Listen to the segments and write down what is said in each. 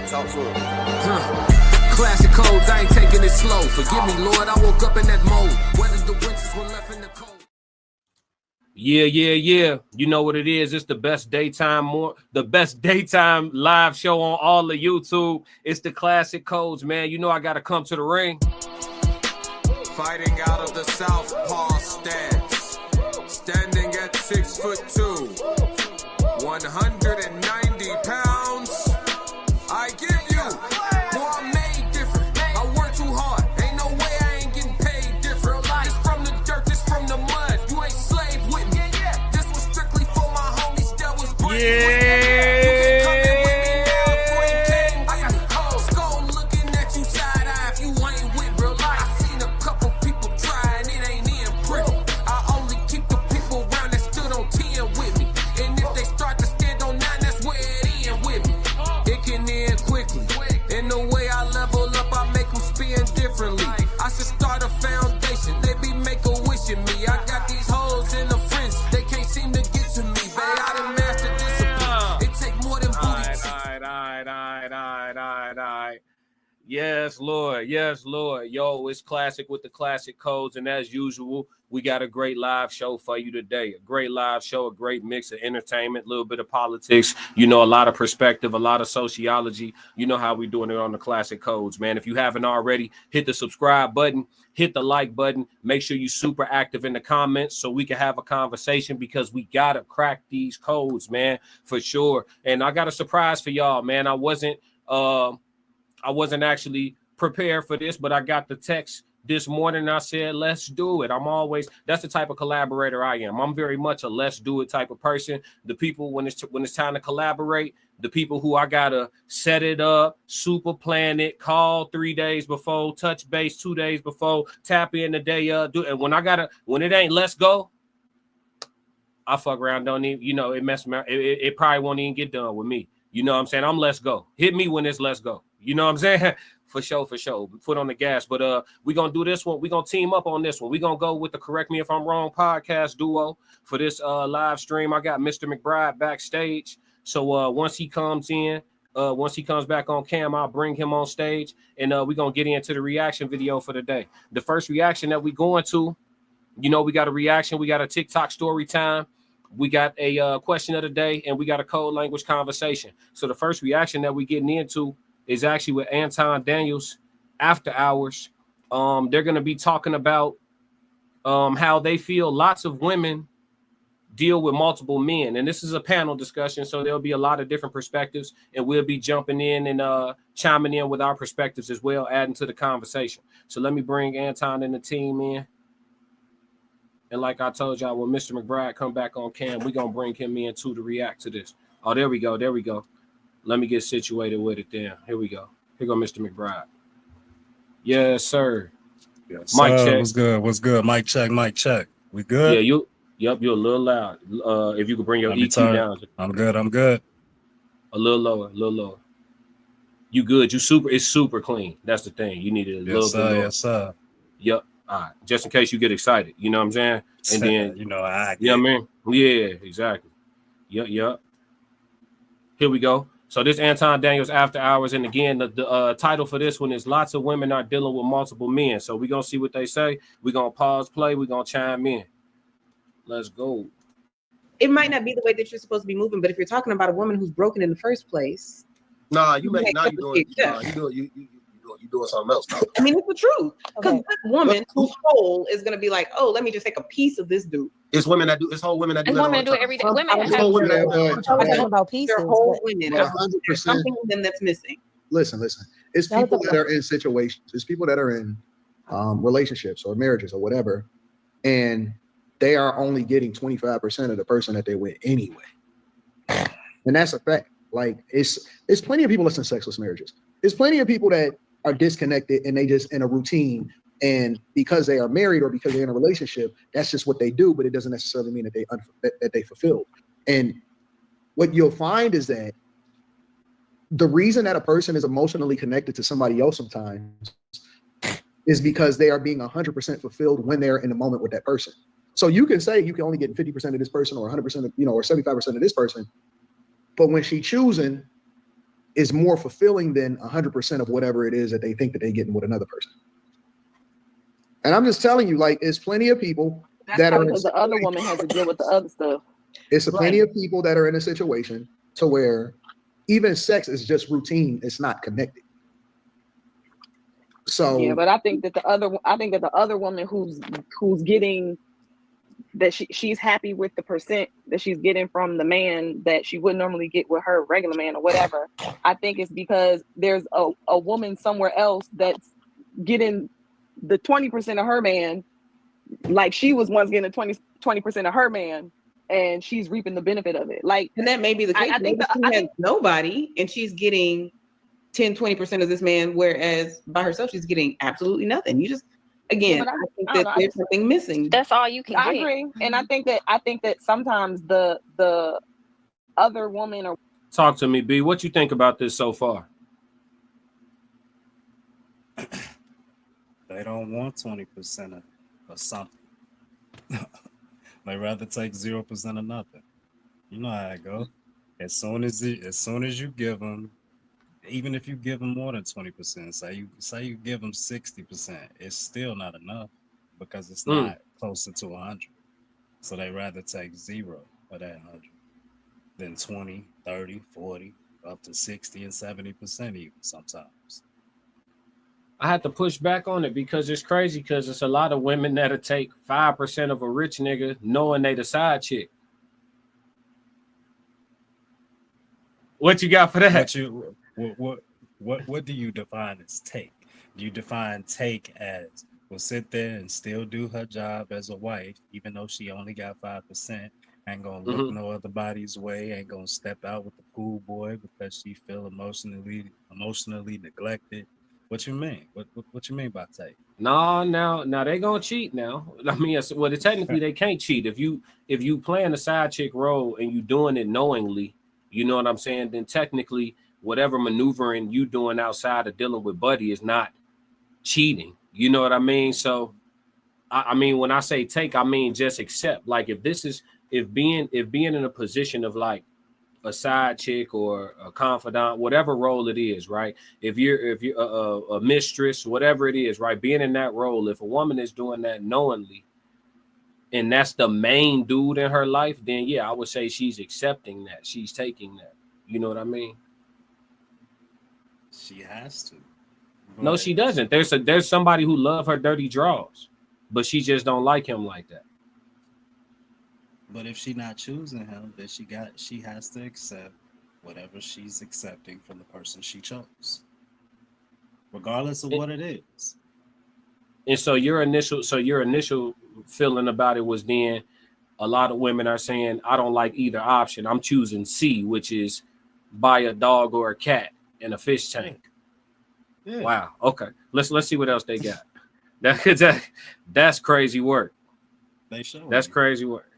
Talk to him. Classic codes, I ain't taking it slow. Forgive me, Lord, I woke up in that mode. Whether the winters were left in the cold. Yeah. You know what it is. It's the best daytime live show on all of YouTube. It's the Classic Codes, man. You know I gotta come to the ring. Fighting out of the southpaw stance, standing at 6'2", 190 pounds. I give you, boy, I'm made different. I work too hard. Ain't no way I ain't getting paid different. This from the dirt, this from the mud. You ain't slave with me. This was strictly for my homies that was brave with me. You can come in with me now if you ain't came with me. Skull looking at you side eye if you ain't with real life. I seen a couple people try and it ain't in pretty. I only keep the people around that stood on 10 with me. And if they start to stand on 9, that's where it end with me. It can end quickly. In the way I level up, I make them spin differently. I should start a foundation. They be make-a-wishing me. I got these hoes in the fence. They can't seem to get to me. Babe, I done mastered discipline. It take more than booty. All right. Yes, Lord. Yo, it's Classic with the Classic Codes. And as usual, we got a great live show for you today. A great live show, a great mix of entertainment, a little bit of politics, you know, a lot of perspective, a lot of sociology. You know how we doing it on the Classic Codes, man. If you haven't already, hit the subscribe button, hit the like button. Make sure you super active in the comments so we can have a conversation because we got to crack these codes, man, for sure. And I got a surprise for y'all, man. I wasn't actually prepared for this, but I got the text this morning and I said, let's do it. That's the type of collaborator I am. I'm very much a let's do it type of person. The people, when it's time to collaborate, the people who I gotta set it up, super plan it, call 3 days before, touch base 2 days before, tap in the day do it. And when it ain't let's go, I fuck around, don't even, you know, it mess me. It probably won't even get done with me. You know what I'm saying? I'm let's go. Hit me when it's let's go. You know what I'm saying? For sure. Foot on the gas. But we're going to do this one. We're going to team up on this one. We're going to go with the Correct Me If I'm Wrong podcast duo for this live stream. I got Mr. McBride backstage. So once he comes back on cam, I'll bring him on stage. And we're going to get into the reaction video for the day. The first reaction that we're going to, you know, we got a reaction. We got a TikTok story time. We got a question of the day. And we got a code language conversation. So the first reaction that we're getting into is actually with Anton Daniels After Hours. They're going to be talking about how they feel lots of women deal with multiple men. And this is a panel discussion, so there'll be a lot of different perspectives, and we'll be jumping in and chiming in with our perspectives as well, adding to the conversation. So let me bring Anton and the team in. And like I told y'all, when Mr. McBride come back on cam, we're going to bring him in too to react to this. Oh, there we go. Let me get situated with it then. Here we go. Here go Mr. McBride. Yes, sir. Yes, Mic check. What's good? Mic check. We good? Yeah, you're a little loud. If you could bring your EQ down. I'm good. A little lower. You good. It's super clean. That's the thing. You need it a little bit lower. Yes, sir. Yep. All right. Just in case you get excited. You know what I'm saying? And then, you know what I mean? Yeah, exactly. Yep. Here we go. So this Anton Daniels After Hours, and again, the title for this one is Lots of Women Are Dealing with Multiple Men. So we're going to see what they say. We're going to pause play. We're going to chime in. Let's go. It might not be the way that you're supposed to be moving, but if you're talking about a woman who's broken in the first place. You doing something else now. I mean, it's the truth. Because that woman whose soul is going to be like, oh, let me just take a piece of this dude. It's women that do. It's whole women that do. And women do it every day. Women I'm talking about pieces. They're whole women. 100%. There's something in them that's missing. Listen. It's people that are in situations. It's people that are in relationships or marriages or whatever, and they are only getting 25% of the person that they with anyway. And that's a fact. Like it's plenty of people that's in sexless marriages. There's plenty of people that are disconnected and they just in a routine, and because they are married or because they're in a relationship, that's just what they do, but it doesn't necessarily mean that they fulfilled. And what you'll find is that the reason that a person is emotionally connected to somebody else sometimes is because they are being 100% fulfilled when they're in the moment with that person. So you can say you can only get 50% of this person or 100% of, or 75% of this person, but when she's choosing is more fulfilling than 100% of whatever it is that they think that they're getting with another person. And I'm just telling you, like, it's plenty of people that are because the other woman has to deal with the other stuff. It's plenty of people that are in a situation to where even sex is just routine. It's not connected. So yeah, but I think that the other woman who's getting that she's happy with the percent that she's getting from the man that she would normally get with her regular man or whatever. I think it's because there's a woman somewhere else that's getting the 20% of her man, like she was once getting the 20% of her man, and she's reaping the benefit of it. Like, and that may be the case. I think she has nobody, and she's getting 10-20% of this man, whereas by herself she's getting absolutely nothing. You just, again, I think that there's something missing. That's all you can I get. agree. And I think that sometimes the other woman or talk to me, B. What you think about this so far? They don't want 20% of something. They rather take 0% of nothing. You know how it go. As soon as you give them, even if you give them more than 20%, say you give them 60%, it's still not enough because it's not closer to 100. So they rather take 0 of that 100 than 20, 30, 40, up to 60 and 70% even sometimes. I had to push back on it because it's crazy because it's a lot of women that'll take 5% of a rich nigga knowing they the side chick. What you got for that? What do you define as take? Do you define take as will sit there and still do her job as a wife, even though she only got 5%, ain't gonna look no other body's way, ain't gonna step out with the pool boy because she feel emotionally neglected? What you mean? What you mean by take? No, now they gonna cheat now. I mean, technically they can't cheat. If you playing a side chick role and you doing it knowingly, you know what I'm saying, then technically whatever maneuvering you doing outside of dealing with Buddy is not cheating. You know what I mean? So I mean, when I say take, I mean just accept. Like if being in a position of like a side chick or a confidant, whatever role it is, right? If you're a mistress, whatever it is, right? Being in that role, if a woman is doing that knowingly, and that's the main dude in her life, then yeah, I would say she's accepting that. She's taking that. You know what I mean? She has to. No, she doesn't. There's somebody who love her dirty draws, but she just don't like him like that. But if she not choosing him, then she has to accept whatever she's accepting from the person she chose, regardless of what it is. And so your initial feeling about it was then a lot of women are saying, I don't like either option. I'm choosing C, which is buy a dog or a cat in a fish tank. Yeah. Wow. Okay. Let's see what else they got. That's crazy work. That's crazy work.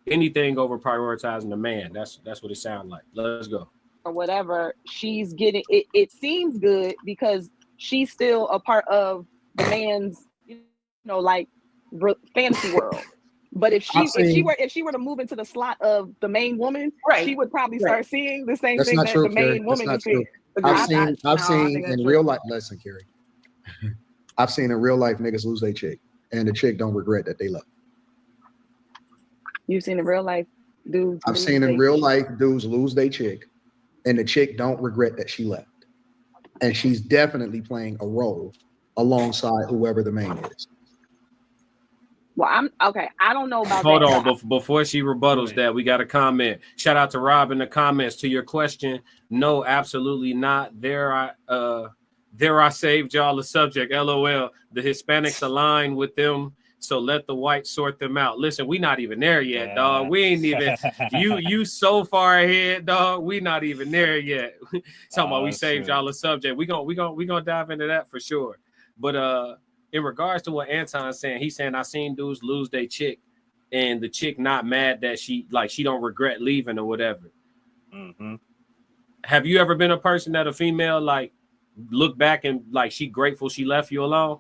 Anything over prioritizing the man. That's what it sounds like. Let's go. or whatever, she's getting it. It seems good because she's still a part of the man's, like fantasy world. But if she were to move into the slot of the main woman, she would probably start seeing the same thing that the main woman is seeing. I've seen in real life. Listen, Carrie. I've seen in real life niggas lose their chick, and the chick don't regret that they left. You've seen in real life dudes. I've seen in real life dudes lose their chick, and the chick don't regret that she left, and she's definitely playing a role alongside whoever the main is. Well, I'm okay. I don't know about Hold that. on, before she rebuttals that, we got a comment. Shout out to Rob in the comments to your question. No, absolutely not. There I saved y'all the subject. LOL. The Hispanics align with them, so let the whites sort them out. Listen, we not even there yet, dog. We ain't even. you so far ahead, dog. We not even there yet. Talking about we saved y'all the subject. We gonna dive into that for sure. But in regards to what Anton's saying, he's saying I seen dudes lose their chick, and the chick not mad that she don't regret leaving or whatever. Mm-hmm. Have you ever been a person that a female look back and she grateful she left you alone?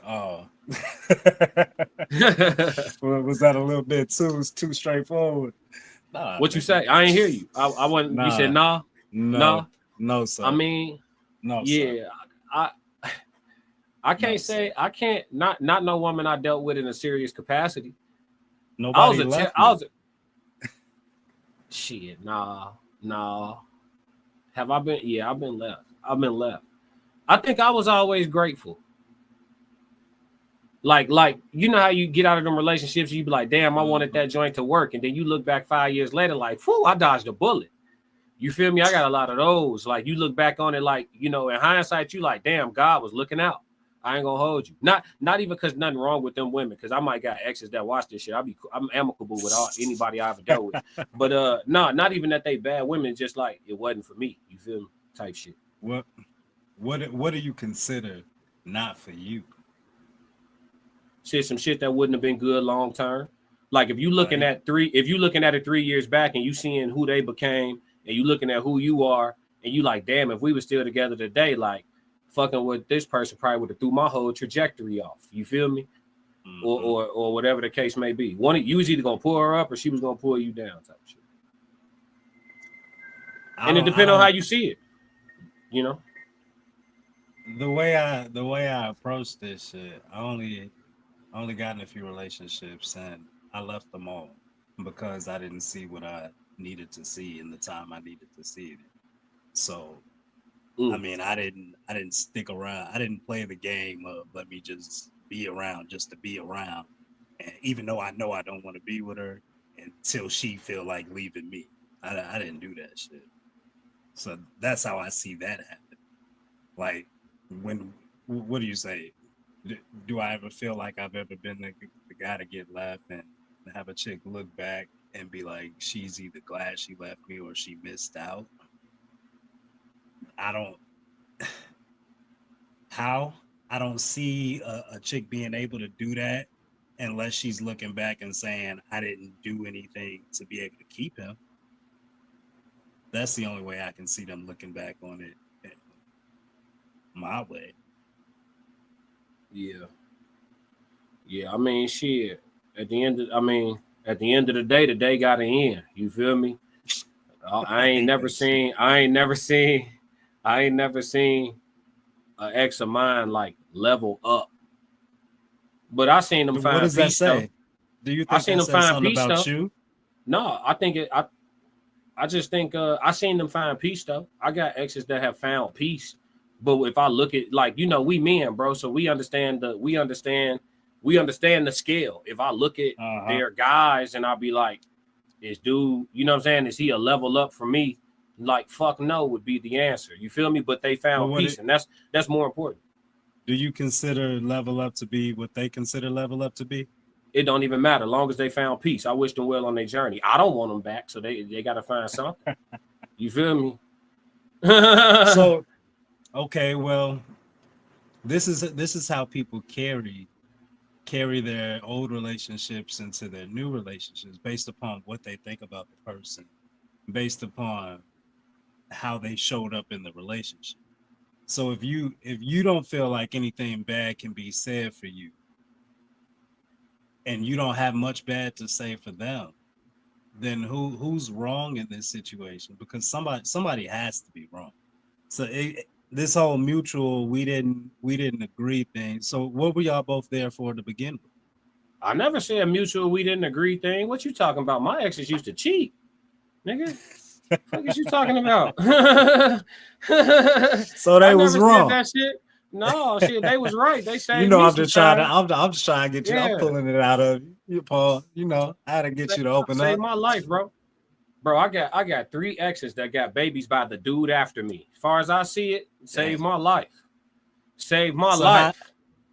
Oh, was that a little bit too straightforward? Nah, What you say? I ain't hear you. I wasn't. You said nah. No, sir. I mean, no, yeah. sir. I can't No, say sir. I can't not no woman I dealt with in a serious capacity. Nobody left me. Shit, nah. Have I been? Yeah, I've been left. I think I was always grateful. Like you know how you get out of them relationships, you be like, damn, I wanted that joint to work, and then you look back 5 years later, like, whew, I dodged a bullet. You feel me? I got a lot of those. Like you look back on it, like, you know, in hindsight, you like, damn, God was looking out. I ain't gonna hold you. Not even because nothing wrong with them women, because I might got exes that watch this shit. I'm amicable with anybody I ever dealt with. But no, not even that they bad women, just like it wasn't for me. You feel me? Type shit. What do you consider not for you? Some shit that wouldn't have been good long term. Like if you looking at it 3 years back and you seeing who they became and you looking at who you are and you like, damn, if we were still together today, like fucking with this person probably would have threw my whole trajectory off. You feel me? Mm-hmm. Or whatever the case may be. You was either gonna pull her up or she was gonna pull you down type shit. And it depends on how you see it. You know? The way I approach this shit, I only got in a few relationships and I left them all because I didn't see what I needed to see in the time I needed to see it. So I mean, I didn't stick around. I didn't play the game of let me just be around just to be around. And even though I know I don't want to be with her until she feel like leaving me, I didn't do that shit. So that's how I see that happen. Like what do you say? Do I ever feel like I've ever been the guy to get left and have a chick look back and be like, she's either glad she left me or she missed out? I don't see a chick being able to do that unless she's looking back and saying, I didn't do anything to be able to keep him. That's the only way I can see them looking back on it my way. Yeah. I mean, shit. At the end of the day got an end. You feel me? I ain't never seen an ex of mine like level up. But I seen them find What does that peace, say? though. Do you think I seen that them says find something peace, about though. you? No, I think it. I just think I seen them find peace though. I got exes that have found peace, but if I look at like we men, bro, so we understand the scale. If I look at their guys and I'll be like, is dude, you know what I'm saying? Is he a level up for me? Like fuck no would be the answer. You feel me? But they found peace, and that's more important. Do you consider level up to be what they consider level up to be? It don't even matter, as long as they found peace. I wish them well on their journey. I don't want them back, so they got to find something. You feel me? So, okay, well, this is how people carry their old relationships into their new relationships based upon what they think about the person, based upon how they showed up in the relationship. So if you don't feel like anything bad can be said for you, and you don't have much bad to say for them, then who's wrong in this situation? Because somebody has to be wrong. So this whole mutual we didn't agree thing. So what were y'all both there for to begin with? I never said a mutual we didn't agree thing. What you talking about? My exes used to cheat, nigga. What is you talking about? So they was wrong. That shit. No, shit, they was right. They say I'm just trying to get you. Yeah. I'm pulling it out of you, Paul. I had to get you to open up. Save my life, bro. Bro, I got 3 exes that got babies by the dude after me. As far as I see it, saved my life. Saved my life.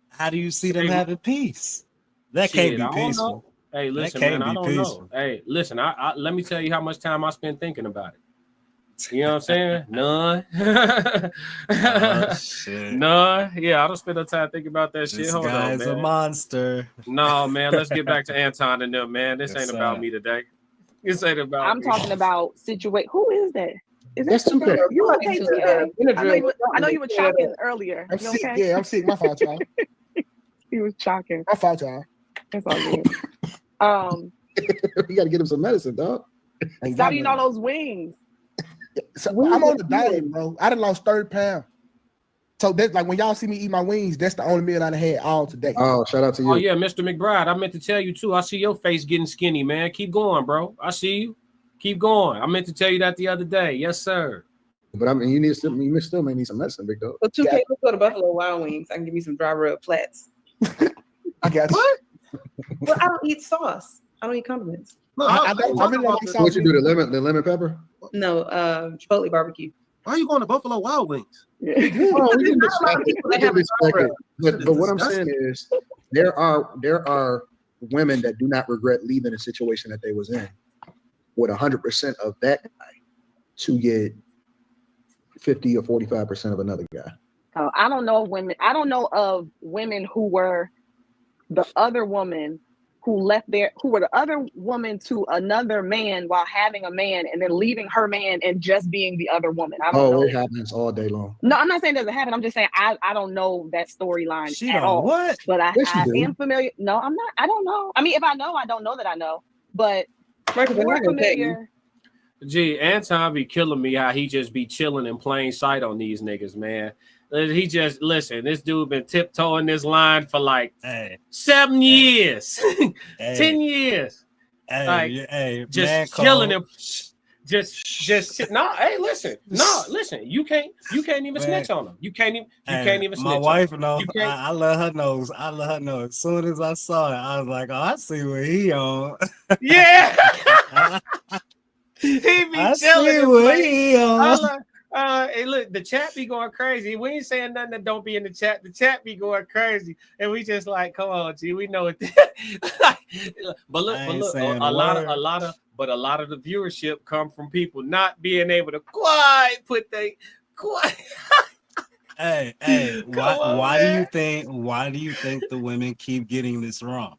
How do you see them having peace? That can't be peaceful. Hey, listen, man, I don't know. Hey, listen, I let me tell you how much time I spent thinking about it. You know what I'm saying? None. Shit. None. Yeah, I don't spend no time thinking about that shit. This Hold guy's on, man. a monster. No, man, let's get back to Anton and them, man. This ain't about me today. This ain't about I'm me. talking about situation. Who is that? Is that That's something? Tupac. You okay, Tupac? I know you were chalking earlier. I'm You sick. okay? Yeah, I'm sick. My fault, y'all. He was chalking. My fault, y'all. That's all good. You got to get him some medicine, dog. How do you know those wings? So I'm on the diet, bro. I done lost 30 pounds. So that's like when y'all see me eat my wings, that's the only meal I done had all today. Oh, shout out to you. Oh yeah, Mr. McBride. I meant to tell you too. I see your face getting skinny, man. Keep going, bro. I see you. Keep going. I meant to tell you that the other day. Yes, sir. But I mean, you still may need some medicine, big dog. So 2K, let's go to Buffalo Wild Wings. I can give you some dry rub flats. I got you. What? Well, I don't eat sauce. I don't eat condiments. No, I really like sauce. What you do? The lemon pepper? No, Chipotle barbecue. Why are you going to Buffalo Wild Wings? Oh, we can respect it. We can respect it. But what I'm saying is, there are women that do not regret leaving a situation that they was in with 100% of that guy to get 50 or 45% of another guy. Oh, I don't know of women. I don't know of women who were the other woman who were the other woman to another man while having a man and then leaving her man and just being the other woman. I don't know. It happens all day long. No, I'm not saying it doesn't happen. I'm just saying I don't know that storyline at all. What? But I do. am familiar. No, I'm not. I don't know. I mean, if I know, I don't know that I know. But Right, more familiar. Gee, Anton be killing me how he just be chilling in plain sight on these niggas, man. He just listen. This dude been tiptoeing this line for like 7 years, 10 years. Just chilling and just no. Hey, listen, listen. You can't even snitch on him. You can't even. My wife knows. I let her know. As soon as I saw it, I was like, "Oh, I see what he on." Yeah. He be chilling. Hey, look, the chat be going crazy. We ain't saying nothing that don't be in the chat. The chat be going crazy, and we just like, come on, G, we know it. but look, a lot of the viewership come from people not being able to quite put they quite. Hey, why do you think the women keep getting this wrong?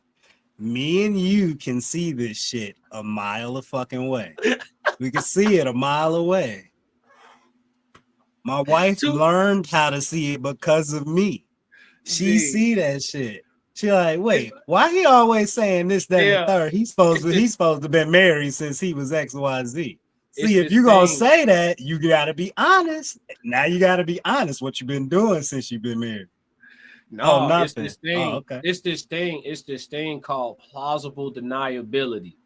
Me and you can see this shit a mile of fucking way. We can see it a mile away. My wife learned how to see it because of me. She see that shit. She like, wait, why he always saying this, that, and the third? He's supposed to been married since he was XYZ. See, if you gonna say that, you gotta be honest. Now you gotta be honest what you've been doing since you've been married. No, it's this thing. Okay. It's this thing called plausible deniability.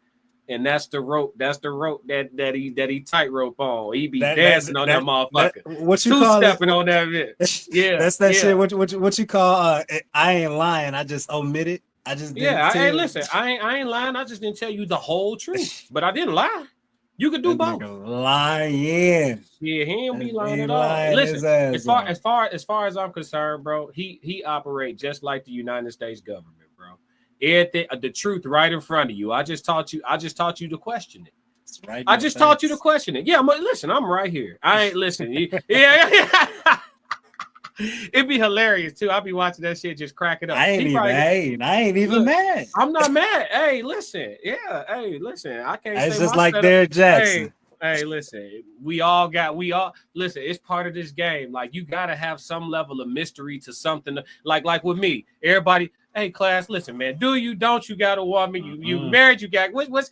And that's the rope that he tightrope on. He be dancing on that motherfucker. What you call stepping on that bit? Yeah, that's that shit. What you call? I ain't lying. I just omitted. I just listen. I ain't lying. I just didn't tell you the whole truth, but I didn't lie. You could do both. Lying. Yeah, he ain't be lying at all. Listen, as far as I'm concerned, bro, he operates just like the United States government. Everything, the truth right in front of you. I just taught you to question it. It's right. I just taught you to question it. Yeah, listen, I'm right here. I ain't listening. Yeah. It'd be hilarious too. I'll be watching that shit just cracking up. I ain't even mad. I'm not mad. Hey, listen. Yeah. Hey, listen. I can't. It's just like Derrick Jackson. Hey, listen. Listen. It's part of this game. Like you gotta have some level of mystery to something. Like with me, everybody. Hey, class, listen, man. Do you? Don't you got a woman? You married? You got what?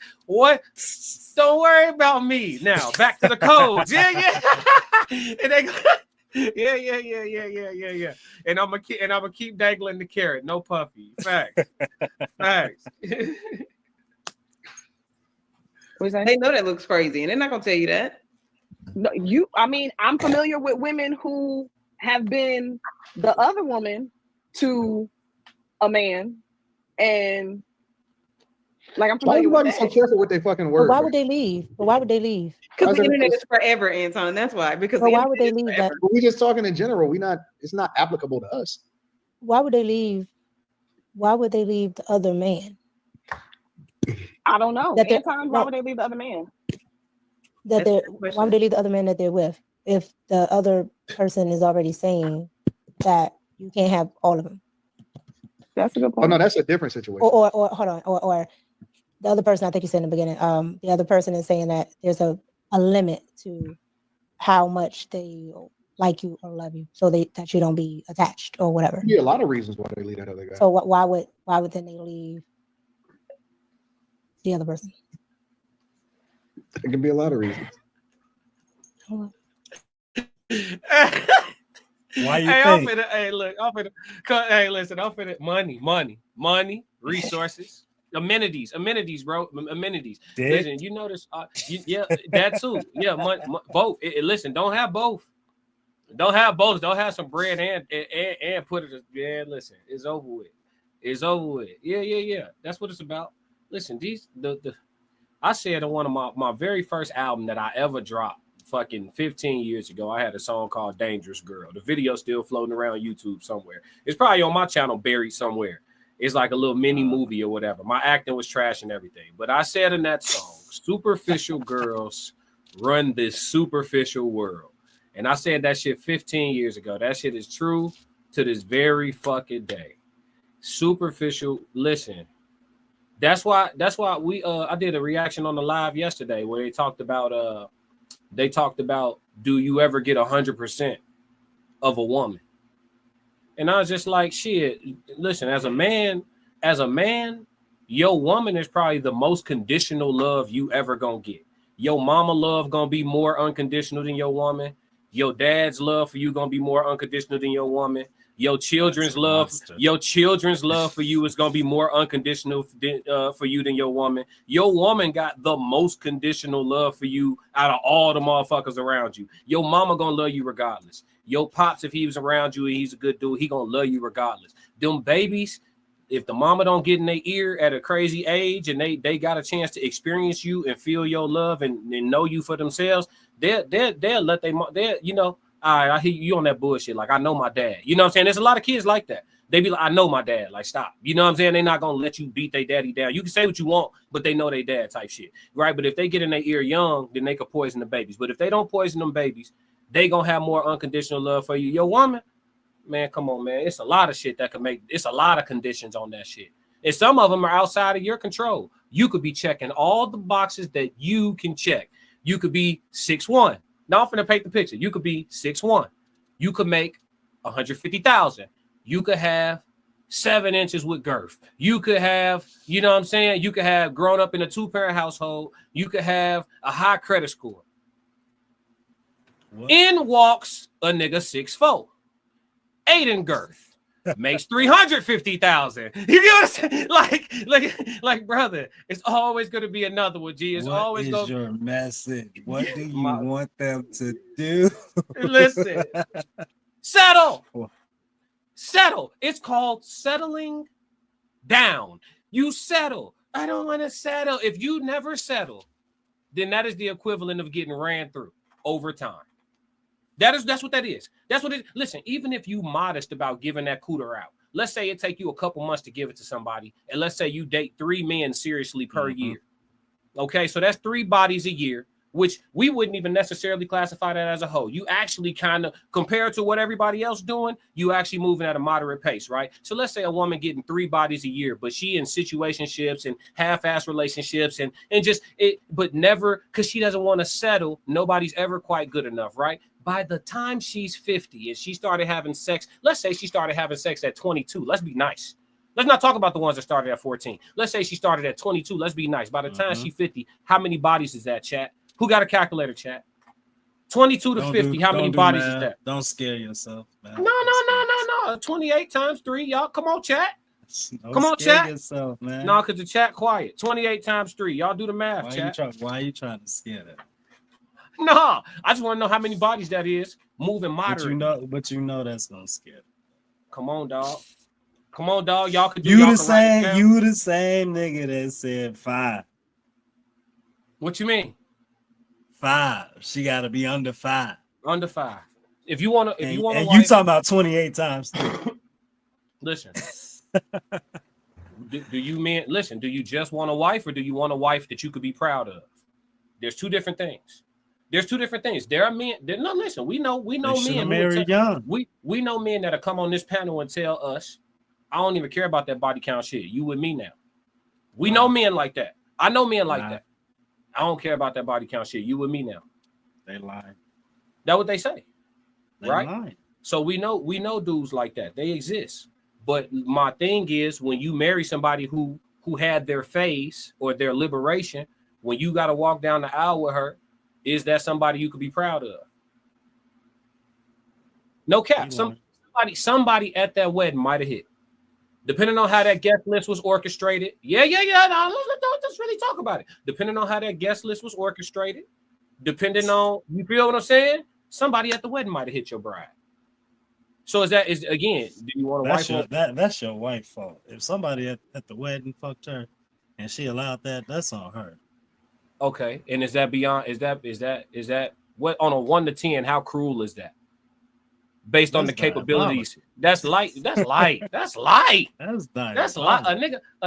Don't worry about me. Now back to the codes. Yeah. And they go, yeah. And I'm gonna keep dangling the carrot. No puffy. Facts. They know that looks crazy, and they're not gonna tell you that. No, I'm familiar with women who have been the other woman to a man, and like I'm familiar with that. So careful with their fucking words. But why would they leave? Because the internet is forever, Anton. That's why. Because why would they leave that? We just talking in general. It's not applicable to us. Why would they leave? Why would they leave the other man? I don't know. Why would they leave the other man? Why would they leave the other man that they're with if the other person is already saying that you can't have all of them? That's a good point. Oh no, that's a different situation. Or hold on, or the other person, I think you said in the beginning, the other person is saying that there's a limit to how much they like you or love you, so that you don't be attached or whatever. Yeah, a lot of reasons why they leave that other guy. So why would then they leave the other person? There can be a lot of reasons. Why you Hey, think? Hey, listen, I'm finna money, resources, amenities, bro, amenities. Dick? Listen, you notice, yeah, that too. Yeah, both. Listen, don't have both. Don't have both. Don't have some bread and put it. Yeah, listen, it's over with. It's over with. Yeah. That's what it's about. Listen, I said in one of my very first album that I ever dropped, fucking 15 years ago, I had a song called Dangerous Girl. The video still floating around YouTube somewhere. It's probably on my channel buried somewhere. It's like a little mini movie or whatever. My acting was trash and everything. But I said in that song, superficial girls run this superficial world. And I said that shit 15 years ago. That shit is true to this very fucking day. Superficial, listen. That's why we I did a reaction on the live yesterday where they talked about do you ever get 100% of a woman? And I was just like, shit, listen, as a man, your woman is probably the most conditional love you ever gonna get. Your mama love gonna be more unconditional than your woman. Your dad's love for you gonna be more unconditional than your woman. Your children's love for you is gonna be more unconditional for you than your woman. Your woman got the most conditional love for you out of all the motherfuckers around you. Your mama gonna love you regardless. Your pops, if he was around you and he's a good dude, he gonna love you regardless. Them babies, if the mama don't get in their ear at a crazy age and they got a chance to experience you and feel your love and know you for themselves, they'll let I hear you on that bullshit. Like, I know my dad. You know what I'm saying? There's a lot of kids like that. They be like, I know my dad. Like, stop. You know what I'm saying? They're not going to let you beat their daddy down. You can say what you want, but they know they dad type shit. Right? But if they get in their ear young, then they could poison the babies. But if they don't poison them babies, they going to have more unconditional love for you. Your woman, man, come on, man. It's a lot of shit that it's a lot of conditions on that shit. And some of them are outside of your control. You could be checking all the boxes that you can check. You could be 6'1". Now I'm finna paint the picture. You could be 6'1". You could make 150,000. You could have 7 inches with girth. You could have, you know what I'm saying? You could have grown up in a 2-parent household. You could have a high credit score. What? In walks a nigga 6'4", 8 in girth. Makes 350,000. You know what I'm saying? Like, brother, it's always going to be another one. G, it's always going. What is your message? What do you want them to do? Listen, settle. It's called settling down. You settle. I don't want to settle. If you never settle, then that is the equivalent of getting ran through over time. That's what that is. That's what it is. Listen, even if you modest about giving that cooter out, let's say it take you a couple months to give it to somebody, and let's say you date 3 men seriously per year. Okay, so that's 3 bodies a year, which we wouldn't even necessarily classify that as a hoe. You actually kind of, compared to what everybody else doing, you actually moving at a moderate pace, right? So let's say a woman getting 3 bodies a year, but she in situationships and half-ass relationships and just it, but never, because she doesn't want to settle. Nobody's ever quite good enough, right? By the time she's 50 and she started having sex, let's say she started having sex at 22. Let's be nice. Let's not talk about the ones that started at 14. Let's say she started at 22. Let's be nice. By the time she's 50, how many bodies is that, chat? Who got a calculator, chat? 22 to 50. How many bodies is that? Don't scare yourself, man. No. 28 times 3. Y'all, come on, chat. Come on, chat. Yourself, man. No, because the chat quiet. 28 times 3. Y'all do the math, chat. Why are you trying to scare that? No, I just want to know how many bodies that is moving moderately. But you know that's gonna scare. Come on, dog. Y'all could do. You the same nigga that said 5. What you mean? 5. She got to be under 5. Under 5. If you want to, and you talking about 28 times 3. Listen. do you mean? Listen. Do you just want a wife, or do you want a wife that you could be proud of? There's 2 different things. There are men. No, listen. We know men. Marry young. We know men that'll come on this panel and tell us, I don't even care about that body count shit. You with me now? We know men like that. I know men like that. I don't care about that body count shit. You with me now? They lie. That's what they say, right? Lie. So we know dudes like that. They exist. But my thing is, when you marry somebody who had their phase or their liberation, when you got to walk down the aisle with her, is that somebody you could be proud of? No cap. Somebody at that wedding might have hit. Depending on how that guest list was orchestrated. Yeah. No, let's really talk about it. Depending on how that guest list was orchestrated, depending on, you feel what I'm saying? Somebody at the wedding might have hit your bride. So again, do you want to that's your wife's fault. If somebody at the wedding fucked her and she allowed that, that's on her. Okay. And is that what, on a 1 to 10, how cruel is that? Based on the capabilities. That's light. That's light. That's light. That's light. A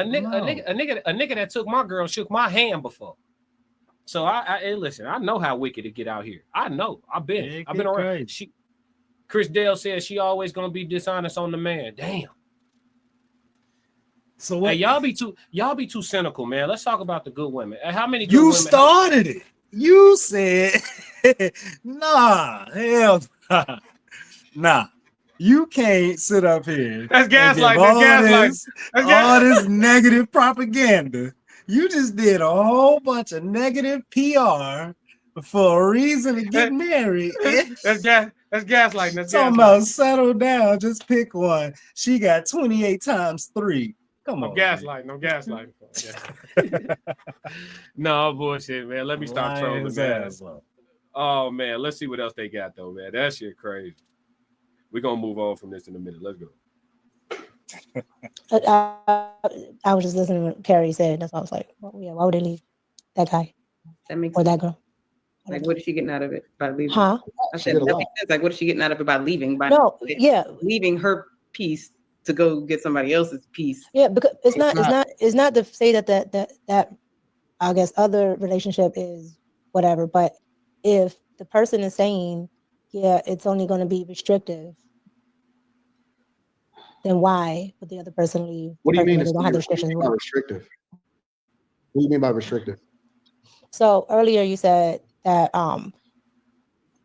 nigga that took my girl shook my hand before. So I listen, I know how wicked it get out here. I know. I've been around. Chris Dale says she always gonna be dishonest on the man. Damn. So what? Hey, y'all be too cynical, man. Let's talk about the good women. How many good women started it? You said nah, hell nah. You can't sit up here. That's gaslighting. All this negative propaganda. You just did a whole bunch of negative PR for a reason to get married. That's gaslighting. That's talking about settle down. Just pick one. She got 28 times 3. Come on. I'm gaslighting. No bullshit, man. Let me stop trolling, man. Oh man, let's see what else they got though, man. That shit crazy. We're gonna move on from this in a minute. Let's go. I was just listening to what Carrie said. That's why I was like, well, yeah, why would they leave that guy? That makes or sense. that girl? Like, what is she getting out of it by leaving? Huh? I said that makes sense. Like, what is she getting out of it by leaving? Leaving her piece to go get somebody else's piece. Yeah, because it's not to say that I guess other relationship is whatever, but if the person is saying, yeah, it's only going to be restrictive, then why would the other person leave? What do you mean? Restrictive? What do you mean by restrictive? So earlier you said that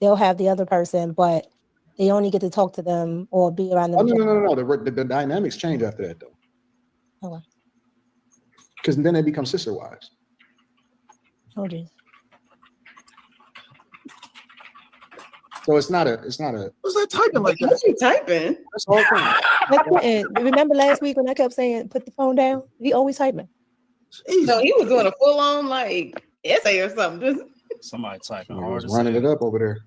they'll have the other person, but they only get to talk to them or be around them. Oh, no. The dynamics change after that, though. Okay. Because then they become sister wives. Oh, geez. So it's not a. What's that typing like that? What's he typing? That's the whole thing. Remember last week when I kept saying, put the phone down? He always typing. No, he was doing a full on like essay or something. Somebody typing hard. Running it up over there.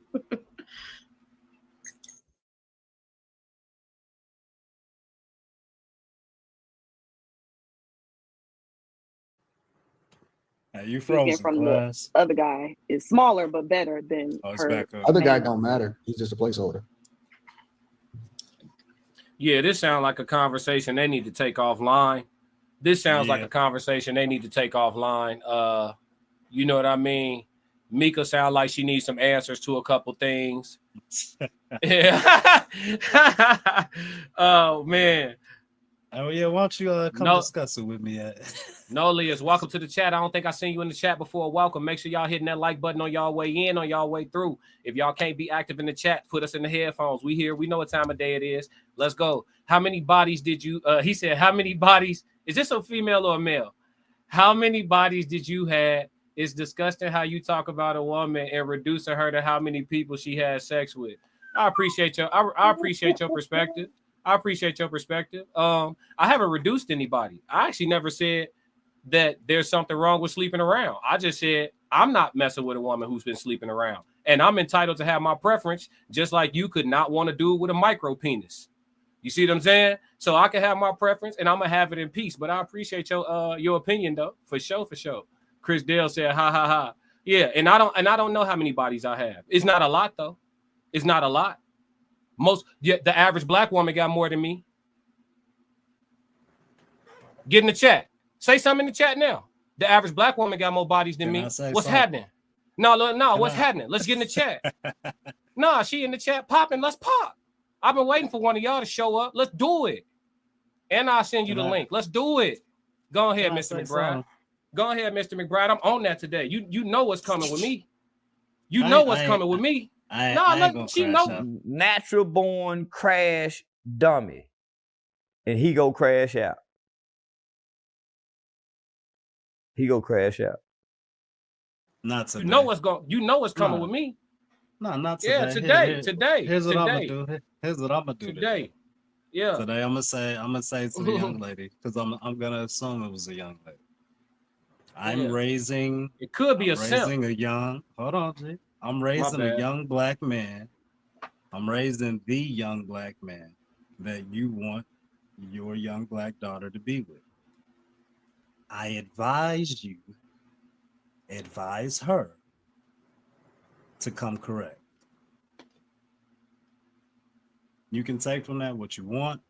You frozen, from class. The other guy is smaller but better than her. Other guy don't matter. He's just a placeholder. Yeah, this sounds like a conversation they need to take offline. This sounds like a conversation they need to take offline. You know what I mean? Mika sound like she needs some answers to a couple things. Yeah. Oh man. Oh yeah, why don't you come discuss it with me? No, Leas, welcome to the chat. I don't think I seen you in the chat before. Welcome. Make sure y'all hitting that like button on y'all way in, on y'all way through. If y'all can't be active in the chat, put us in the headphones. We here. We know what time of day it is. Let's go. How many bodies did you? He said, how many bodies? Is this a female or a male? How many bodies did you have? It's disgusting how you talk about a woman and reducing her to how many people she has sex with. I appreciate your perspective. I appreciate your perspective. I haven't reduced anybody. I actually never said that there's something wrong with sleeping around. I just said I'm not messing with a woman who's been sleeping around, and I'm entitled to have my preference, just like you could not want to do it with a micro penis. You see what I'm saying? So I can have my preference, and I'm gonna have it in peace. But I appreciate your opinion though, for sure. Chris Dale said, "Ha ha ha." Yeah, and I don't know how many bodies I have. It's not a lot though. It's not a lot. The average black woman got more than me. Get in the chat. Say something in the chat now. The average black woman got more bodies than me. What's happening? No, what's happening? Let's get in the chat. No, she in the chat popping. Let's pop. I've been waiting for one of y'all to show up. Let's do it. And I'll send you the link. Let's do it. Go ahead, Mr. McBride. Go ahead, Mr. McBride. I'm on that today. You know what's coming with me. You know what's coming with me. She know. Natural born crash dummy. And he go crash out. Not today. You know what's coming with me. No, not today. Yeah, today. Here's what I'm gonna do. Here's what I'm gonna do today. Yeah. Today I'm gonna say to the young lady, because I'm gonna assume it was a young lady. I'm raising. It could be I'm raising a young. Hold on, G. I'm raising a young black man. I'm raising the young black man that you want your young black daughter to be with. I advise her to come correct. You can take from that what you want,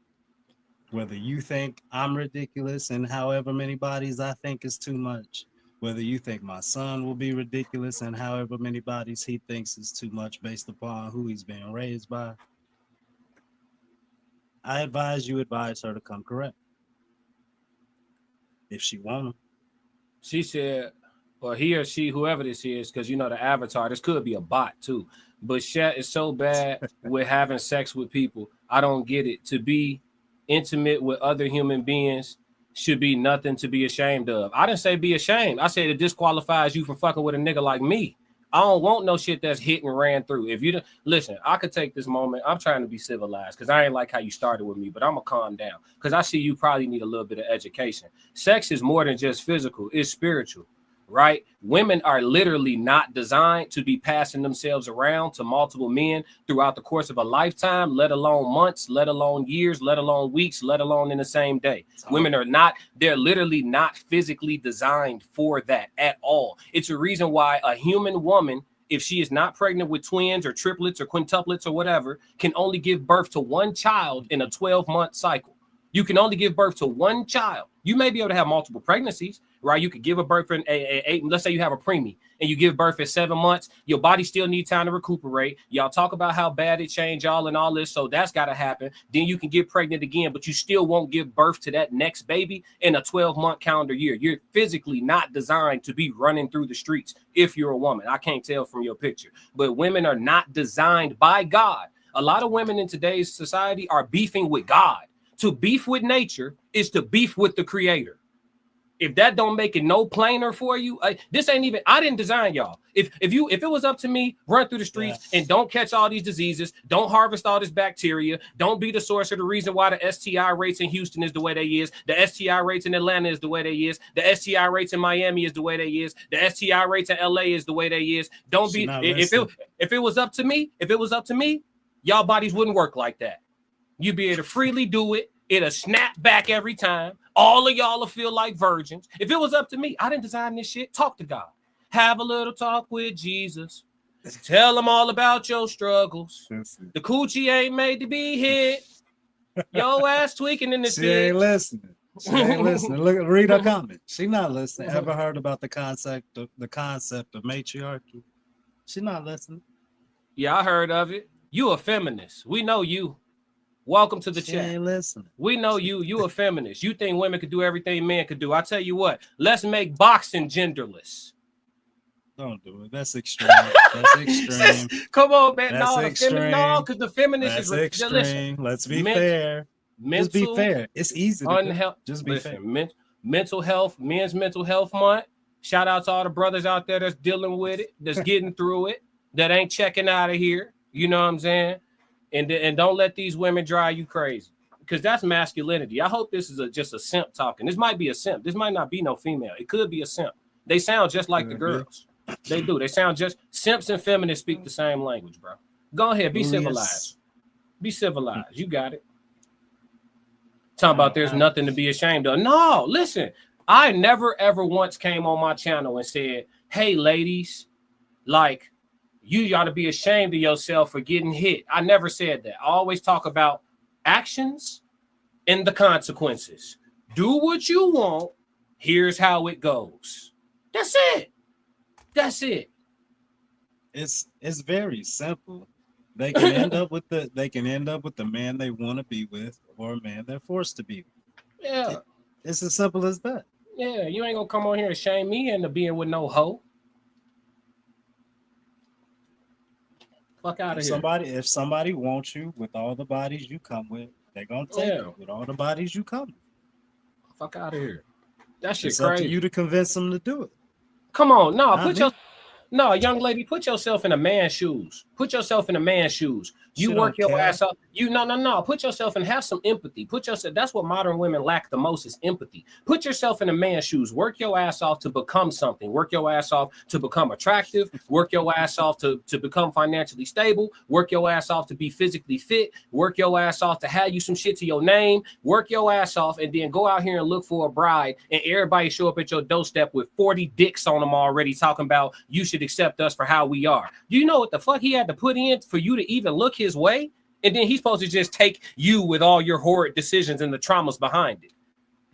whether you think I'm ridiculous and however many bodies I think is too much, whether you think my son will be ridiculous and however many bodies he thinks is too much based upon who he's being raised by. I advise her to come correct. If she won't. She said, or he or she, whoever this is, because you know the avatar, this could be a bot too. But Shat is so bad with having sex with people. I don't get it. To be intimate with other human beings should be nothing to be ashamed of. I didn't say be ashamed. I said it disqualifies you from fucking with a nigga like me. I don't want no shit that's hit and ran through. If you don't listen, I could take this moment. I'm trying to be civilized because I ain't like how you started with me, but I'm gonna calm down because I see you probably need a little bit of education. Sex is more than just physical, it's spiritual, right? Women are literally not designed to be passing themselves around to multiple men throughout the course of a lifetime, let alone months, let alone years, let alone weeks, let alone in the same day. Women are not, they're literally not physically designed for that at all. It's a reason why a human woman, if she is not pregnant with twins or triplets or quintuplets or whatever, can only give birth to one child in a 12-month cycle. You can only give birth to one child. You may be able to have multiple pregnancies, right? You could give a birth in let's say you have a preemie and you give birth at 7 months. Your body still needs time to recuperate. Y'all talk about how bad it changed y'all and all this. So that's got to happen. Then you can get pregnant again, but you still won't give birth to that next baby in a 12-month calendar year. You're physically not designed to be running through the streets if you're a woman. I can't tell from your picture, but women are not designed by God. A lot of women in today's society are beefing with God. To beef with nature is to beef with the creator. If that don't make it no plainer for you, this ain't even, I didn't design y'all. If it was up to me, run through the streets and don't catch all these diseases, don't harvest all this bacteria, don't be the source of the reason why the STI rates in Houston is the way they is, the STI rates in Atlanta is the way they is, the STI rates in Miami is the way they is, the STI rates in LA is the way they is. Don't be, if it was up to me, y'all bodies wouldn't work like that. You'd be able to freely do it. It'll snap back every time. All of y'all will feel like virgins. If it was up to me, I didn't design this shit. Talk to God. Have a little talk with Jesus. Tell him all about your struggles. The coochie ain't made to be hit. Yo ass tweaking in the She ain't listening. She ain't listening. Look, read her comment. She not listening. Ever heard about the concept of matriarchy? She not listening. Yeah, I heard of it. You a feminist. We know you. Welcome to the chat. Ain't listening. We know you. You a feminist. You think women could do everything men could do. I tell you what. Let's make boxing genderless. Don't do it. That's extreme. That's extreme. Come on, man. That's no, extreme. No, because the feminist That's is extreme. Listen, Let's be fair. Just be fair. It's easy to just be fair. Mental health, men's mental health month. Shout out to all the brothers out there that's dealing with it, that's getting through it, that ain't checking out of here. You know what I'm saying? And don't let these women drive you crazy, because that's masculinity. I hope this is just a simp talking. This might be a simp. This might not be no female. It could be a simp. They sound just like the girls. They do. They sound just simps and feminists speak the same language, bro. Go ahead, be civilized. Be civilized. You got it. Talking about there's nothing to be ashamed of. No, listen. I never ever once came on my channel and said, "Hey, ladies, like." You ought to be ashamed of yourself for getting hit. I never said that. I always talk about actions and the consequences. Do what you want. Here's how it goes. That's it. That's it. It's very simple. They can end up with the man they want to be with, or a man they're forced to be with. Yeah. It's as simple as that. Yeah, you ain't gonna come on here and shame me into being with no hoe. Fuck out of here. If somebody wants you with all the bodies you come with, they're gonna take you with all the bodies you come with. Fuck out of here. That shit it's crazy. Up to you to convince them to do it. Come on, no, No, young lady, put yourself in a man's shoes. Put yourself in a man's shoes. You She work don't your care. ass up. No. Put yourself and have some empathy. Put yourself. That's what modern women lack the most is empathy. Put yourself in a man's shoes. Work your ass off to become something. Work your ass off to become attractive. Work your ass off to become financially stable. Work your ass off to be physically fit. Work your ass off to have you some shit to your name. Work your ass off and then go out here and look for a bride and everybody show up at your doorstep with 40 dicks on them already talking about you should accept us for how we are. Do you know what the fuck he had to put in for you to even look his way? And then he's supposed to just take you with all your horrid decisions and the traumas behind it.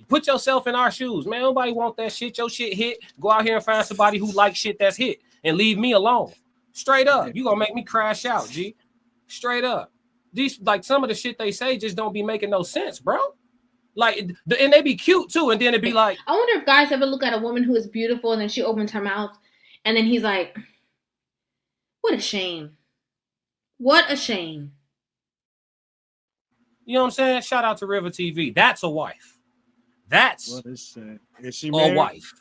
Put yourself in our shoes, man. Nobody want that shit. Your shit hit. Go out here and find somebody who likes shit that's hit and leave me alone. Straight up. You gonna make me crash out, G. Straight up. These, like, some of the shit they say just don't be making no sense, bro. Like, and they be cute too, and then it'd be like, I wonder if guys ever look at a woman who is beautiful and then she opens her mouth and then he's like, what a shame. What a shame. you know what I'm saying? Shout out to River TV. That's a wife. That's What is she? Is she a married? wife.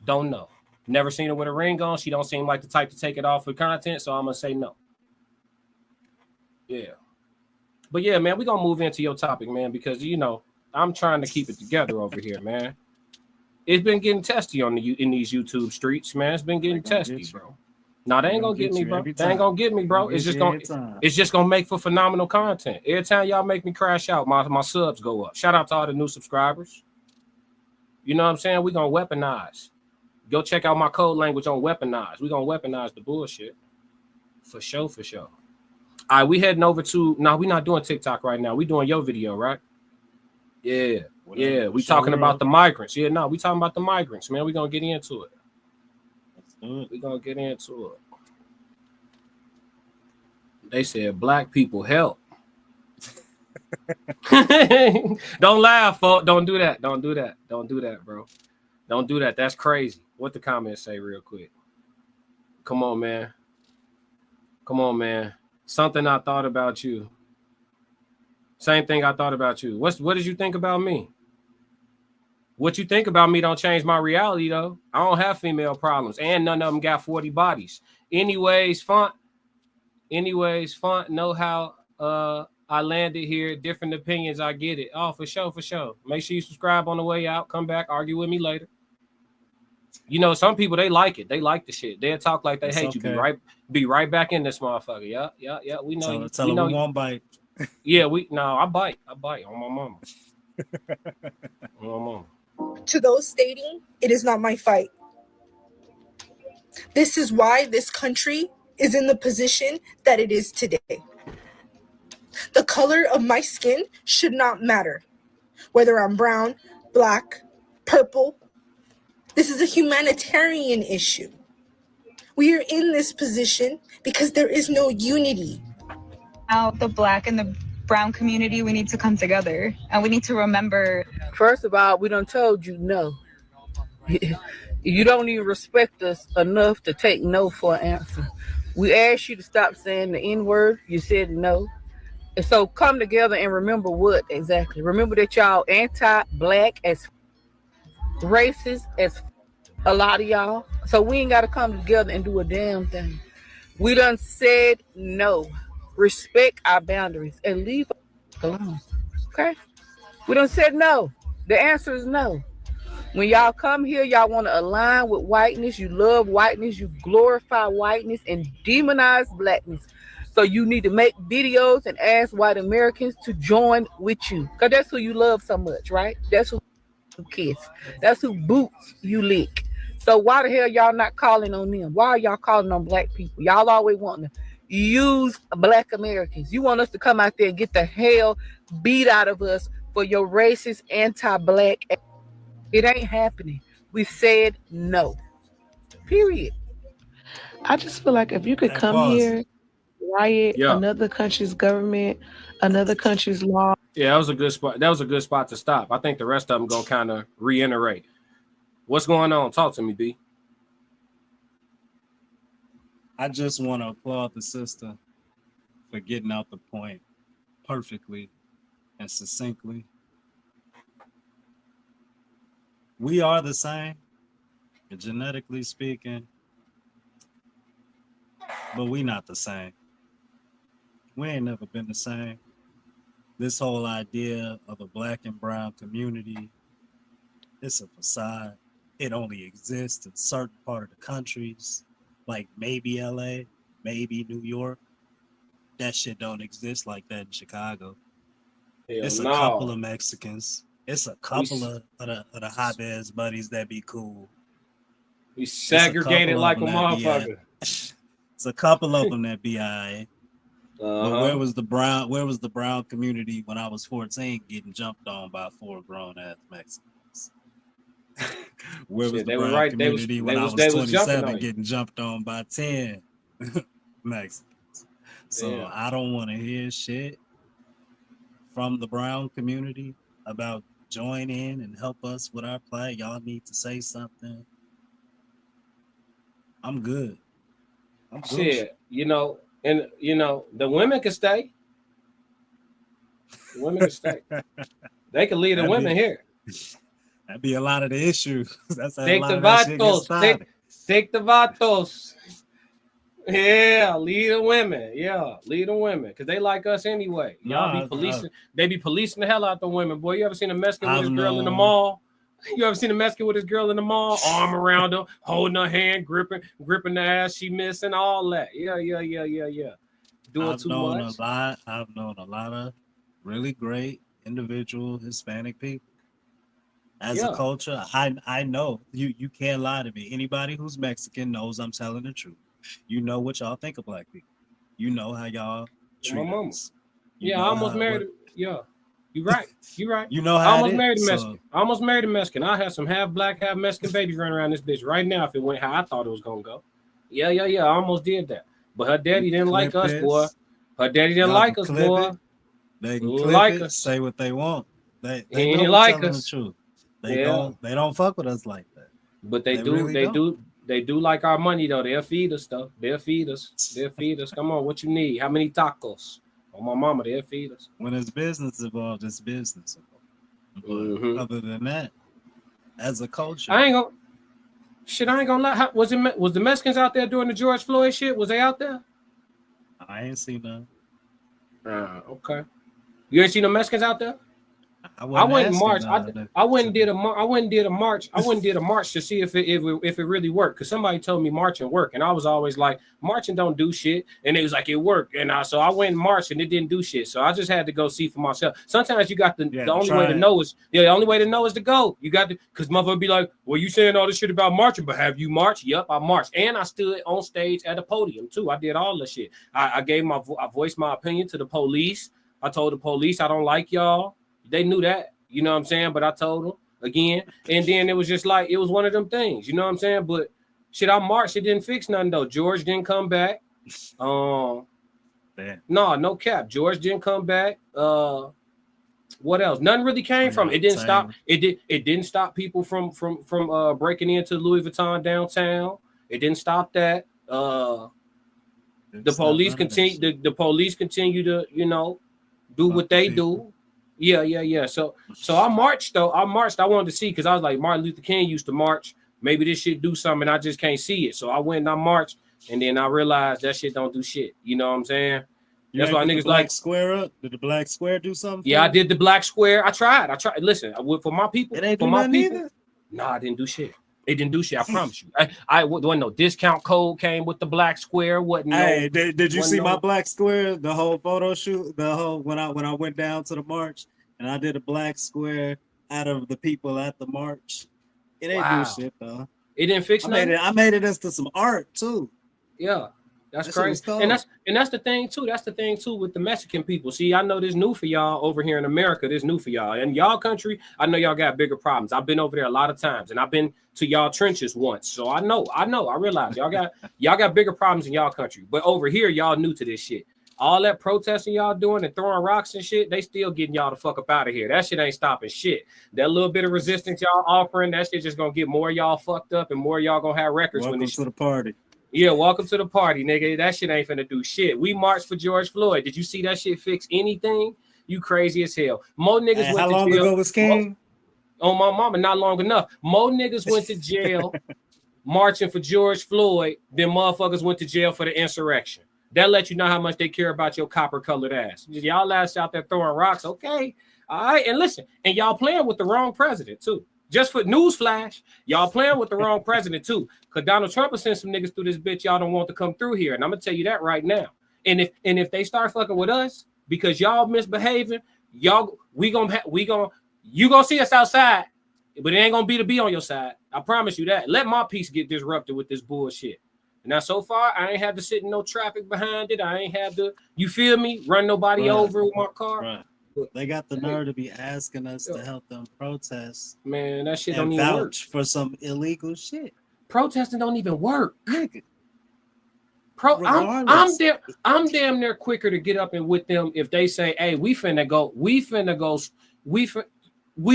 Don't know. Never seen her with a ring on. She don't seem like the type to take it off for content, so I'm gonna say no. Yeah. But yeah, man, we're gonna move into your topic, man, because you know I'm trying to keep it together over here, man. It's been getting testy in these YouTube streets, man. It's been getting testy, bro. No, they ain't gonna get me, bro. They ain't gonna get me, bro. It's just gonna make for phenomenal content. Every time y'all make me crash out, my subs go up. Shout out to all the new subscribers. You know what I'm saying? We're gonna weaponize. Go check out my code language on weaponize. We're gonna weaponize the bullshit. For sure, for sure. All right, we heading over to we're not doing TikTok right now. We doing your video, right? Yeah. Yeah, we talking about the migrants. Yeah, no, we talking about the migrants, man. We're gonna get into it. We're gonna get into it. They said black people help. Don't laugh, folks. Don't do that. Don't do that. Don't do that, bro. Don't do that. That's crazy. What the comments say real quick. Come on, man. Come on, man. Something I thought about you. Same thing I thought about you. What did you think about me? What you think about me don't change my reality, though. I don't have female problems, and none of them got 40 bodies. Anyways, font. Know how I landed here. Different opinions, I get it. Oh, for sure, for sure. Make sure you subscribe on the way out. Come back, argue with me later. You know, some people, they like it. They like the shit. They'll talk like they hate you. Be right back in this motherfucker. Yeah. We know. Tell them we won't bite. Yeah, I bite on my mama. On my mama. To those stating, it is not my fight. This is why this country is in the position that it is today. The color of my skin should not matter. Whether I'm brown, black, purple. This is a humanitarian issue. We are in this position because there is no unity. Out the black and the brown community, we need to come together and we need to remember. First of all, we done told you no. You don't even respect us enough to take no for an answer. We asked you to stop saying the N-word. You said no. And so come together and remember what exactly. Remember that y'all anti-black as racist as a lot of y'all. So we ain't got to come together and do a damn thing. We done said no. Respect our boundaries and leave us alone. Okay? We done said no. The answer is no. When y'all come here, y'all want to align with whiteness. You love whiteness. You glorify whiteness and demonize blackness. So you need to make videos and ask white Americans to join with you. Because that's who you love so much, right? That's who you kiss. That's who boots you lick. So why the hell y'all not calling on them? Why are y'all calling on black people? Y'all always want to use black Americans. You want us to come out there and get the hell beat out of us for your racist, anti-black. It ain't happening. We said no. Period. I just feel like if you could come here, riot another country's government, another country's law. Yeah, that was a good spot. That was a good spot to stop. I think the rest of them gonna kind of reiterate. What's going on? Talk to me, B. I just want to applaud the sister for getting out the point perfectly and succinctly. We are the same, genetically speaking. but we not the same. We ain't never been the same. This whole idea of a black and brown community, it's a facade. It only exists in certain part of the countries, like maybe LA, maybe New York. That shit don't exist like that in Chicago. It's a couple of Mexicans. It's a couple of the hot-ass buddies that be cool. We segregated like a motherfucker. It's a couple of them that be alright. But where was the brown community when I was 14 getting jumped on by 4 grown-ass Mexicans? Where was the brown community when I was 27 getting jumped on by 10 Mexicans? So I don't want to hear shit from the brown community about join in and help us with our plight. Y'all need to say something. I'm good. Shit, and the women can stay. The women can stay. They can lead the women here. That'd be a lot of the issues. That's how Take the vatos. Take the vatos. Yeah, lead the women. Yeah, lead the women because they like us anyway. Y'all be policing. They be policing the hell out the women. Boy, you ever seen a Mexican with his girl in the mall? You ever seen a Mexican with his girl in the mall? Arm around her, holding her hand, gripping the ass she missing, all that. Yeah. Doing too much. I've known a lot of really great individual Hispanic people. As a culture, I know you can't lie to me. Anybody who's Mexican knows I'm telling the truth. You know what y'all think of black people. You know how y'all treat us. I almost married. Yeah, you're right. You know how I almost married a Mexican. I almost married a Mexican. I had some half black, half Mexican babies running around this bitch right now if it went how I thought it was gonna go. Yeah. I almost did that. But her daddy didn't like us, boy. Her daddy didn't like us, boy. They can clip it, say what they want. They ain't like us. The truth. They don't fuck with us like that. But they do like our money though. They'll feed us though. They'll feed us. Come on, what you need? How many tacos? Oh, my mama, they'll feed us. When it's business involved, it's business involved. But other than that, as a culture, I ain't gonna lie. Was the Mexicans out there doing the George Floyd shit? Was they out there? I ain't seen none. Okay. You ain't seen the Mexicans out there? I went in March. I went and did a march. I went and did a march to see if it really worked. Because somebody told me marching work, and I was always like, marching don't do shit. And it was like it worked, and so I went and marched, and it didn't do shit. So I just had to go see for myself. Sometimes you got the only way to know is the only way to know is to go. You got to because motherfucker be like, well, you saying all this shit about marching, but have you marched? Yep, I marched, and I stood on stage at a podium too. I did all the shit. I voiced my opinion to the police. I told the police I don't like y'all. They knew that, you know what I'm saying? But I told them again. And then it was just like, it was one of them things, you know what I'm saying? But shit, I marched. It didn't fix nothing, though. George didn't come back. No cap. George didn't come back. What else? Nothing really came from it. It didn't stop. It didn't stop people from breaking into Louis Vuitton downtown. It didn't stop that. The police continue. The police continue to, do what they do. Yeah. So I marched though. I wanted to see because I was like Martin Luther King used to march. Maybe this shit do something. I just can't see it. So I went and I marched, and then I realized that shit don't do shit. You know what I'm saying? That's why niggas like square up. Did the black square do something? Yeah, I did the black square. I tried. Listen, for my people. It ain't do nothing either. No, I didn't do shit. It didn't do shit. I promise you. I wasn't no discount code came with the black square. Hey, did you see my black square? The whole photo shoot. The whole when I went down to the march and I did a black square out of the people at the march. It ain't do shit though. It didn't fix nothing. I made it into some art too. Yeah. That's crazy. And that's the thing too. That's the thing too with the Mexican people. See, I know this new for y'all over here in America. This new for y'all. In y'all country, I know y'all got bigger problems. I've been over there a lot of times, and I've been to y'all trenches once. So I know. I realize y'all got bigger problems in y'all country. But over here, y'all new to this shit. All that protesting y'all doing and throwing rocks and shit, they still getting y'all the fuck up out of here. That shit ain't stopping shit. That little bit of resistance y'all offering, that shit just gonna get more y'all fucked up and more y'all gonna have records. Welcome to the party. Yeah, welcome to the party, nigga. That shit ain't finna do shit. We marched for George Floyd. Did you see that shit fix anything? You crazy as hell. Mo niggas went to jail. How long ago was King? Oh, my mama, not long enough. Mo niggas went to jail. marching for George Floyd than motherfuckers went to jail for the insurrection. That let you know how much they care about your copper-colored ass. Y'all ass out there throwing rocks, okay? All right, and listen, and y'all playing with the wrong president too. Just for newsflash, y'all playing with the wrong president too. Because Donald Trump has sent some niggas through this bitch y'all don't want to come through here. And I'm gonna tell you that right now. And if they start fucking with us because y'all misbehaving, you gonna see us outside, but it ain't gonna be to be on your side. I promise you that. Let my peace get disrupted with this bullshit. Now, so far, I ain't had to sit in no traffic behind it. I ain't had to, you feel me, run nobody over with my car. Right. They got the nerve to be asking us to help them protest. Man, that shit don't even work. For some illegal shit. Protesting don't even work. Nigga. I'm damn near quicker to get up and with them if they say, hey, we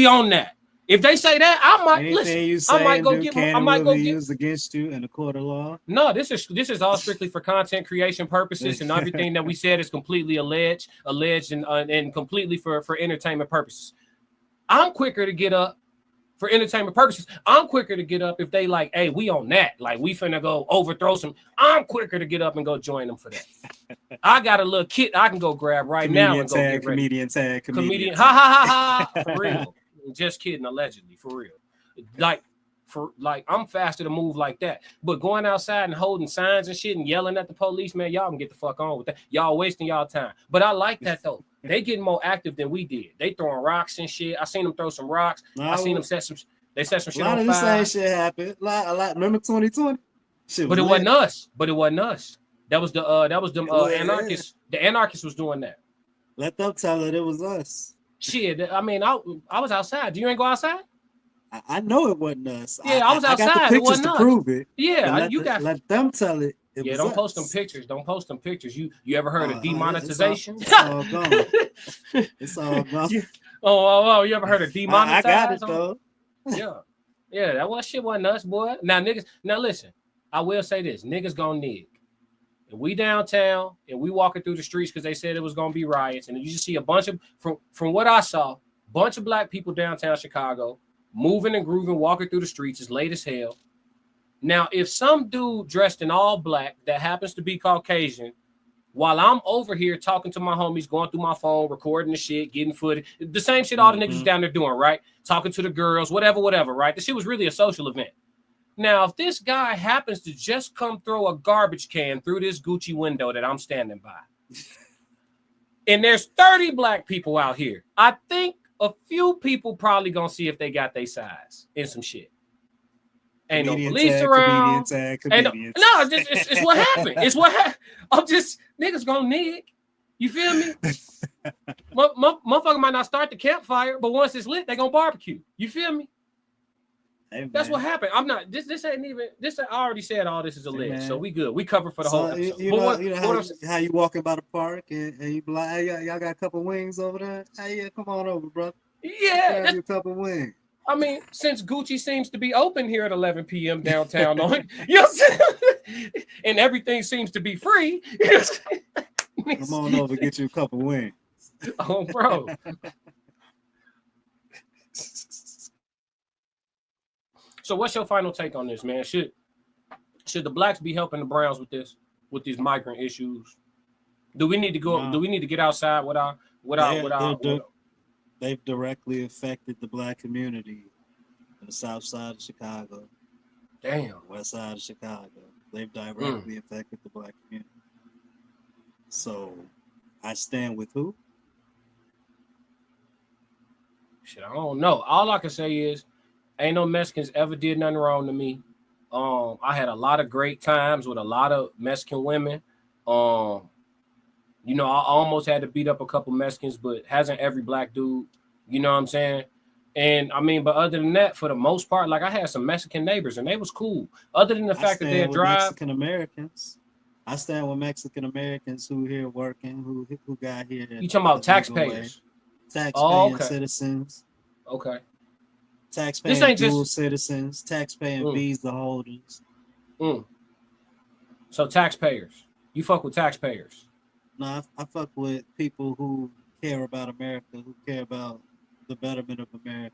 on that. If they say that, I might listen. I might go get used against you in the court of law. No, this is all strictly for content creation purposes, and everything that we said is completely alleged, and completely for entertainment purposes. I'm quicker to get up for entertainment purposes. I'm quicker to get up if they like, hey, we on that. Like we finna go overthrow some. I'm quicker to get up and go join them for that. I got a little kit I can go grab right now and go get ready. Comedian. Ha ha ha ha. For real. Just kidding, allegedly, for real. I'm faster to move like that. But going outside and holding signs and shit and yelling at the police, man, y'all can get the fuck on with that. Y'all wasting y'all time. But I like that though. They getting more active than we did. They throwing rocks and shit. I seen them throw some rocks. I seen them set some shit on fire. A lot of the same shit happened. A lot. Remember 2020? But it wasn't us. That was them anarchists. The anarchists was doing that. Let them tell it was us. Shit, I mean, I was outside. You ain't go outside? I know it wasn't us. Yeah, I was outside. I got the pictures to prove it. Yeah, let them tell it. Don't post them pictures. Don't post them pictures. You ever heard of demonetization? It's all gone. It's all gone. Oh, you ever heard of demonetization? I got it though. Yeah, that shit wasn't us, boy. Now listen, I will say this: niggas gonna nig. And we downtown and we walking through the streets because they said it was gonna be riots, and you just see a bunch of from what I saw, bunch of black people downtown Chicago moving and grooving, walking through the streets. It's late as hell. Now, if some dude dressed in all black that happens to be Caucasian, while I'm over here talking to my homies, going through my phone, recording the shit, getting footage, the same shit all the niggas down there doing, right? Talking to the girls, whatever, right? The shit was really a social event. Now, if this guy happens to just come throw a garbage can through this Gucci window that I'm standing by, and there's 30 black people out here, I think a few people probably gonna see if they got their size in some shit. Ain't no police around. It's what happened. It's what happened. I'm just, niggas gonna nig. You feel me? Motherfucker might not start the campfire, but once it's lit, they gonna barbecue. You feel me? Hey, that's what happened. I'm not. This ain't even. This I already said. All this is alleged, so we good. We cover for the whole episode. You know how you walking by the park and you be like, hey, y'all got a couple wings over there? Hey, yeah, come on over, bro. Yeah, a couple wings. I mean, since Gucci seems to be open here at 11 p.m. downtown, you know what I'm saying? And everything seems to be free. Come on over, get you a couple wings. Oh, bro. So what's your final take on this, man? Should the blacks be helping the browns with these migrant issues? Do we need to go? No. Do we need to get outside They've directly affected the black community in the south side of Chicago. Damn. West side of Chicago. They've directly affected the black community. So I stand with who? Shit, I don't know. All I can say is ain't no Mexicans ever did nothing wrong to me. I had a lot of great times with a lot of Mexican women. You know, I almost had to beat up a couple Mexicans, but hasn't every black dude, you know what I'm saying? And I mean, but other than that, for the most part, like I had some Mexican neighbors and they was cool. Other than the fact that they drive. Mexican Americans. I stand with Mexican Americans who here working, who got here. You talking about taxpayers? Taxpaying citizens. Okay. Taxpaying dual citizens, taxpaying visa holders. So taxpayers. You fuck with taxpayers. No, I fuck with people who care about America, who care about the betterment of America,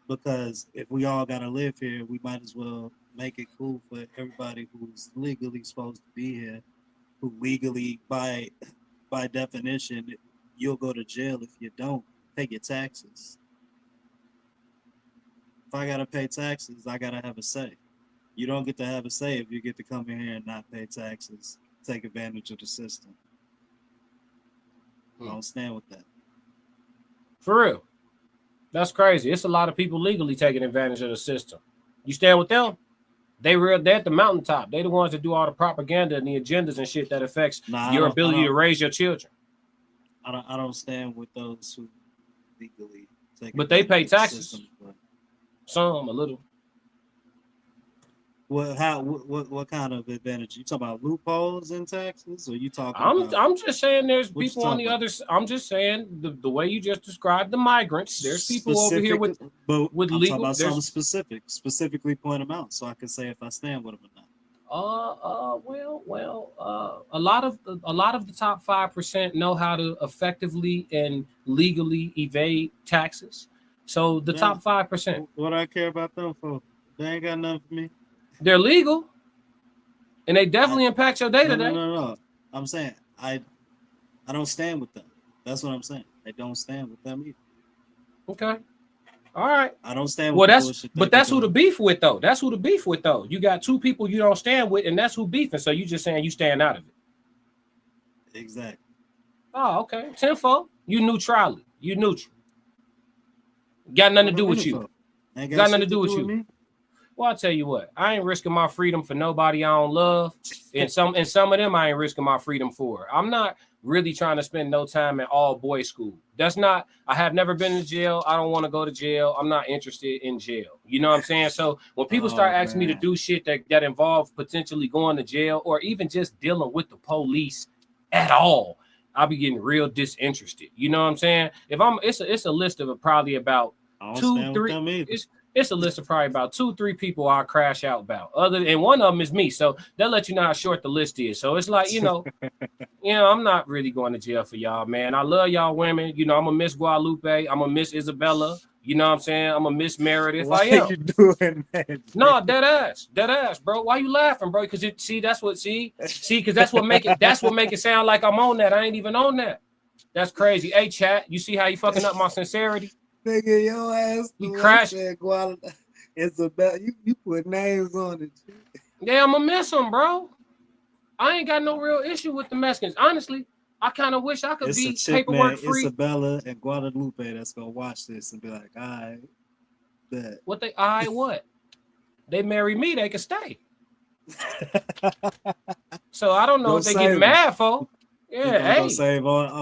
because if we all gotta live here, we might as well make it cool for everybody who's legally supposed to be here, who legally by definition, you'll go to jail if you don't pay your taxes. If I gotta pay taxes, I gotta have a say. You don't get to have a say if you get to come in here and not pay taxes, take advantage of the system. I don't stand with that. For real. That's crazy. It's a lot of people legally taking advantage of the system. You stand with them? They're at the mountaintop. They're the ones that do all the propaganda and the agendas and shit that affects your ability to raise your children. I don't stand with those who legally take. But they pay taxes. System, some a little. What kind of advantage? You talking about loopholes in taxes, or you talking? I'm just saying there's people on the other. I'm just saying the way you just described the migrants. There's people over here with I'm legal. Talking about something specific. Specifically point them out so I can say if I stand with them or not. A lot of the top 5% know how to effectively and legally evade taxes. So the top 5%. What I care about them for? They ain't got nothing for me. They're legal, and they definitely impact your day to day. No. I'm saying I don't stand with them. That's what I'm saying. I don't stand with them either. Okay. All right. I don't stand with that's who the beef with though. That's who the beef with though. You got two people you don't stand with, and that's who beefing. So you just saying you stand out of it. Exactly. Oh, okay. Tenfold. You neutral. You neutral. Got nothing to do with you. Got nothing to do with you. Well, I'll tell you what, I ain't risking my freedom for nobody I don't love. And some of them I ain't risking my freedom for. I'm not really trying to spend no time in all boys school. I have never been to jail. I don't want to go to jail. I'm not interested in jail. You know what I'm saying? So when people start asking me to do shit that involve potentially going to jail or even just dealing with the police at all, I'll be getting real disinterested. You know what I'm saying? It's a list of probably about 2-3. It's a list of probably about 2-3 people I'll crash out about. And one of them is me. So they'll let you know how short the list is. So it's like, I'm not really going to jail for y'all, man. I love y'all women. I'm a Miss Guadalupe. I'm a Miss Isabella. You know what I'm saying? I'm a Miss Meredith. Why are you doing that? No, dead ass, bro. Why you laughing, bro? Because that's what make it sound like I'm on that. I ain't even on that. That's crazy. Hey, chat, you see how you fucking up my sincerity? Nigga, your ass. You crashed. It's about you put names on it. Yeah, I'm gonna miss them, bro. I ain't got no real issue with the Mexicans. Honestly, I kind of wish I could be paperwork free. Isabella and Guadalupe that's gonna watch this and be like, all right, bet. What? They marry me, they can stay. So I don't know if they get mad for. Yeah, hey, they won't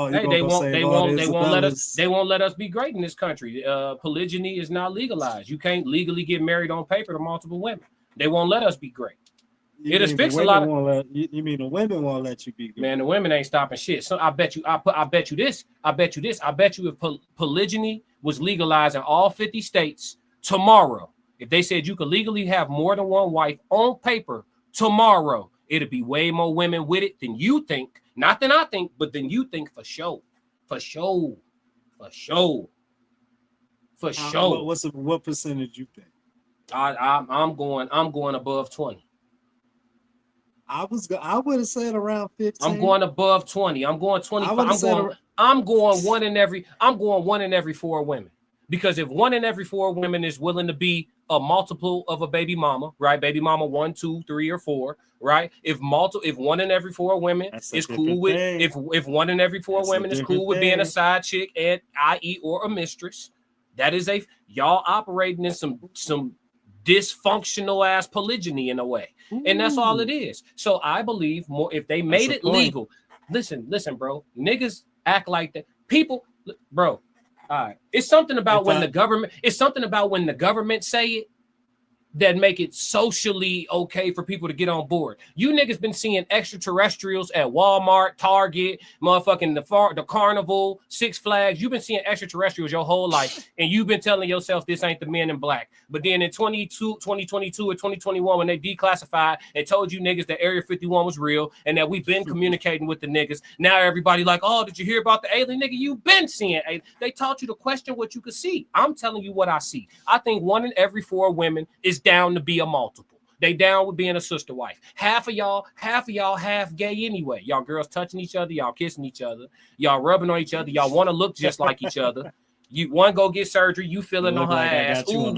let us be great in this country. Polygyny is not legalized. You can't legally get married on paper to multiple women. They won't let us be great. It has fixed a lot of. You mean the women won't let you be great? Man, the women ain't stopping shit. So I bet you this. I bet you if polygyny was legalized in all 50 states tomorrow, if they said you could legally have more than one wife on paper tomorrow, it'd be way more women with it than you think. Not than I think, but than you think for sure. For sure. What percentage you think? I'm going above 20. I would have said around 15. I'm going above 20. I'm going 25. I'm going one in every 4 women. Because if 1 in every 4 women is willing to be a multiple of a baby mama, right? Baby mama 1, 2, 3, or 4, right? If 1 in every 4 women is cool with if 1 in every 4 women is cool with being a side chick and i.e. or a mistress, that is y'all operating in some dysfunctional ass polygyny in a way. And that's all it is. So I believe more if they made it legal. Listen, bro. Niggas act like that. People, bro. All right. It's something about when the government say it that make it socially okay for people to get on board. You niggas been seeing extraterrestrials at Walmart, Target, motherfucking the Carnival, Six Flags. You've been seeing extraterrestrials your whole life, and you've been telling yourself this ain't the Men in Black. But then in 2022 or 2021, when they declassified and told you niggas that Area 51 was real and that we've been communicating with the niggas, now everybody like, oh, did you hear about the alien? Nigga, you been seeing alien. They taught you to question what you could see. I'm telling you what I see. I think 1 in every 4 women is down to be a multiple. They down with being a sister wife. Half of y'all half gay anyway. Y'all girls touching each other, y'all kissing each other, y'all rubbing on each other, y'all want to look just like each other. You one go get surgery, you feeling on her ass. Ooh,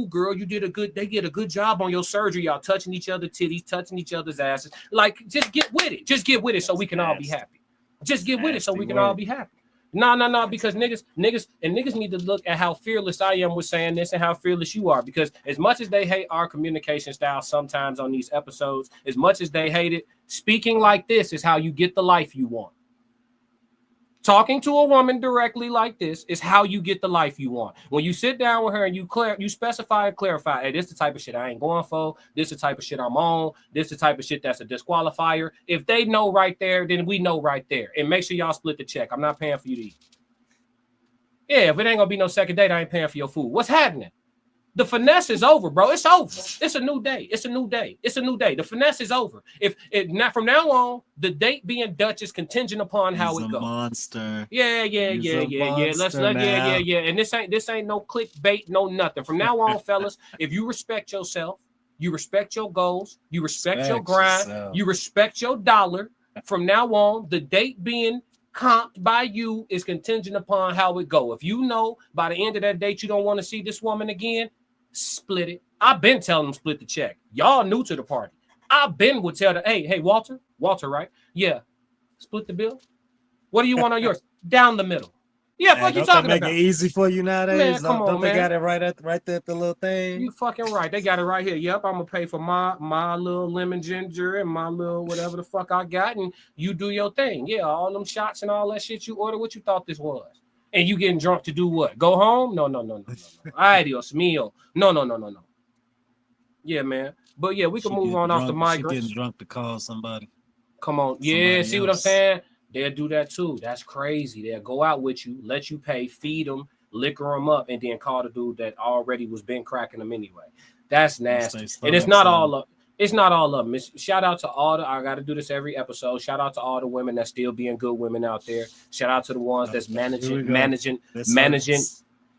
girl, you did a good. They did a good job on your surgery. Y'all touching each other titties, touching each other's asses. Like, just get with it. Just get with it so we can all be happy. Just get with it so we can all be happy. No, because niggas need to look at how fearless I am with saying this and how fearless you are. Because as much as they hate our communication style sometimes on these episodes, as much as they hate it, speaking like this is how you get the life you want. Talking to a woman directly like this is how you get the life you want. When you sit down with her and you specify and clarify, hey, this is the type of shit I ain't going for. This is the type of shit I'm on. This is the type of shit that's a disqualifier. If they know right there, then we know right there. And make sure y'all split the check. I'm not paying for you to eat. Yeah, if it ain't gonna be no second date, I ain't paying for your food. What's happening? The finesse is over, bro. It's over. It's a new day. It's a new day. It's a new day. The finesse is over. If it not from now on, the date being Dutch is contingent upon how it goes. Monster. Yeah. Let's And this ain't no clickbait, no nothing. From now on, fellas, if you respect yourself, you respect your goals, you respect your grind, you respect your dollar. From now on, the date being comped by you is contingent upon how it go. If you know by the end of that date you don't want to see this woman again, split it. I've been telling them split the check. Y'all new to the party. I've been would tell them, hey, Walter, right? Yeah, split the bill. What do you want on yours? Down the middle. Yeah, fuck you talking about. Make it easy for you nowadays. Man, come on, they got it right there at the little thing. You fucking right. They got it right here. Yep, I'm gonna pay for my little lemon ginger and my little whatever the fuck I got, and you do your thing. Yeah, all them shots and all that shit you order. What you thought this was? And you getting drunk to do what? Go home? No. Adios mío. No. Yeah, man. But yeah, we can move on off the migrants. She getting drunk to call somebody. Come on. Yeah, see what I'm saying? They'll do that too. That's crazy. They'll go out with you, let you pay, feed them, liquor them up, and then call the dude that already was been cracking them anyway. That's nasty. And it's not all up. It's not all of them. Shout out to all the. I got to do this every episode. Shout out to all the women that still being good women out there. Shout out to the ones that's managing.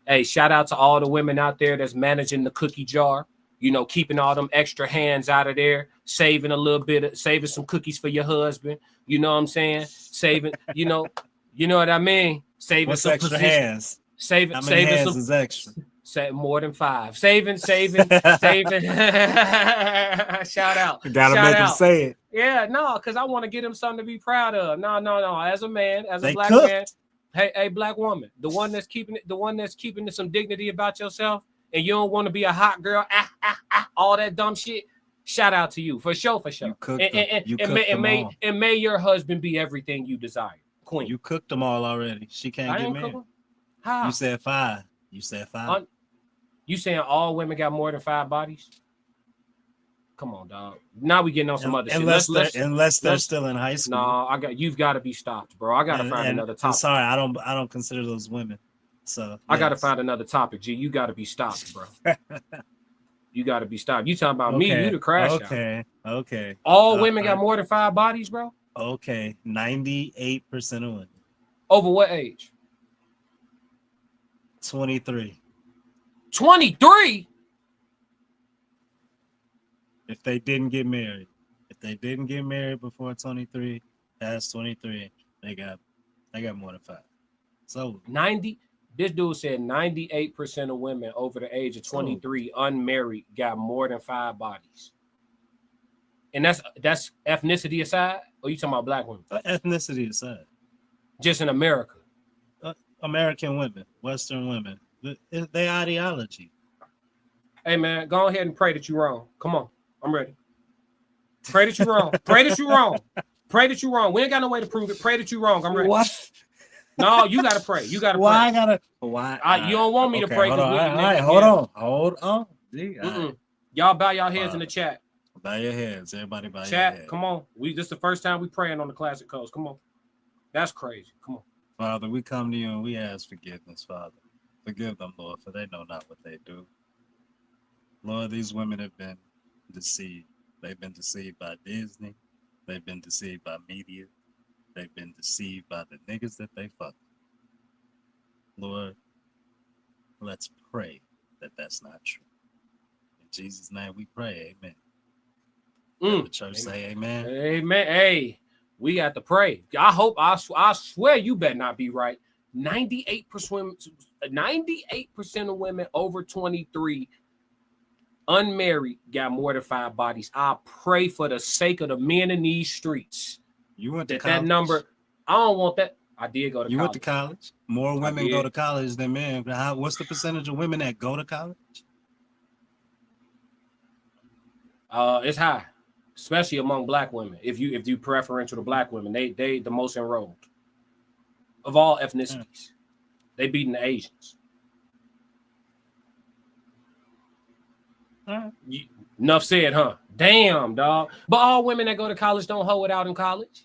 Hey, shout out to all the women out there that's managing the cookie jar. You know, keeping all them extra hands out of there, saving a little bit, saving some cookies for your husband. You know what I'm saying? Saving, you know what I mean? Saving What's some extra hands. Saving hands some is extra. More than 5. Saving. Shout out. You gotta make them say it. Yeah, no, because I want to get him something to be proud of. No. As a man, as a black man, hey, black woman, the one that's keeping some dignity about yourself, and you don't want to be a hot girl, all that dumb shit. Shout out to you for sure. And may your husband be everything you desire, queen. You cooked them all already. She can't get married. How? You said 5. You saying all women got more than 5 bodies? Come on, dog. Now we getting on some other shit. Unless they're still in high school. No, you've got to be stopped, bro. I gotta find another topic. I'm sorry, I don't consider those women. So I gotta find another topic, G. You gotta be stopped, bro. You gotta be stopped. You talking about me? You the crash out. Okay. All women got more than 5 bodies, bro. Okay, 98% of women. Over what age? 23. 23? If they didn't get married. If they didn't get married before 23, past 23, they got more than 5. So 90. This dude said 98% of women over the age of 23 unmarried got more than 5 bodies. And that's ethnicity aside, or you talking about black women? Ethnicity aside. Just in America. American women, Western women, they ideology. Hey man, go ahead and pray that you're wrong. Come on, I'm ready. Pray that you're wrong. Pray that you're wrong. Pray that you're wrong. We ain't got no way to prove it. Pray that you're wrong. I'm ready. What? No, you gotta pray. You gotta Why pray. I gotta? Why? You don't want me to pray. Hold on. Hold on. Y'all bow your heads in the chat. Bow your heads, everybody. Bow your Chat. heads. Come on. This is the first time we praying on the Classic Coast. Come on. That's crazy. Come on. Father, we come to you and we ask forgiveness, Father. Forgive them, Lord, for they know not what they do. Lord, these women have been deceived. They've been deceived by Disney. They've been deceived by media. They've been deceived by the niggas that they fuck. Lord, let's pray that that's not true. In Jesus' name we pray, amen. The church say amen. Amen. Hey, we got to pray. I swear you better not be right. 98% of women over 23 unmarried got more than 5 bodies. I pray for the sake of the men in these streets. You went to college? That number, I don't want that. I did go to college. You went to college? More women go to college than men. What's the percentage of women that go to college? It's high, especially among black women. If you preferential to black women, they the most enrolled of all ethnicities. They beating the Asians. Enough said, huh? Damn, dog. But all women that go to college don't hoe it out in college.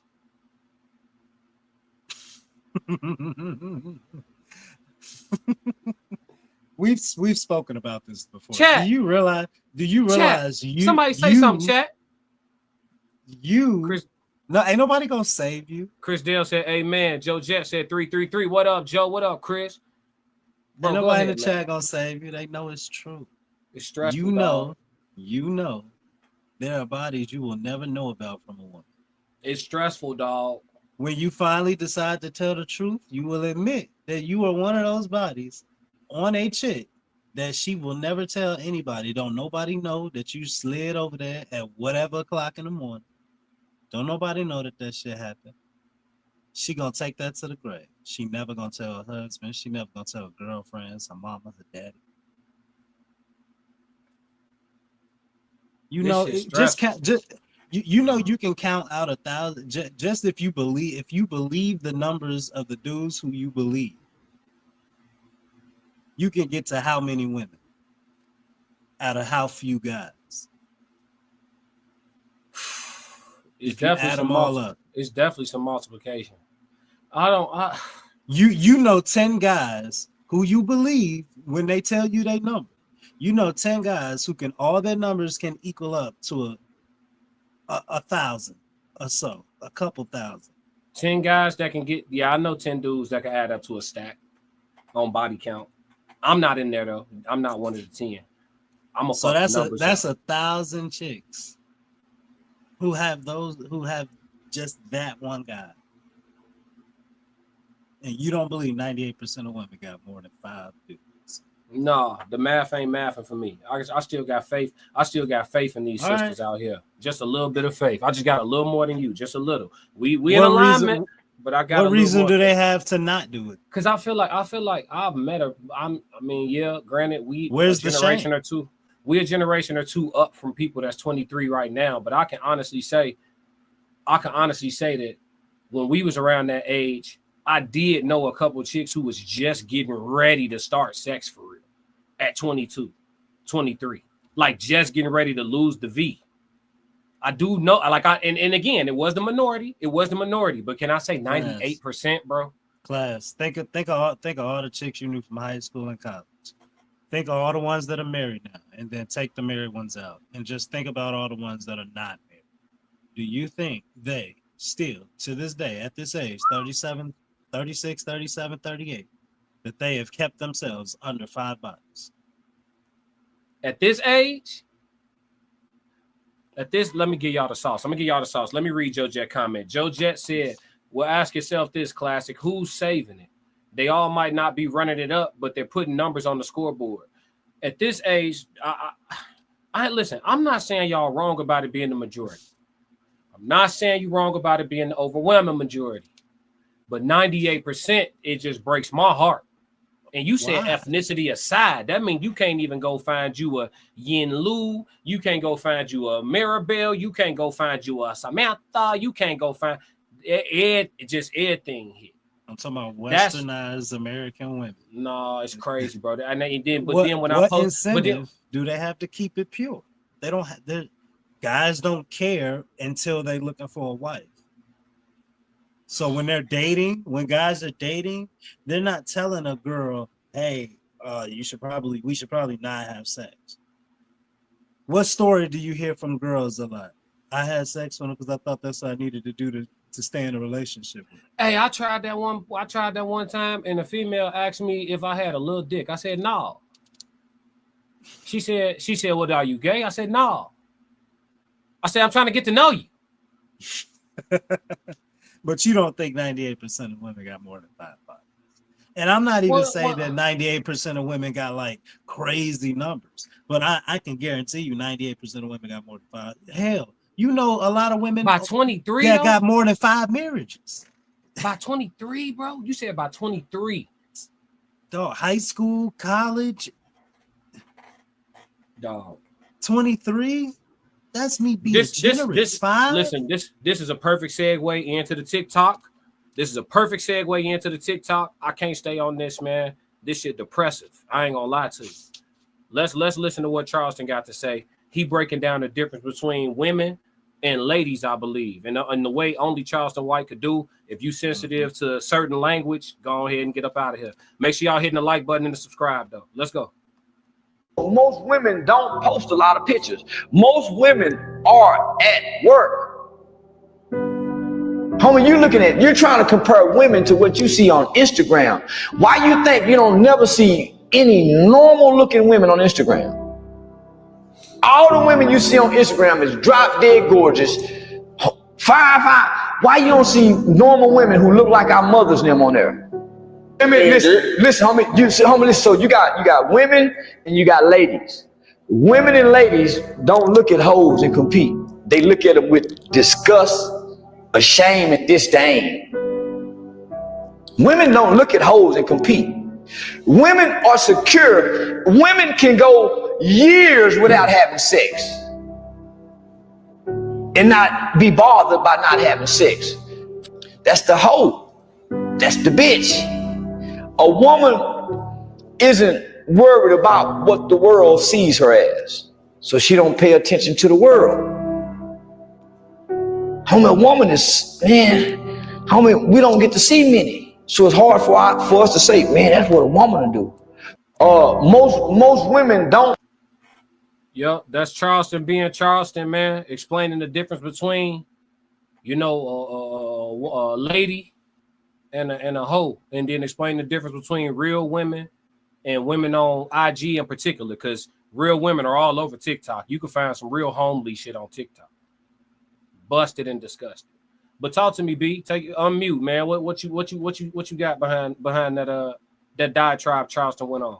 We've spoken about this before. Chat. Do you realize Chat. you Somebody say something, chat? Chris, no, ain't nobody gonna save you. Chris Dale said amen. Joe Jet said 333. What up, Joe? What up, Chris? Bro, ain't nobody in the chat gonna save you. They know it's true. It's stressful. You know there are bodies you will never know about from a woman. It's stressful, dog. When you finally decide to tell the truth, you will admit that you are one of those bodies on a chick that she will never tell anybody. Don't nobody know that you slid over there at whatever o'clock in the morning. Don't nobody know that shit happened. She gonna take that to the grave. She never gonna tell her husband. She never gonna tell her girlfriends, her mama, her daddy. You know, you know you can count out 1,000 just if you believe the numbers of the dudes who you believe. You can get to how many women out of how few guys. It's definitely some all up. It's definitely some multiplication. You know 10 guys who you believe when they tell you their number. You know 10 guys who can all their numbers can equal up to a 1,000 or so, a couple thousand. 10 guys that can get, I know 10 dudes that can add up to a stack on body count. I'm not in there though. I'm not one of the 10. So that's 1,000 chicks who have just that one guy. And you don't believe 98% of women got more than 5 dudes. No, the math ain't mathing for me. I still got faith. I still got faith in these sisters out here. Just a little bit of faith. I just got a little more than you, just a little. We in alignment, but I got. What reason do they have to not do it? Because I feel like I've met her. Granted, where's the generation or two. We're a generation or two up from people that's 23 right now. But I can honestly say that when we was around that age, I did know a couple of chicks who was just getting ready to start sex for real at 22, 23, like just getting ready to lose the V. I do know, and again, it was the minority. But can I say 98%, bro? Class, think of all the chicks you knew from high school and college. Think of all the ones that are married now, and then take the married ones out, and just think about all the ones that are not married. Do you think they still, to this day, at this age, 37, 36, 37, 38, that they have kept themselves under 5 bodies? At this age? Let me give y'all the sauce. Let me read Joe Jet comment. Joe Jet said, well, ask yourself this, Classic. Who's saving it? They all might not be running it up, but they're putting numbers on the scoreboard. At this age, listen, I'm not saying y'all wrong about it being the majority. I'm not saying you wrong about it being the overwhelming majority. But 98%, it just breaks my heart. And you said ethnicity aside, that means you can't even go find you a Yin Lu. You can't go find you a Maribel. You can't go find you a Samantha. You can't go find just everything here. I'm talking about That's westernized American women. no, it's crazy, bro. And then, but What, then when I what post, but then, incentive do they have to keep it pure? They don't have. Guys don't care until they looking for a wife. So when they're dating, when guys are dating, they're not telling a girl, "Hey, we should probably not have sex." What story do you hear from girls a lot? I had sex with them because I thought that's what I needed to do to stay in a relationship with. hey, I tried that one time, and a female asked me if I had a little dick. I said no. She said, "Well, are you gay?" I said no. I said, "I'm trying to get to know you." But you don't think 98% of women got more than 5 pockets. And I'm not even saying that 98% of women got like crazy numbers, but I can guarantee you 98% of women got more than 5. Hell, you know a lot of women by 23 that got more than 5 marriages. By 23, bro? You said by 23. Dog, high school, college. Dog. 23? That's me being generous. This 5? Listen, this is a perfect segue into the TikTok. This is a perfect segue into the TikTok. I can't stay on this, man. This shit depressive. I ain't gonna lie to you. Let's listen to what Charleston got to say. He breaking down the difference between women and ladies, I believe, and the way only Charleston White could do. If you sensitive to a certain language, go ahead and get up out of here. Make sure y'all hitting the like button and the subscribe though. Let's go. Most women don't post a lot of pictures. Most women are at work. Homie, you're trying to compare women to what you see on Instagram. Why you think you don't never see any normal looking women on Instagram? All the women you see on Instagram is drop dead gorgeous, 5'5". Why you don't see normal women who look like our mothers and them on there? I mean, listen, homie, so you got women and you got ladies. Women and ladies don't look at hoes and compete. They look at them with disgust, a shame, and disdain. Women don't look at hoes and compete. Women are secure. Women can go years without having sex and not be bothered by not having sex. That's the hoe. That's the bitch. A woman isn't worried about what the world sees her as, so she don't pay attention to the world. Homie, a woman is, man, homie, we don't get to see many. So it's hard for us to say, man, that's what a woman will do. Most women don't. Yep, that's Charleston being Charleston, man. Explaining the difference between, a lady and a hoe, and then explain the difference between real women and women on IG in particular, because real women are all over TikTok. You can find some real homely shit on TikTok. Busted and disgusted. But talk to me, B. Unmute, man. What you got behind that diatribe Charleston went on?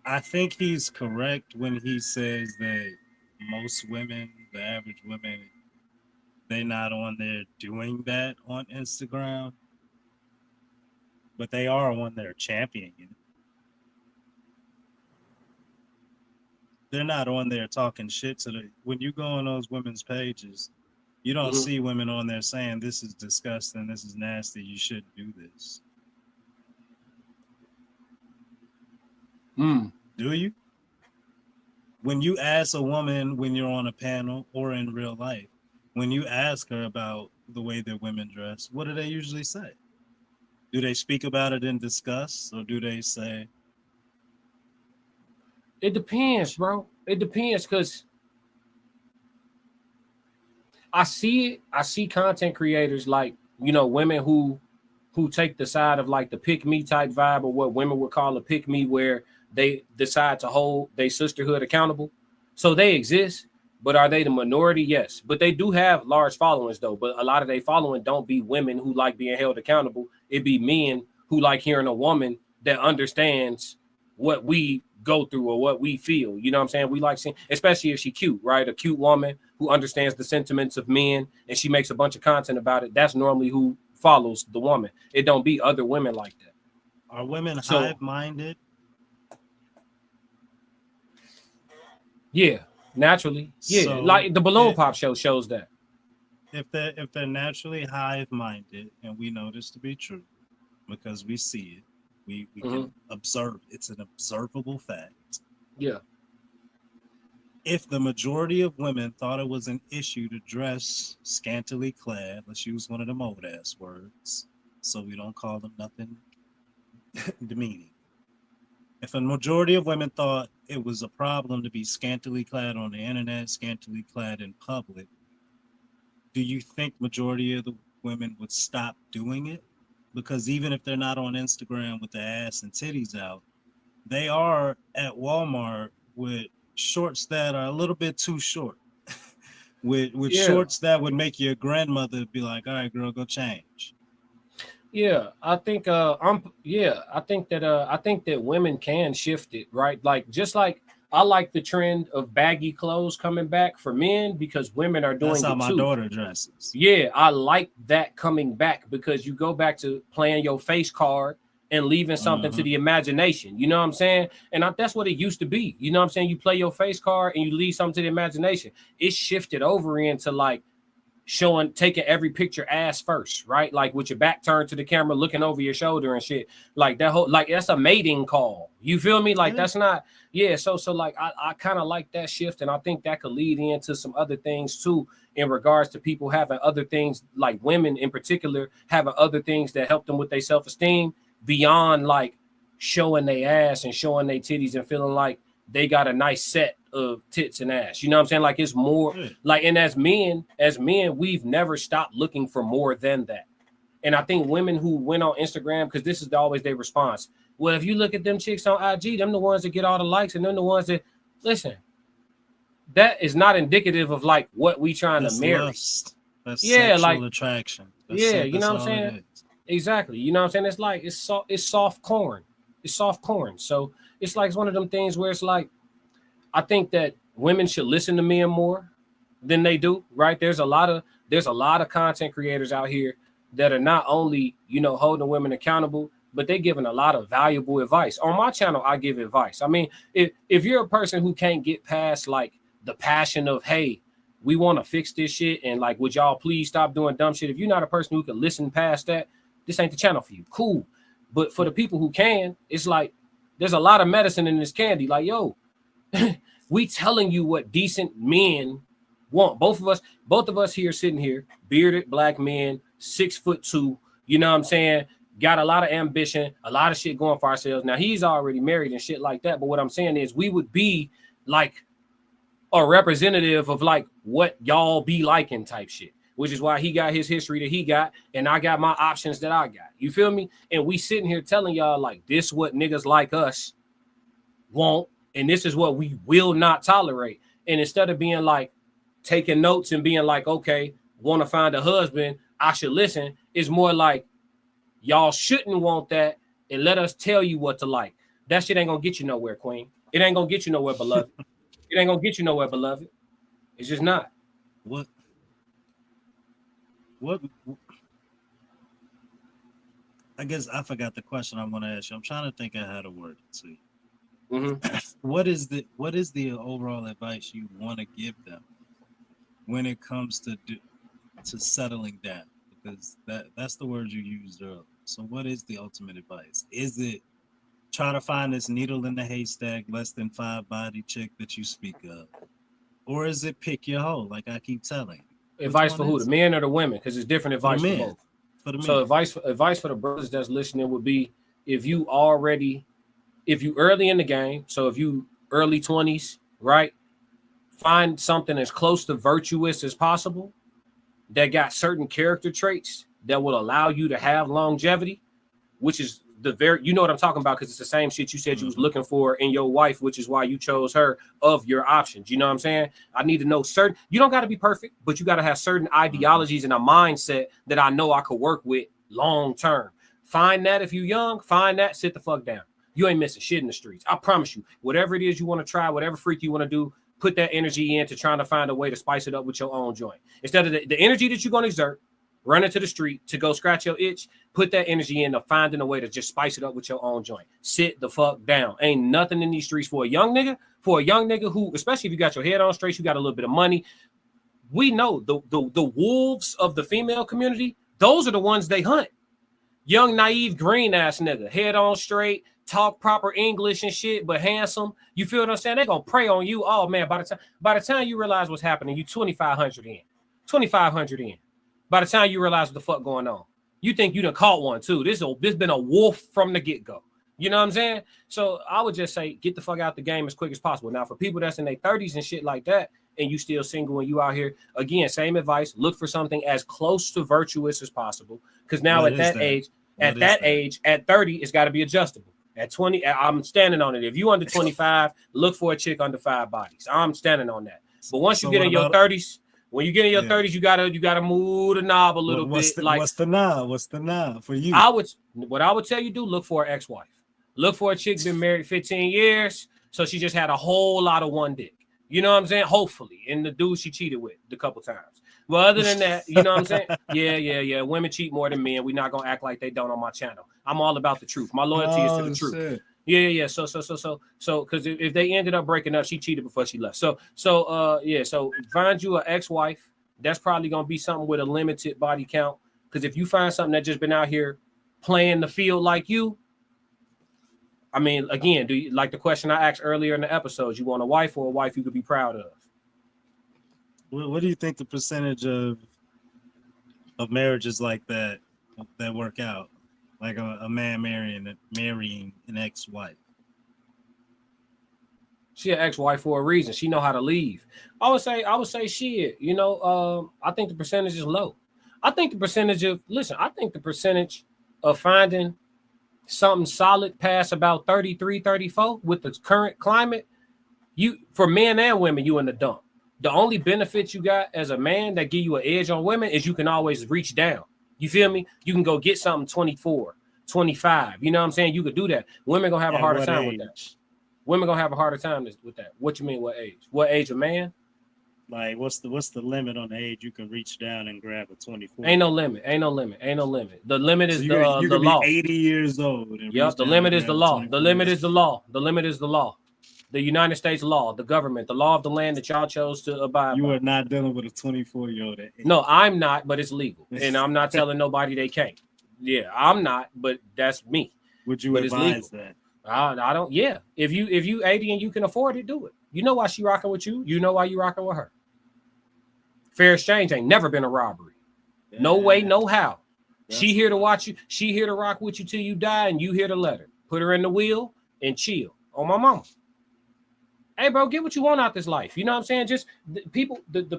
I think he's correct when he says that most women, the average women, they're not on there doing that on Instagram, but they are on there championing it. They're not on there talking shit to the. When you go on those women's pages, you don't see women on there saying this is disgusting, this is nasty, you shouldn't do this. Do you? When you ask a woman when you're on a panel or in real life, when you ask her about the way that women dress, what do they usually say? Do they speak about it in disgust, or do they say? It depends, bro. It depends, because I see content creators like, women who take the side of like the pick me type vibe, or what women would call a pick me, where they decide to hold their sisterhood accountable. So they exist, but are they the minority? Yes. But they do have large followings though. But a lot of their following don't be women who like being held accountable. It be men who like hearing a woman that understands what we go through or what we feel. You know what I'm saying? We like seeing, especially if she cute, right? A cute woman who understands the sentiments of men and she makes a bunch of content about it. That's normally who follows the woman. It don't be other women like that. Are women hive-minded? Yeah, naturally. Yeah, so, like the Balloon Pop show shows that. if they're naturally hive-minded, and we know this to be true because we see it, we can observe. It's an observable fact. Yeah. If the majority of women thought it was an issue to dress scantily clad, let's use one of them old ass words, so we don't call them nothing demeaning. If a majority of women thought it was a problem to be scantily clad on the internet, scantily clad in public, do you think majority of the women would stop doing it? Because even if they're not on Instagram with their ass and titties out, they are at Walmart with shorts that are a little bit too short. with shorts that would make your grandmother be like, all right, girl, go change. Yeah, I think I think that women can shift it, right? Like just like I like the trend of baggy clothes coming back for men because women are doing That's how it my too. daughter dresses. Yeah, I like that coming back because you go back to playing your face card and leaving something to the imagination. You know what I'm saying? And that's what it used to be. You know what I'm saying? You play your face card and you leave something to the imagination. It shifted over into like taking every picture ass first, right? Like with your back turned to the camera, looking over your shoulder and shit. Like that whole, like that's a mating call. You feel me? Like that's not, So like I kind of like that shift, and I think that could lead into some other things too, in regards to people having other things, like women in particular having other things that help them with their self-esteem beyond like showing their ass and showing their titties and feeling like they got a nice set of tits and ass. You know what I'm saying? Like it's more like, and as men, we've never stopped looking for more than that. And I think women who went on Instagram, because this is always their response. Well, if you look at them chicks on IG, them the ones that get all the likes, and them the ones that listen. That is not indicative of like what we trying to marry. Lust. That's sexual attraction. You know what I'm saying? Exactly. You know what I'm saying? It's like it's soft corn. It's soft corn. So it's like it's one of them things where it's like, I think that women should listen to men more than they do, right? There's a lot of content creators out here that are not only, holding women accountable, but they're giving a lot of valuable advice. On my channel, I give advice. I mean, if you're a person who can't get past like the passion of, hey, we want to fix this shit, and like, would y'all please stop doing dumb shit? If you're not a person who can listen past that, this ain't the channel for you. Cool. But for the people who can, it's like, there's a lot of medicine in this candy. Like, yo, we telling you what decent men want. Both of us here sitting here, bearded black men, 6'2", you know what I'm saying? Got a lot of ambition, a lot of shit going for ourselves. Now he's already married and shit like that. But what I'm saying is we would be like a representative of like what y'all be liking type shit, which is why he got his history that he got, and I got my options that I got. You feel me? And we sitting here telling y'all like this what niggas like us want, and this is what we will not tolerate. And instead of being like taking notes and being like, okay, want to find a husband, I should listen, it's more like y'all shouldn't want that, and let us tell you what to like. That shit ain't gonna get you nowhere, Queen. It ain't gonna get you nowhere, beloved. It ain't gonna get you nowhere, beloved. It's just not. What? I guess I forgot the question I want to ask you. I'm trying to think of how to word it to you. What is the overall advice you want to give them when it comes to settling down? Because that's the word you used earlier. So what is the ultimate advice? Is it try to find this needle in the haystack, less than 5 body chick that you speak of? Or is it pick your hoe, like I keep telling you? Advice for who? The men or the women? Because it's different advice for both. For the men. So advice for the brothers that's listening would be, if you early in the game, so if you early 20s, right? Find something as close to virtuous as possible that got certain character traits that will allow you to have longevity, which is you know what I'm talking about, because it's the same shit you said you was looking for in your wife, which is why you chose her of your options. You know what I'm saying? I need to know you don't got to be perfect, but you got to have certain ideologies and a mindset that I know I could work with long term. Find that if you're young, sit the fuck down. You ain't missing shit in the streets. I promise you, whatever it is you want to try, whatever freak you want to do, put that energy into trying to find a way to spice it up with your own joint. Instead of the energy that you're going to exert, run into the street to go scratch your itch, put that energy into finding a way to just spice it up with your own joint. Sit the fuck down. Ain't nothing in these streets for a young nigga who, especially if you got your head on straight, you got a little bit of money, we know the wolves of the female community, those are the ones they hunt. Young, naive, green ass nigga, head on straight, talk proper English and shit, but handsome. You feel what I'm saying? They're gonna prey on you. Oh man, by the time you realize what's happening, you 2,500 in. 2,500 in. By the time you realize what the fuck going on, you think you done caught one too. This been a wolf from the get-go. You know what I'm saying? So I would just say, get the fuck out the game as quick as possible. Now, for people that's in their 30s and shit like that, and you still single and you out here, again, same advice, look for something as close to virtuous as possible. Because now at that age, at 30, it's got to be adjustable. At 20, I'm standing on it. If you under 25, look for a chick under 5 bodies. I'm standing on that. But once you get in your 30s, when you get in your 30s, you gotta move the knob a little bit. What's the knob? What's the knob for you? What I would tell you, do look for an ex-wife. Look for a chick been married 15 years, so she just had a whole lot of one dick. You know what I'm saying? Hopefully, and the dude she cheated with a couple times. But other than that, you know what I'm saying? Yeah. Women cheat more than men. We're not gonna act like they don't on my channel. I'm all about the truth. My loyalty is to the truth. Shit. Yeah. So, because if they ended up breaking up, she cheated before she left. So find you an ex-wife. That's probably gonna be something with a limited body count. Because if you find something that just been out here playing the field like you, I mean, again, do you like the question I asked earlier in the episodes? You want a wife or a wife you could be proud of? What do you think the percentage of marriages like that work out? Like a man marrying an ex-wife. She an ex-wife for a reason. She know how to leave. I would say shit. You know, I think the percentage is low. I think the percentage of finding something solid past about 33, 34 with the current climate, for men and women, you in the dump. The only benefit you got as a man that give you an edge on women is you can always reach down. You feel me? You can go get something 24, 25. You know what I'm saying? You could do that. Women gonna have a harder time with that. Women gonna have a harder time with that. What you mean? What age? What age of man? Like, what's the limit on the age you can reach down and grab a 24? Ain't no limit. The limit is you the law. 80 years old. Yep. The limit is the law. The limit is the law. The limit is the law. The United States law, the government, the law of the land that y'all chose to abide by. You are not dealing with a 24-year-old. No, I'm not, but it's legal, and I'm not telling nobody they can't. Yeah, I'm not, but that's me. Would you advise that? I don't. Yeah, if you 80 and you can afford it, do it. You know why she rocking with you. You know why you rocking with her. Fair exchange ain't never been a robbery. Yeah. No way, no how. She here to watch you. She here to rock with you till you die, and you here to let her. Put her in the wheel and chill. On my mama. Hey, bro, get what you want out this life. You know what I'm saying? Just the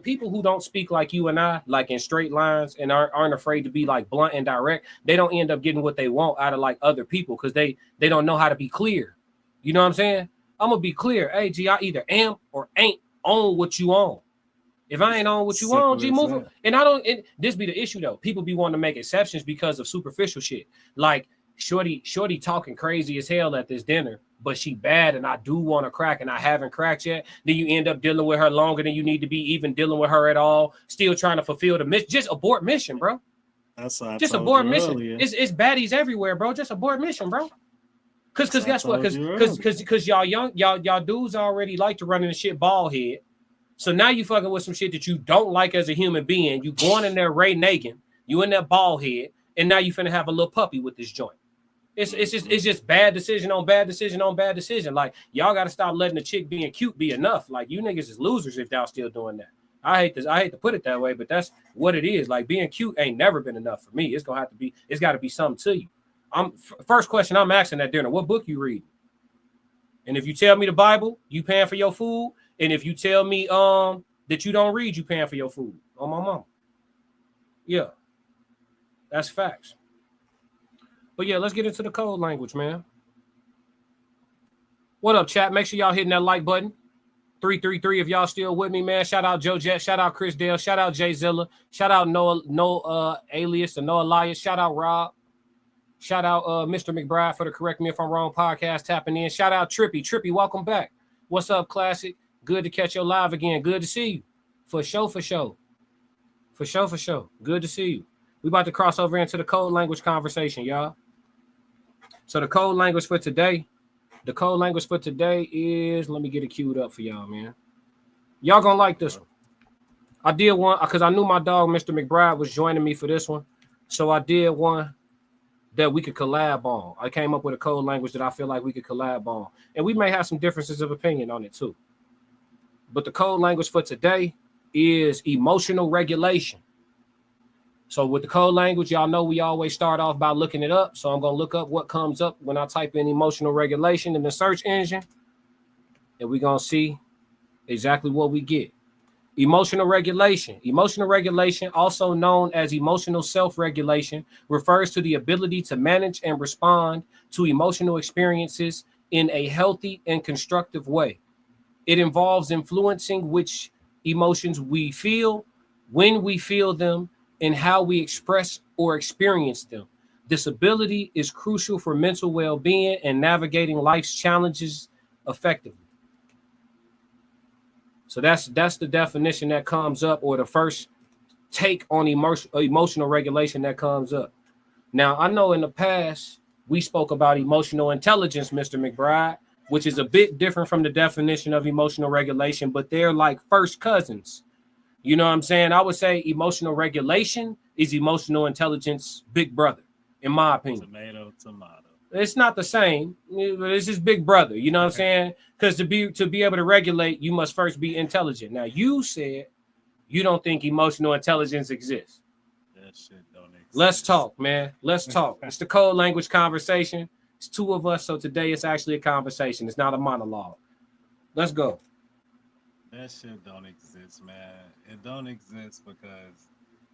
people who don't speak like you and I, like in straight lines, and aren't afraid to be like blunt and direct, they don't end up getting what they want out of like other people because they don't know how to be clear. You know what I'm saying? I'm gonna be clear. Hey, G, I either am or ain't on what you on. If I ain't on what you on, G, move it. And I don't. This be the issue though. People be wanting to make exceptions because of superficial shit. Like Shorty talking crazy as hell at this dinner, but she bad and I do want to crack and I haven't cracked yet. Then you end up dealing with her longer than you need to be even dealing with her at all. Still trying to fulfill the mission. Just abort mission, bro. That's what just abort mission. It's baddies everywhere, bro. Just abort mission, bro. Cause guess what? Cause y'all dudes already like to run in the shit bald head. So now you fucking with some shit that you don't like as a human being. You going in there Ray Nagin, you in that bald head, and now you finna have a little puppy with this joint. It's just bad decision on bad decision on bad decision. Like y'all gotta stop letting the chick being cute be enough. Like you niggas is losers if y'all still doing that. I hate to put it that way, but that's what it is. Like being cute ain't never been enough for me. It's gotta be something to you. First question I'm asking at dinner, what book you reading? And if you tell me the Bible, you paying for your food. And if you tell me that you don't read, you paying for your food. On my mama. Yeah. That's facts. But yeah, let's get into the code language, man. What up, chat? Make sure y'all hitting that like button. 333 if y'all still with me, man. Shout out Joe Jet. Shout out Chris Dale. Shout out Jay Zilla. Shout out No Alias or No Elias. Shout out Rob. Shout out Mr. McBride for the Correct Me If I'm Wrong podcast tapping in. Shout out Trippy. Trippy, welcome back. What's up, Classic? Good to catch you live again. Good to see you. For sure. Good to see you. We about to cross over into the code language conversation, y'all. So the code language for today is, let me get it queued up for y'all, man. Y'all gonna like this one. I did one because I knew my dog, Mr. McBride, was joining me for this one. So I did one that we could collab on. I came up with a code language that I feel like we could collab on. And we may have some differences of opinion on it too. But the code language for today is emotional regulation. So with the code language, y'all know we always start off by looking it up. So I'm going to look up what comes up when I type in emotional regulation in the search engine. And we're going to see exactly what we get. Emotional regulation. Emotional regulation, also known as emotional self-regulation, refers to the ability to manage and respond to emotional experiences in a healthy and constructive way. It involves influencing which emotions we feel, when we feel them, and how we express or experience them. This ability is crucial for mental well-being and navigating life's challenges effectively. So that's the definition that comes up, or the first take on emotional regulation that comes up. Now, I know in the past we spoke about emotional intelligence, Mr. McBride, which is a bit different from the definition of emotional regulation, but they're like first cousins. You know what I'm saying? I would say emotional regulation is emotional intelligence big brother, in my opinion. Tomato. It's not the same. It's just big brother. You know what I'm saying? Because to be able to regulate, you must first be intelligent. Now, you said you don't think emotional intelligence exists. That shit don't exist. Let's talk, man. Let's talk. It's the code language conversation. It's two of us, so today it's actually a conversation. It's not a monologue. Let's go. That shit don't exist, man. It don't exist because,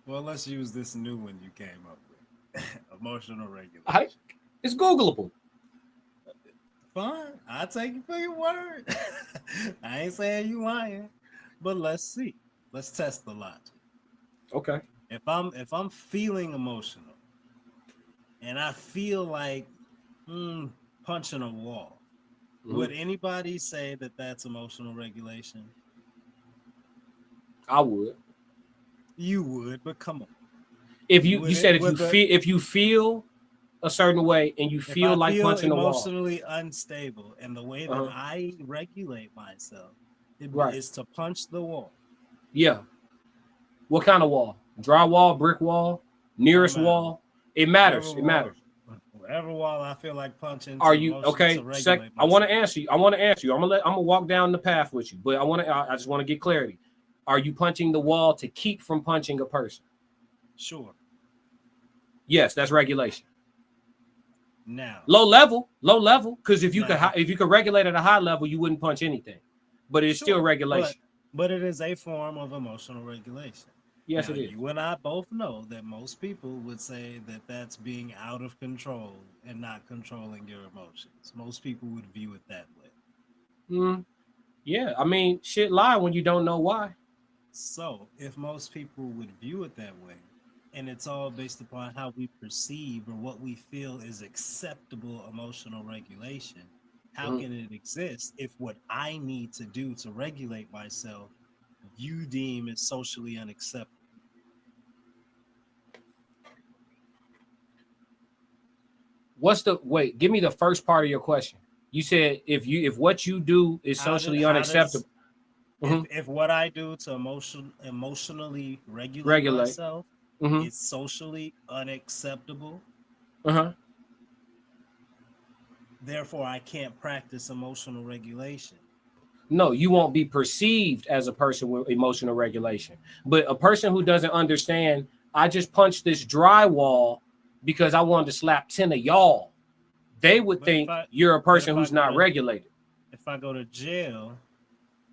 well, let's use this new one you came up with. Emotional regulation. It's Googleable. Fine. I'll take you for your word. I ain't saying you lying, but let's see. Let's test the logic. Okay. If I'm feeling emotional and I feel like punching a wall, would anybody say that that's emotional regulation? I would. You would, but come on. If you said if you feel a certain way and you feel like punching a wall, emotionally unstable, and the way that I regulate myself is to punch the wall. Yeah. What kind of wall? Drywall, brick wall, nearest wall? It matters. It matters. Whatever wall I feel like punching. Are you okay? I want to answer you. I'm gonna walk down the path with you, but I just want to get clarity. Are you punching the wall to keep from punching a person? Sure. Yes, that's regulation. Now, low level, because if you could regulate at a high level, you wouldn't punch anything. But it's still regulation. But it is a form of emotional regulation. Yes, now, it is. You and I both know that most people would say that that's being out of control and not controlling your emotions. Most people would view it that way. Yeah, I mean, shit lie when you don't know why. So if most people would view it that way, and it's all based upon how we perceive or what we feel is acceptable emotional regulation, how can it exist if what I need to do to regulate myself you deem is socially unacceptable? Give me the first part of your question. You said if what you do is socially unacceptable. If what I do to emotionally regulate myself is socially unacceptable, therefore I can't practice emotional regulation. No, you won't be perceived as a person with emotional regulation. But a person who doesn't understand, I just punched this drywall because I wanted to slap 10 of y'all, they would think you're a person who's not regulated. If I go to jail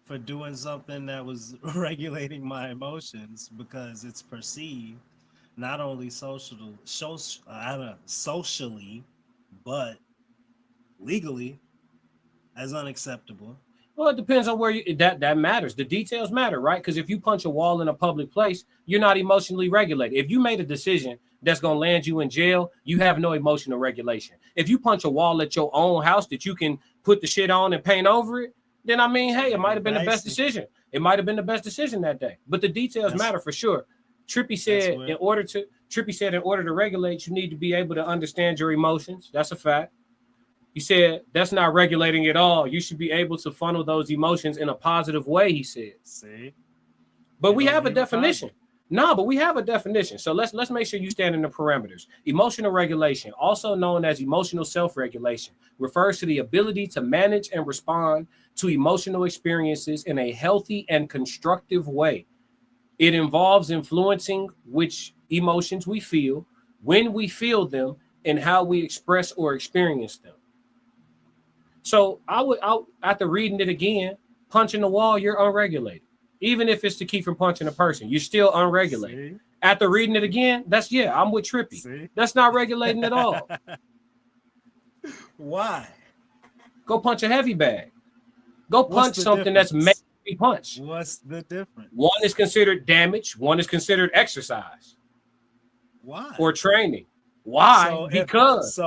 for doing something that was regulating my emotions because it's perceived not only socially, but legally as unacceptable. Well, it depends on where that matters. The details matter, right? Because if you punch a wall in a public place, you're not emotionally regulated. If you made a decision that's going to land you in jail, you have no emotional regulation. If you punch a wall at your own house that you can put the shit on and paint over it, then I mean, hey, it might have been the best decision. It might have been the best decision that day. But the details matter for sure. Trippy said in order to regulate, you need to be able to understand your emotions. That's a fact. He said that's not regulating at all. You should be able to funnel those emotions in a positive way, he said. See? But we have a definition. No, but we have a definition. So let's make sure you stand in the parameters. Emotional regulation, also known as emotional self-regulation, refers to the ability to manage and respond to emotional experiences in a healthy and constructive way. It involves influencing which emotions we feel, when we feel them, and how we express or experience them. So after reading it again, punching the wall, you're unregulated. Even if it's to keep from punching a person, you're still unregulated. See? After reading it again, I'm with Trippy. See? That's not regulating at all. Why? Go punch a heavy bag. Go punch something that's made to be punched. What's the difference? One is considered damage. One is considered exercise. Why? Or training. Why? So because.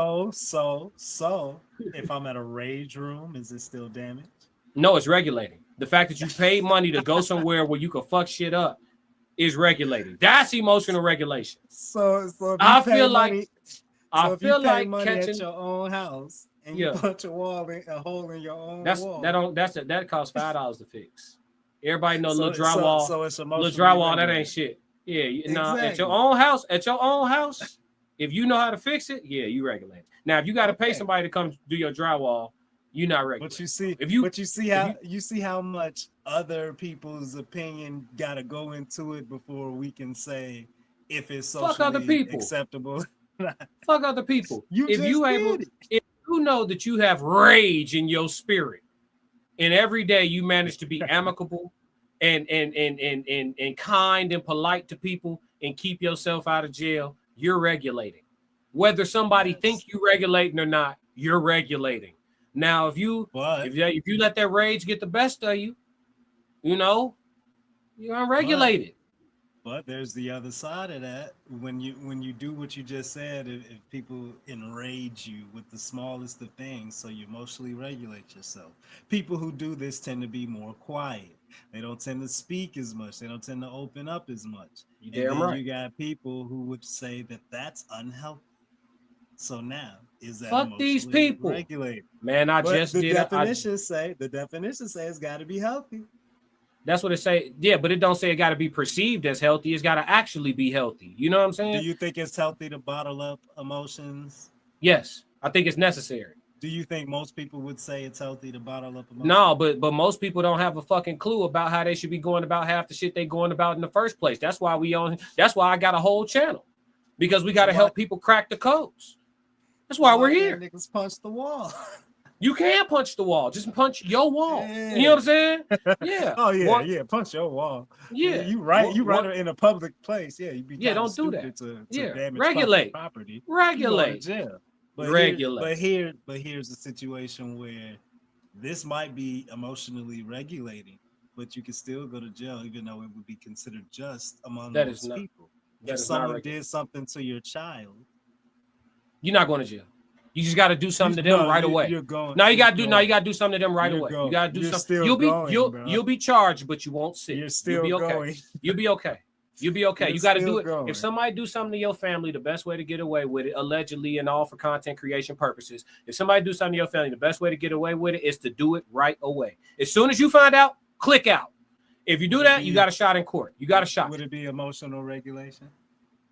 If I'm at a rage room, is it still damage? No, it's regulating. The fact that you paid money to go somewhere where you can fuck shit up is regulating. That's emotional regulation. So I feel like money at your own house and you punch a wall in a hole in your own wall. That costs $5 to fix. Everybody know little drywall. So it's emotional. Little drywall, that ain't shit. Yeah, exactly. At your own house, if you know how to fix it, you regulate. Now, if you got to pay somebody to come do your drywall, you're not regulated. But you see how much other people's opinion got to go into it before we can say if it's socially acceptable. Fuck other people. If you know that you have rage in your spirit, and every day you manage to be amicable and kind and polite to people and keep yourself out of jail, you're regulating. Whether somebody think you regulating or not, you're regulating. Now, if you let that rage get the best of you, you're unregulated. But there's the other side of that. When you do what you just said, if people enrage you with the smallest of things, so you emotionally regulate yourself. People who do this tend to be more quiet. They don't tend to speak as much. They don't tend to open up as much. You got people who would say that that's unhealthy. So now, is that fuck these people regulated? Man, the definitions say it's got to be healthy. That's what it say. Yeah, but it don't say it got to be perceived as healthy. It's got to actually be healthy. You know what I'm saying? Do you think it's healthy to bottle up emotions? Yes, I think it's necessary. Do you think most people would say it's healthy to bottle up emotions? No, but most people don't have a fucking clue about how they should be going about half the shit they going about in the first place. That's why I got a whole channel, because we got to help people crack the codes. That's why we're here. Niggas punch the wall. You can't punch the wall. Just punch your wall. Yeah. You know what I'm saying? Yeah. Oh yeah, punch your wall. Yeah. You right in a public place. Yeah, don't do that. To damage regulate property. Regulate. Jail. Regulate. Here's the situation where this might be emotionally regulating, but you can still go to jail even though it would be considered just among those people. If someone did something to your child, you're not going to jail. You just got to do something to them right away. You got to do something to them right away. You got to do something. You'll be charged, but you won't sit. You're still going. You'll be okay. You'll be okay. You got to do it. If somebody do something to your family, the best way to get away with it, allegedly and all for content creation purposes, if somebody do something to your family, the best way to get away with it is to do it right away. As soon as you find out, click out. If you do that, you got a shot in court. You got a shot. Would it be emotional regulation?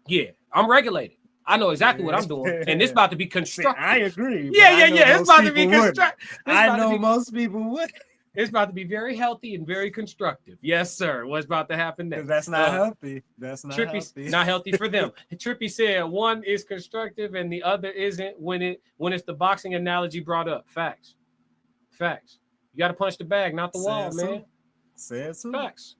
Yeah, I'm regulated. I know exactly what I'm doing, and it's about to be constructive. I agree. Yeah. It's about to be constructive. I know most people would. It's about to be very healthy and very constructive. Yes, sir. What's about to happen next? That's not healthy. That's not healthy. Not healthy for them. Trippy said one is constructive and the other isn't when it's the boxing analogy brought up. Facts. You got to punch the bag, not the wall, man. Says who? Facts.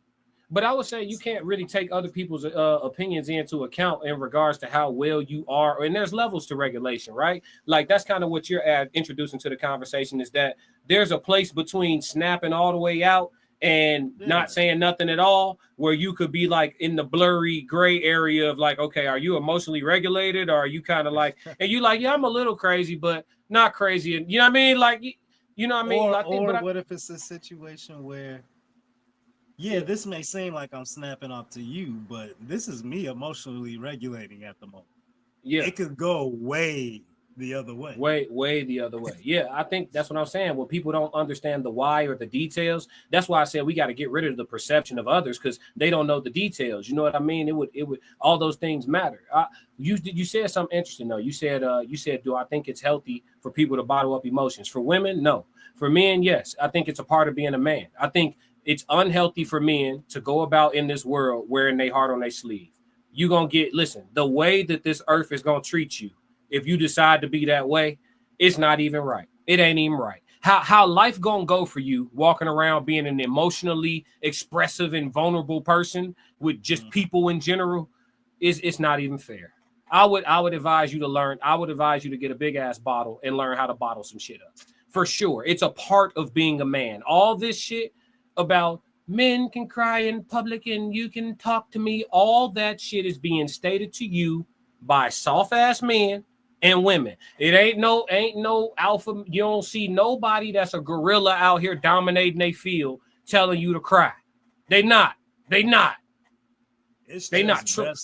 But I would say you can't really take other people's opinions into account in regards to how well you are. And there's levels to regulation, right? Like that's kind of what you're introducing to the conversation, is that there's a place between snapping all the way out and not saying nothing at all, where you could be like in the blurry gray area of like, okay, are you emotionally regulated? Or are you kind of like, and you like, yeah, I'm a little crazy, but not crazy. And you know what I mean? Like, you know what I mean? What if it's a situation where, yeah, this may seem like I'm snapping off to you, but this is me emotionally regulating at the moment. Yeah, it could go way the other way. Way the other way. Yeah, I think that's what I'm saying. When people don't understand the why or the details, that's why I said we got to get rid of the perception of others because they don't know the details. You know what I mean? It would all those things matter. You said something interesting though. You said, do I think it's healthy for people to bottle up emotions? For women, no. For men, yes. I think it's a part of being a man. I think it's unhealthy for men to go about in this world wearing their heart on their sleeve. You're gonna listen, the way that this earth is gonna treat you. If you decide to be that way, it's not even right. It ain't even right. How life gonna go for you walking around being an emotionally expressive and vulnerable person with just people in general it's not even fair. I would advise you to learn. I would advise you to get a big ass bottle and learn how to bottle some shit up. For sure. It's a part of being a man. All this shit about men can cry in public and you can talk to me. All that shit is being stated to you by soft ass men and women. It ain't no alpha. You don't see nobody that's a gorilla out here dominating their field telling you to cry. They not.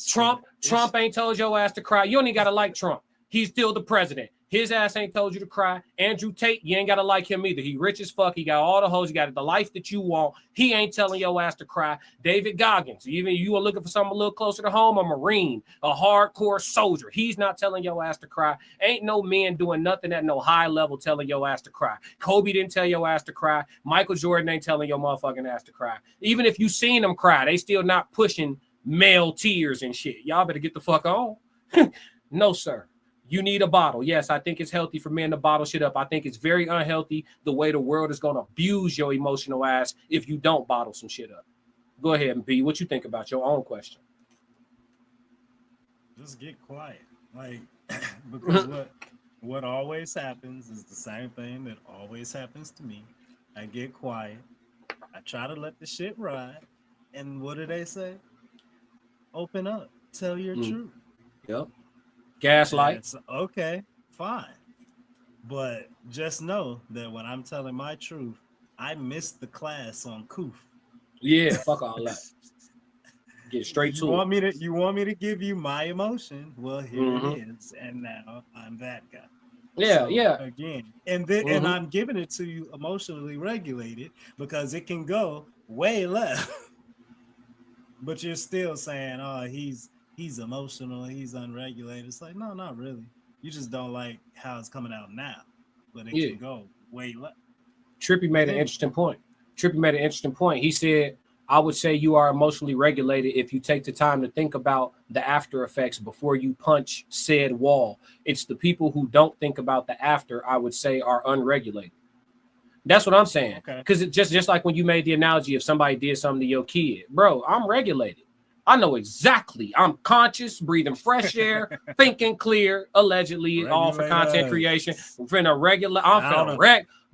Trump ain't told your ass to cry. You only gotta like Trump. He's still the president. His ass ain't told you to cry. Andrew Tate, you ain't gotta like him either. He rich as fuck. He got all the hoes. He got the life that you want. He ain't telling your ass to cry. David Goggins, even you are looking for something a little closer to home, a Marine, a hardcore soldier. He's not telling your ass to cry. Ain't no men doing nothing at no high level telling your ass to cry. Kobe didn't tell your ass to cry. Michael Jordan ain't telling your motherfucking ass to cry. Even if you seen them cry, they still not pushing male tears and shit. Y'all better get the fuck on. No, sir. You need a bottle. Yes, I think it's healthy for men to bottle shit up. I think it's very unhealthy the way the world is going to abuse your emotional ass if you don't bottle some shit up. Go ahead, B. What you think about your own question? Just get quiet. Like, because what always happens is the same thing that always happens to me. I get quiet. I try to let the shit ride. And what do they say? Open up. Tell your truth. Yep. Gaslight. Okay, fine. But just know that when I'm telling my truth, I missed the class on Koof. Yeah, fuck all that. Get straight to it. You want me to give you my emotion? Well, here it is. And now I'm that guy. Yeah, so, yeah. Again. And then and I'm giving it to you emotionally regulated because it can go way left. But you're still saying, oh, he's emotional, he's unregulated. It's like, no, not really. You just don't like how it's coming out now. But it can go way left. Trippy made an interesting point. He said, I would say you are emotionally regulated if you take the time to think about the after effects before you punch said wall. It's the people who don't think about the after, I would say, are unregulated. That's what I'm saying. Because it just like when you made the analogy if somebody did something to your kid. Bro, I'm regulated. I know exactly. I'm conscious, breathing fresh air, thinking clear, allegedly, all for content creation.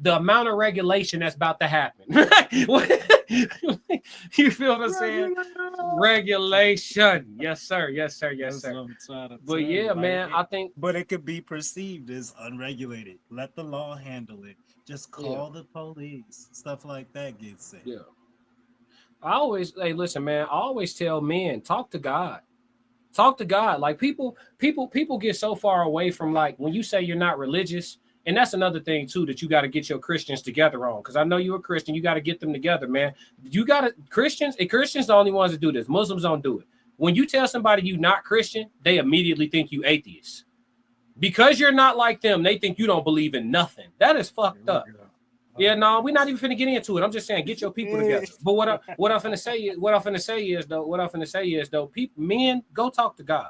The amount of regulation that's about to happen. You feel what I'm saying? Regulation. Yes, sir. But yeah, man, I think. But it could be perceived as unregulated. Let the law handle it. Just call the police. Stuff like that gets said. Yeah. Listen, man, I always tell men, talk to God. Talk to God. Like people get so far away from, like, when you say you're not religious, and that's another thing too that you got to get your Christians together on. Because I know you're a Christian, you got to get them together, man. Christians the only ones that do this. Muslims don't do it. When you tell somebody you not Christian, they immediately think you atheist. Because you're not like them, they think you don't believe in nothing. That is fucked up. Yeah, no, we're not even finna get into it. I'm just saying, get your people together. But what I'm finna say is though, men, go talk to God.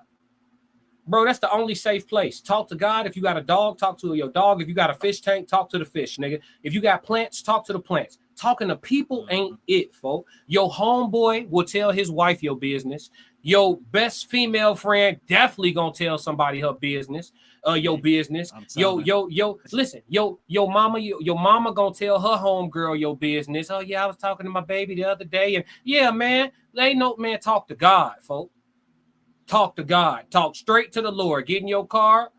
Bro, that's the only safe place. Talk to God. If you got a dog, talk to your dog. If you got a fish tank, talk to the fish, nigga. If you got plants, talk to the plants. Talking to people ain't it, folks. Your homeboy will tell his wife your business. Your best female friend definitely gonna tell somebody her business. Your business. Listen, your mama gonna tell her homegirl your business. Oh yeah, I was talking to my baby the other day, and yeah, man, talk to God, folks. Talk to God. Talk straight to the Lord. Get in your car,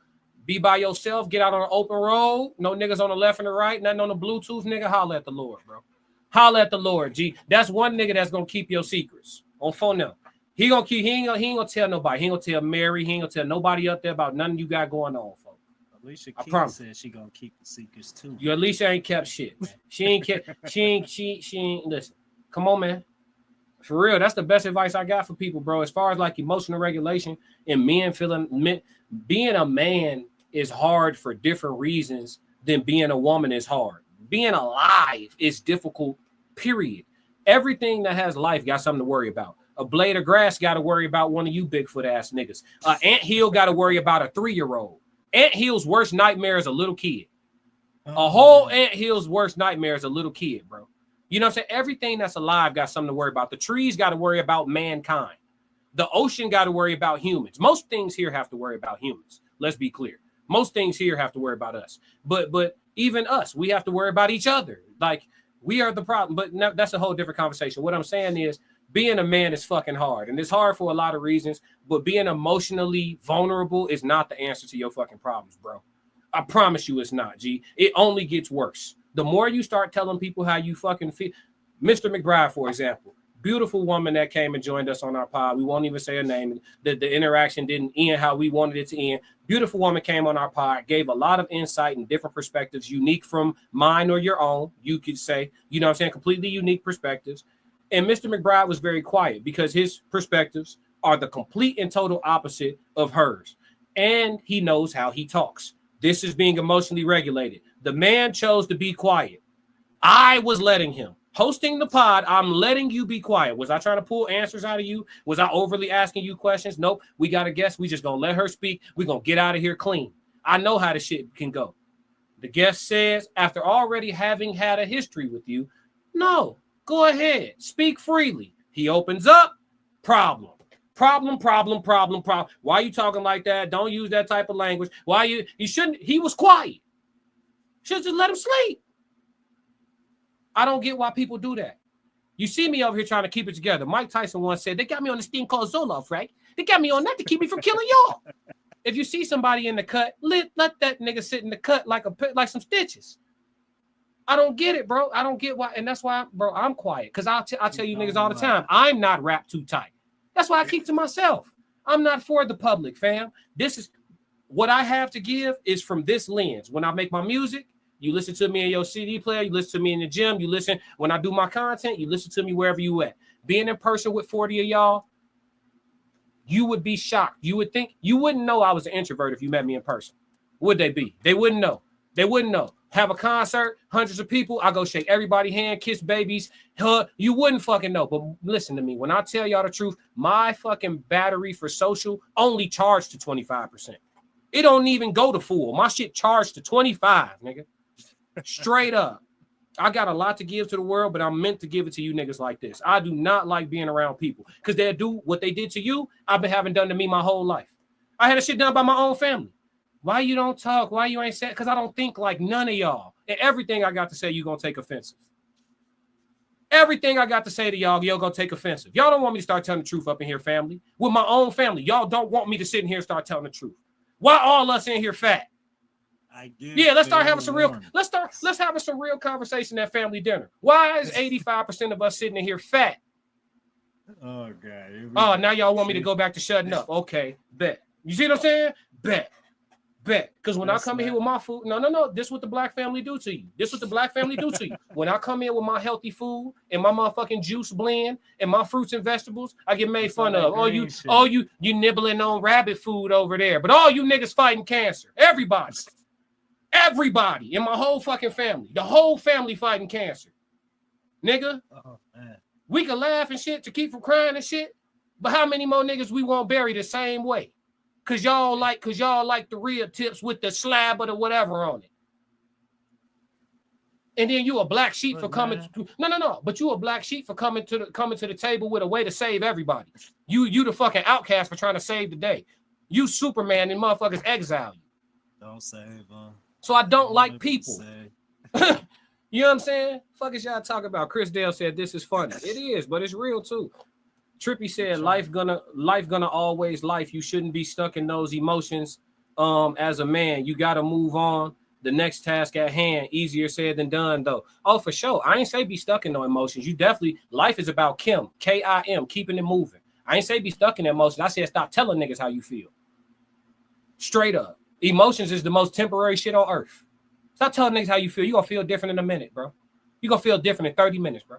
be by yourself, get out on an open road. No niggas on the left and the right, nothing on the Bluetooth, nigga. Holla at the Lord, bro. Holla at the Lord, G. That's one nigga that's gonna keep your secrets on phone now. He ain't gonna tell nobody. He ain't gonna tell Mary. He ain't gonna tell nobody up there about nothing you got going on, folks. Alicia I Keys promise. said she gonna keep the secrets too. You Alicia ain't kept shit, man. She ain't listen. Come on, man. For real, that's the best advice I got for people, bro. As far as like emotional regulation and being a man is hard for different reasons than being a woman is hard. Being alive is difficult, period. Everything that has life got something to worry about. A blade of grass got to worry about one of you Bigfoot ass niggas. Anthill got to worry about a 3-year-old. Anthill's worst nightmare is a little kid. A whole anthill's worst nightmare is a little kid, bro. You know what I'm saying? Everything that's alive got something to worry about. The trees got to worry about mankind. The ocean got to worry about humans. Most things here have to worry about humans. Let's be clear. Most things here have to worry about us. But even us, we have to worry about each other. Like, we are the problem. But no, that's a whole different conversation. What I'm saying is, being a man is fucking hard. And it's hard for a lot of reasons. But being emotionally vulnerable is not the answer to your fucking problems, bro. I promise you it's not, G. It only gets worse. The more you start telling people how you fucking feel. Mr. McBride, for example, beautiful woman that came and joined us on our pod. We won't even say her name. The interaction didn't end how we wanted it to end. Beautiful woman came on our pod, gave a lot of insight and different perspectives, unique from mine or your own. You could say, you know what I'm saying, completely unique perspectives. And Mr. McBride was very quiet because his perspectives are the complete and total opposite of hers. And he knows how he talks. This is being emotionally regulated. The man chose to be quiet. I was letting him. Hosting the pod, I'm letting you be quiet. Was I trying to pull answers out of you? Was I overly asking you questions? Nope. We got a guest. We just going to let her speak. We're going to get out of here clean. I know how the shit can go. The guest says, after already having had a history with you, no, go ahead. Speak freely. He opens up. Problem. Why are you talking like that? Don't use that type of language. You shouldn't. He was quiet. Should just let him sleep. I don't get why people do that. You see me over here trying to keep it together. Mike Tyson once said, they got me on this thing called Zoloft, right? They got me on that to keep me from killing y'all. If you see somebody in the cut, let that nigga sit in the cut like some stitches. I don't get it, bro. I don't get why. And that's why, bro, I'm quiet. Because I'll tell you niggas all the time, I'm not wrapped too tight. That's why I keep to myself. I'm not for the public, fam. This is what I have to give is from this lens. When I make my music, you listen to me in your CD player, you listen to me in the gym, you listen when I do my content, you listen to me wherever you at. Being in person with 40 of y'all, you would be shocked. You would think, you wouldn't know I was an introvert if you met me in person. Would they be? They wouldn't know. They wouldn't know. Have a concert, hundreds of people, I go shake everybody's hand, kiss babies, hug. You wouldn't fucking know. But listen to me. When I tell y'all the truth, my fucking battery for social only charged to 25%. It don't even go to full. My shit charged to 25, nigga. Straight up. I got a lot to give to the world, but I'm meant to give it to you niggas like this. I do not like being around people because they'll do what they did to you. I've been having done to me my whole life. I had a shit done by my own family. Why you don't talk? Why you ain't saying? Because I don't think like none of y'all. And everything I got to say, you're going to take offensive. Everything I got to say to y'all, you're going to take offensive. Y'all don't want me to start telling the truth up in here, family. With my own family, y'all don't want me to sit in here and start telling the truth. Why all us in here fat? Yeah, let's start having some real. Let's have some real conversation at family dinner. Why is 85% of us sitting in here fat? Oh God. Oh, now y'all want me to go back to shutting up? Okay, bet. You see what I'm saying? Bet. Because when I come in here with my food, no. This what the black family do to you. This what the black family do to you. When I come in with my healthy food and my motherfucking juice blend and my fruits and vegetables, I get made fun of. You nibbling on rabbit food over there. But all you niggas fighting cancer. Everybody in my whole fucking family. The whole family fighting cancer. Nigga. Oh, man. We can laugh and shit to keep from crying and shit. But how many more niggas we won't bury the same way? Cause y'all like the real tips with the slab or the whatever on it. And then you a black sheep for coming to, no. But you a black sheep for coming to the table with a way to save everybody. You the fucking outcast for trying to save the day. You Superman and motherfuckers exile you. Don't save them. So I don't like people. You know what I'm saying? Fuck is y'all talking about? Chris Dale said this is funny. It is, but it's real too. Trippy said life gonna always life. You shouldn't be stuck in those emotions. As a man, you gotta move on. The next task at hand, easier said than done though. Oh, for sure. I ain't say be stuck in no emotions. You definitely, life is about Kim, K-I-M, keeping it moving. I ain't say be stuck in emotions. I said stop telling niggas how you feel. Straight up. Emotions is the most temporary shit on earth. Stop telling niggas how you feel. You gonna feel different in a minute, bro. You gonna feel different in 30 minutes, bro.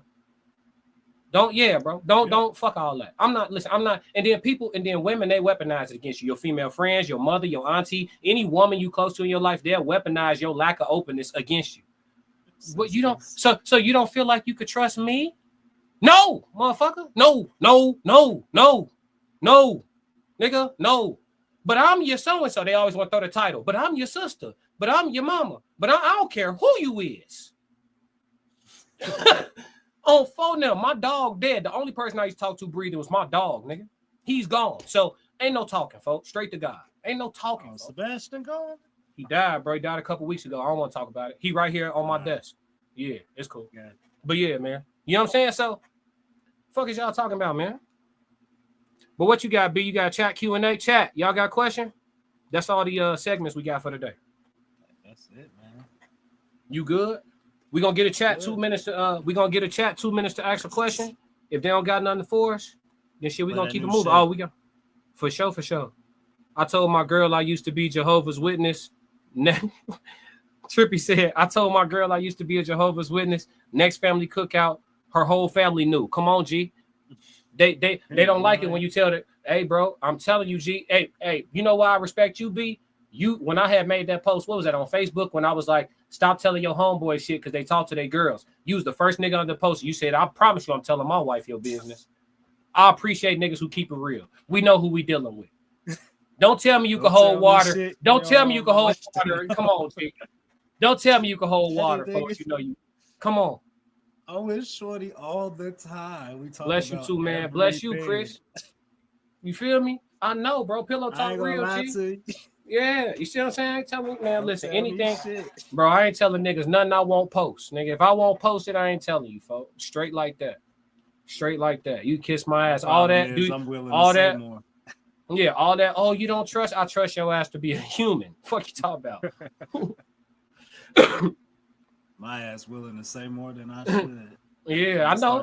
Don't fuck all that. I'm not. And then women, they weaponize it against you. Your female friends, your mother, your auntie, any woman you close to in your life, they'll weaponize your lack of openness against you. But you don't. So you don't feel like you could trust me? No, motherfucker. No, nigga, no. But I'm your so and so. They always want to throw the title. But I'm your sister. But I'm your mama. But I don't care who you is. On phone now, my dog dead. The only person I used to talk to breathing was my dog, nigga. He's gone. So ain't no talking, folks. Straight to God. Ain't no talking. Sebastian gone? He died, bro. He died a couple weeks ago. I don't want to talk about it. He right here on my desk. Yeah, it's cool. Yeah. But yeah, man. You know what I'm saying? So, fuck is y'all talking about, man? But what you got, B? You got chat, Q&A, chat. Y'all got a question? That's all the segments we got for today. That's it, man. You good? We're gonna get a chat 2 minutes to ask a question. If they don't got nothing for us, then shit, we're gonna keep it moving. Shit. Oh, we got for sure. I told my girl I used to be Jehovah's Witness. Trippy said, I told my girl I used to be a Jehovah's Witness. Next family cookout, her whole family knew. Come on, G. They don't like it when you tell them, hey, bro, I'm telling you, G. Hey, you know why I respect you, B? You, when I had made that post, what was that, on Facebook, when I was like, stop telling your homeboy shit because they talk to their girls. You was the first nigga on the post. You said, I promise you I'm telling my wife your business. I appreciate niggas who keep it real. We know who we dealing with. Don't tell me you can hold water. Don't tell me you can hold water. Come on, G. Don't tell me you can hold water, folks. You know you. Come on. Oh, it's Shorty all the time. We talk Bless you too, man. Everything. Bless you, Chris. You feel me? I know, bro. Pillow talk real, G. Yeah, you see what I'm saying? Tell me, man, listen, anything, bro, I ain't telling niggas nothing I won't post. Nigga, if I won't post it, I ain't telling you, folks. Straight like that. You kiss my ass. All that, dude. All that. More. Yeah, all that. Oh, you don't trust? I trust your ass to be a human. Fuck you talk about? My ass willing to say more than I should. Yeah, I know.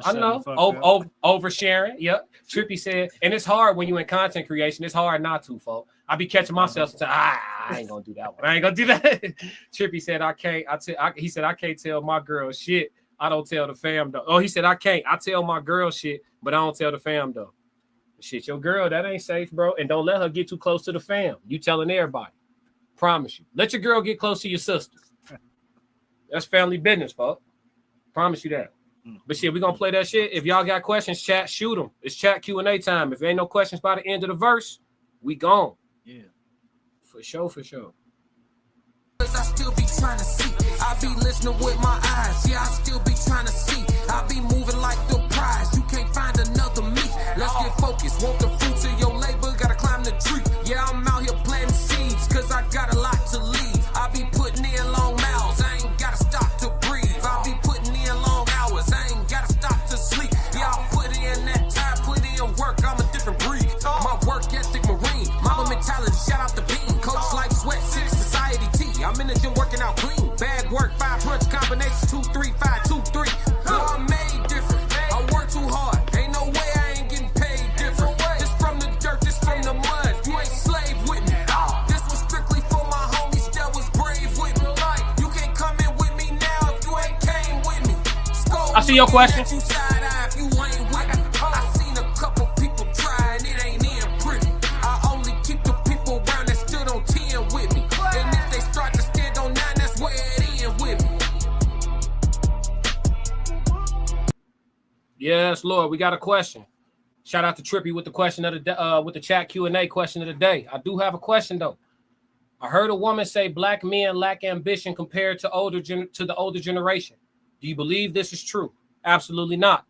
Oversharing. Yep. Trippy said, and it's hard when you in content creation. It's hard not to, folks. I be catching myself saying, I ain't gonna do that one. I ain't gonna do that. Trippy said, he said, I can't tell my girl shit. I don't tell the fam though. Oh, he said, I can't. I tell my girl shit, but I don't tell the fam though. Shit, your girl, that ain't safe, bro. And don't let her get too close to the fam. You telling everybody. Promise you. Let your girl get close to your sister. That's family business, folks. Promise you that. But shit, we gonna play that shit. If y'all got questions, chat, shoot them. It's chat Q&A time. If ain't no questions by the end of the verse, we gone. Yeah. For sure. I still be trying to see. I be listening with my eyes. Yeah, I still be trying to see. I be moving like the prize. You can't find another me. Let's get focused. Want the fruits of your labor, gotta climb the tree. Yeah, I'm out here planting seeds, cause I got a lot to leave. I be putting in long miles. I ain't gotta stop to breathe. I be putting in long hours. I ain't gotta stop to sleep. Yeah, I put in that time, put in work. I'm a different breed. My work ethic marine. Mama mentality, shout out the bean. Coach life sweat, 6 society T. I'm in the gym working out clean. Bag work, 5 punch combinations, 2, 3, 5, 2, 3. I'm made different. I work too hard. Ain't no way I ain't getting paid different. This from the dirt, this from the mud. You ain't slave with me. This was strictly for my homies that was brave with me. You can't come in with me now if you ain't came with me. I see your question. I seen a couple people try and it ain't in pretty. I only keep the people around that stood on 10 with me. And if they start to stand on 9, that's where it end with me. Yes, Lord, we got a question. Shout out to Trippy with the question of the day, with the chat Q&A question of the day. I do have a question though. I heard a woman say black men lack ambition compared to the older generation. Do you believe this is true? Absolutely not.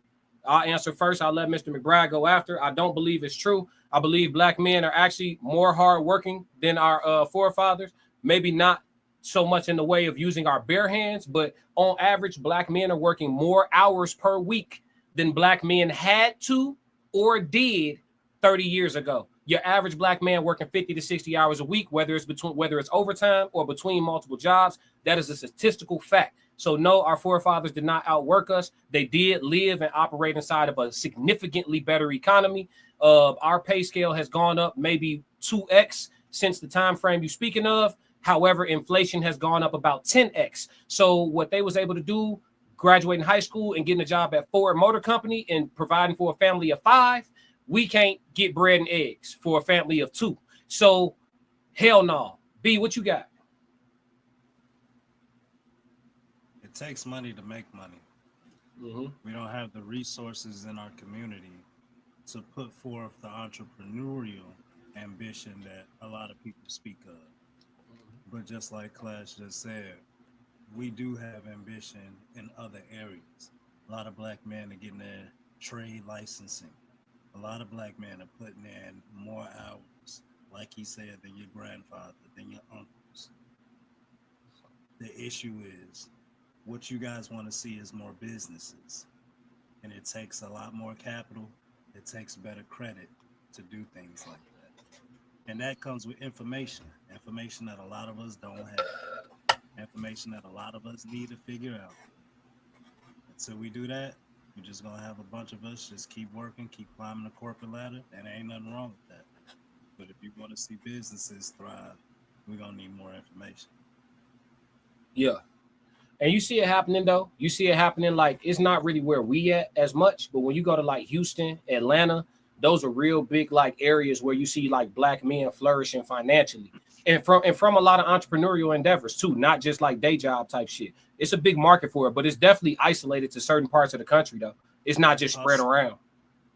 I'll answer first. I'll let Mr. McBride go after. I don't believe it's true. I believe black men are actually more hardworking than our forefathers. Maybe not so much in the way of using our bare hands, but on average, black men are working more hours per week than black men had to or did 30 years ago. Your average black man working 50 to 60 hours a week, whether it's overtime or between multiple jobs, that is a statistical fact. So no, our forefathers did not outwork us. They did live and operate inside of a significantly better economy. Our pay scale has gone up maybe 2x since the time frame you're speaking of. However, inflation has gone up about 10x. So what they was able to do, graduating high school and getting a job at Ford Motor Company and providing for a family of 5, we can't get bread and eggs for a family of 2. So hell no. B, what you got? It takes money to make money. We don't have the resources in our community to put forth the entrepreneurial ambition that a lot of people speak of. But just like Clash just said, we do have ambition in other areas. A lot of black men are getting their trade licensing. A lot of black men are putting in more hours, like he said, than your grandfather, than your uncles. The issue is, what you guys want to see is more businesses. And it takes a lot more capital. It takes better credit to do things like that. And that comes with information that a lot of us don't have, information that a lot of us need to figure out. Until we do that, we're just going to have a bunch of us just keep working, keep climbing the corporate ladder, and there ain't nothing wrong with that. But if you want to see businesses thrive, we're going to need more information. Yeah. And you see it happening, though. You see it happening, like, it's not really where we at as much, but when you go to, like, Houston, Atlanta, those are real big, like, areas where you see, like, black men flourishing financially. And from a lot of entrepreneurial endeavors, too, not just, like, day job type shit. It's a big market for it, but it's definitely isolated to certain parts of the country, though. It's not just spread around.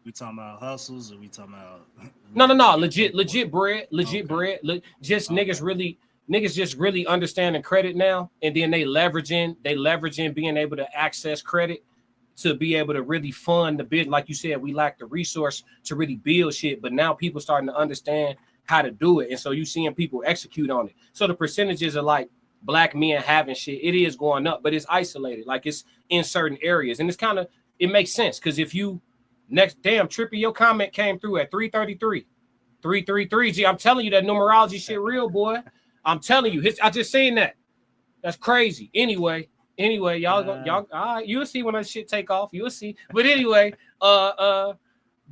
We talking about hustles, or we talking about... No. Legit bread. Just niggas just really understanding credit now, and then they leveraging being able to access credit to be able to really fund the business. Like you said, we lack the resource to really build shit, but now people starting to understand how to do it, and so you seeing people execute on it. So the percentages of like black men having shit, it is going up, but it's isolated, like it's in certain areas, and it makes sense because if you Trippy, your comment came through at 333. G, I'm telling you that numerology shit real, boy. I'm telling you, I just seen that. That's crazy. Anyway, y'all, all right, you'll see when that shit take off. You'll see. But anyway, but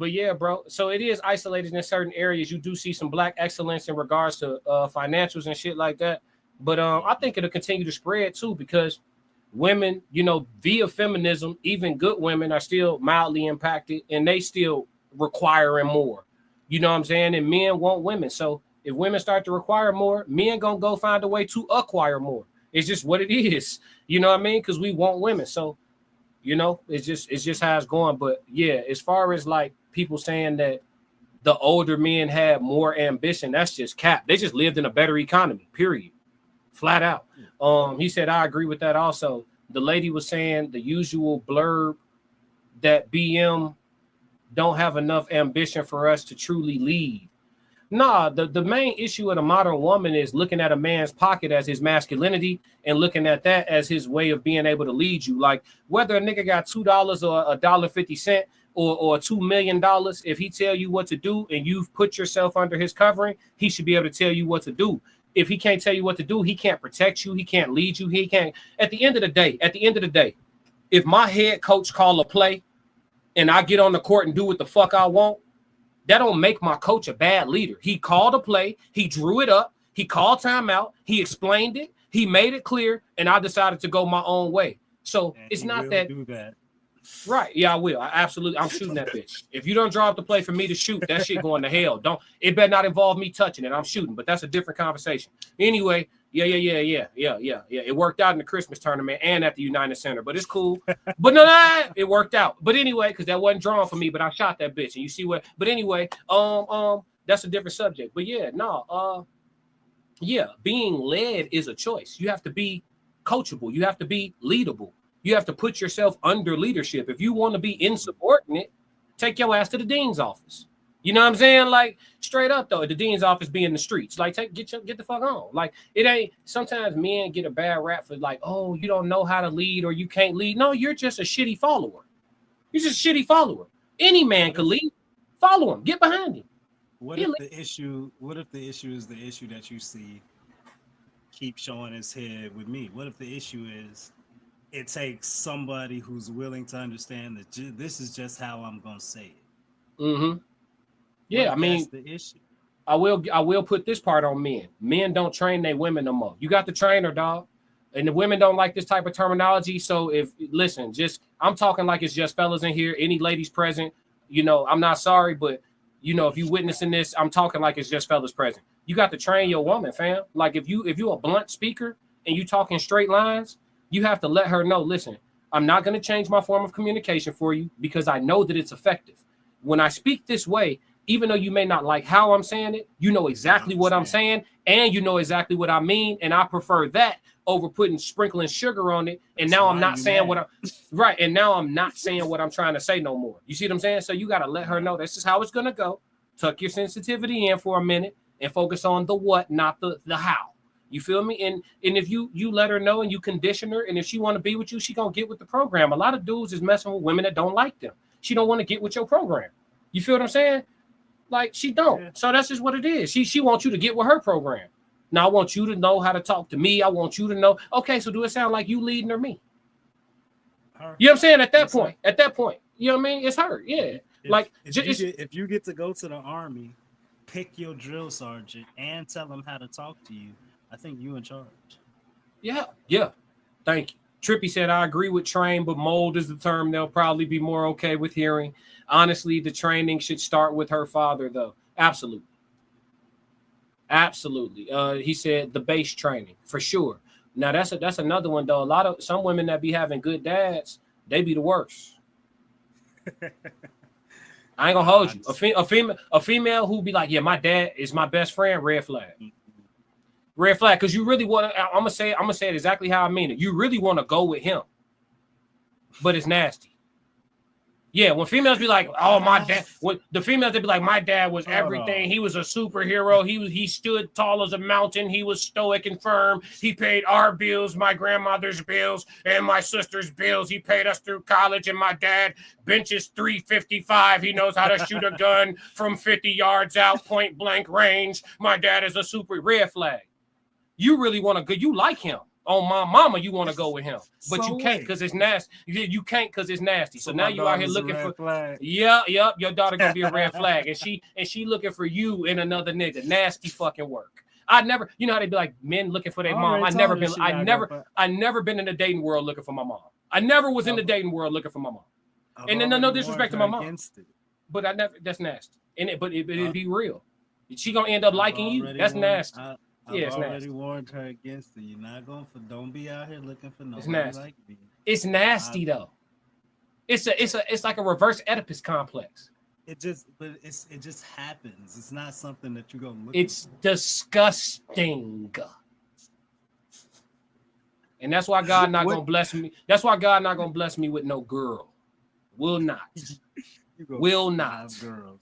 yeah, bro. So it is isolated in certain areas. You do see some black excellence in regards to financials and shit like that. But I think it'll continue to spread too, because women, via feminism, even good women are still mildly impacted, and they still requiring more. You know what I'm saying? And men want women. So if women start to require more, men gonna go find a way to acquire more. It's just what it is. You know what I mean? Because we want women. So, it's just how it's going. But yeah, as far as like people saying that the older men had more ambition, that's just cap. They just lived in a better economy, period. Flat out. He said, I agree with that also. The lady was saying the usual blurb that BM don't have enough ambition for us to truly lead. Nah, the main issue of the modern woman is looking at a man's pocket as his masculinity and looking at that as his way of being able to lead you. Like whether a nigga got $2 or $1.50 or $2 million, if he tell you what to do and you've put yourself under his covering, he should be able to tell you what to do. If he can't tell you what to do, he can't protect you. He can't lead you. He can't. At the end of the day, if my head coach call a play and I get on the court and do what the fuck I want, that don't make my coach a bad leader. He called a play, he drew it up, he called timeout, he explained it, he made it clear, and I decided to go my own way. So it's not that. Do that. Right? Yeah, I will. I'm shooting that bitch. If you don't draw up the play for me to shoot, that shit going to hell. It better not involve me touching it. I'm shooting, but that's a different conversation. Anyway, yeah. It worked out in the Christmas tournament and at the United Center, but it's cool. But no, it worked out. But anyway, because that wasn't drawn for me, but I shot that bitch, and you see what. But anyway, that's a different subject. But yeah, being led is a choice. You have to be coachable. You have to be leadable. You have to put yourself under leadership. If you want to be insubordinate, take your ass to the dean's office. You know what I'm saying? Like straight up though, the dean's office be in the streets. Like get the fuck on. Like it ain't. Sometimes men get a bad rap for like, oh, you don't know how to lead or you can't lead. No, you're just a shitty follower. You're just a shitty follower. Any man can lead. Follow him. Get behind him. What if the issue is the issue that you see keep showing its head with me? What if the issue is it takes somebody who's willing to understand that this is just how I'm gonna say it? Mm-hmm. Yeah, I mean, that's the issue. I will put this part on men. Men don't train their women no more. You got the trainer, dog. And the women don't like this type of terminology. So I'm talking like it's just fellas in here. Any ladies present, I'm not sorry, but if you witnessing this, I'm talking like it's just fellas present. You got to train your woman, fam. Like if you a blunt speaker and you talking straight lines, you have to let her know, listen, I'm not going to change my form of communication for you because I know that it's effective. When I speak this way, even though you may not like how I'm saying it, you know exactly what I'm saying and you know exactly what I mean. And I prefer that over sprinkling sugar on it. And now I'm not saying what I'm right. And now I'm not saying what I'm trying to say no more. You see what I'm saying? So you got to let her know this is how it's going to go. Tuck your sensitivity in for a minute and focus on the what, not the how. You feel me? And if you let her know and you condition her, and if she want to be with you, she gonna get with the program. A lot of dudes is messing with women that don't like them. She don't want to get with your program. You feel what I'm saying? Like she don't. Yeah. So that's just what it is. She wants you to get with her program. Now I want you to know how to talk to me. I want you to know. Okay, so do it sound like you leading or me? Her. You know what I'm saying? At that point, you know what I mean? It's her. Yeah. If you get to go to the army, pick your drill sergeant and tell him how to talk to you. I think you in charge. Yeah. Thank you. Trippy said, I agree with train, but mold is the term they'll probably be more okay with hearing. Honestly, the training should start with her father, though. Absolutely. He said the base training, for sure. Now, that's another one, though. Some women that be having good dads, they be the worst. I ain't gonna hold you. A female who be like, yeah, my dad is my best friend, red flag. Red flag, because you really want to. I'm gonna say it exactly how I mean it. You really want to go with him, but it's nasty. Yeah, when females be like, "Oh, my dad," when the females they be like, "My dad was everything. He was a superhero. He stood tall as a mountain. He was stoic and firm. He paid our bills, my grandmother's bills, and my sister's bills. He paid us through college. And my dad benches 355. He knows how to shoot a gun from 50 yards out, point blank range. My dad is a super red flag. You really want to go. You like him. On my mama, you want to go with him, but you can't because it's nasty. You can't because it's nasty. So now you out here looking for flag. Yep. Your daughter gonna be a red flag, and she looking for you and another nigga. Nasty fucking work. I never, you know how they be like men looking for their mom. I never been in the dating world looking for my mom. I never was in the dating world looking for my mom. And then no disrespect to my mom, but I never. That's nasty. And it'd be real. She gonna end up liking you. That's nasty. I've already warned her against it. You're not going for. Don't be out here looking for nobody like me. It's nasty though. It's like a reverse Oedipus complex. It just happens. It's not something that you go look. It's disgusting. And that's why God not gonna bless me. That's why God not gonna bless me with no girl. Will not. Will not.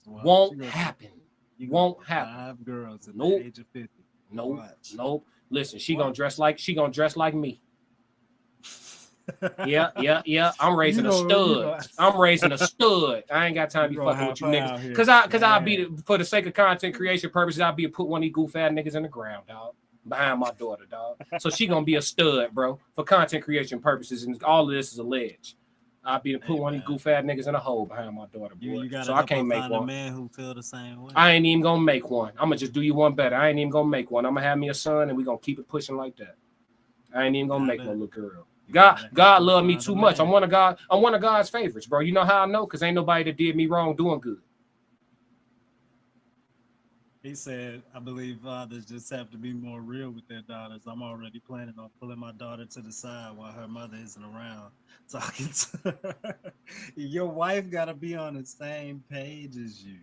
Won't happen. Won't happen. 5 girls at the age of 50. Nope. Listen, she gonna dress like me. Yeah. I'm raising a stud. I ain't got time to be fucking with you niggas. Cause I'll be for the sake of content creation purposes, I'll be put one of these goof ass niggas in the ground, dog. Behind my daughter, dog. So she gonna be a stud, bro, for content creation purposes, and all of this is alleged. I'll be to put one of these goof ass niggas in a hole behind my daughter, boy. So I can't make one. A man who feel the same way. I ain't even gonna make one. I'm gonna just do you one better. I ain't even gonna make one. I'm gonna have me a son, and we gonna keep it pushing like that. I ain't even gonna make no little girl. God love me too much. I'm one of God's favorites, bro. You know how I know? Because ain't nobody that did me wrong doing good. He said, I believe fathers just have to be more real with their daughters. I'm already planning on pulling my daughter to the side while her mother isn't around talking to her. Your wife got to be on the same page as you.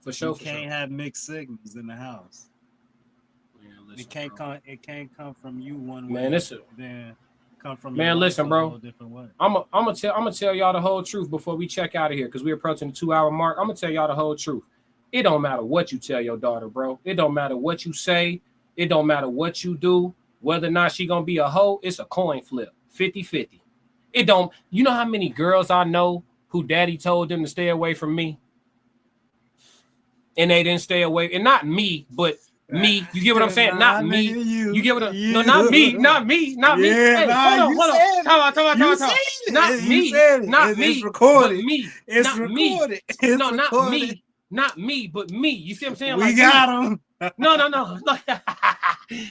For sure. You can't have mixed signals in the house. Man, listen, it can't come from you one way. Man, then come from man, listen, bro. A different way. I'm gonna tell y'all the whole truth before we check out of here because we're approaching the 2-hour mark. I'm gonna tell y'all the whole truth. It don't matter what you tell your daughter, bro. It don't matter what you say. It don't matter what you do. Whether or not she gonna be a hoe, it's a coin flip, 50-50. It don't. You know how many girls I know who daddy told them to stay away from me, and they didn't stay away. And not me, but me. You get what I'm saying? Not me. You get what I'm. No, not me. Not me. Not me. Yeah, hey, hold on. Talk. Not me. Not me. It's recorded. Me. It's not recorded. Me. No, not me. not me, but me. You see what I'm saying? We like got me. him. No.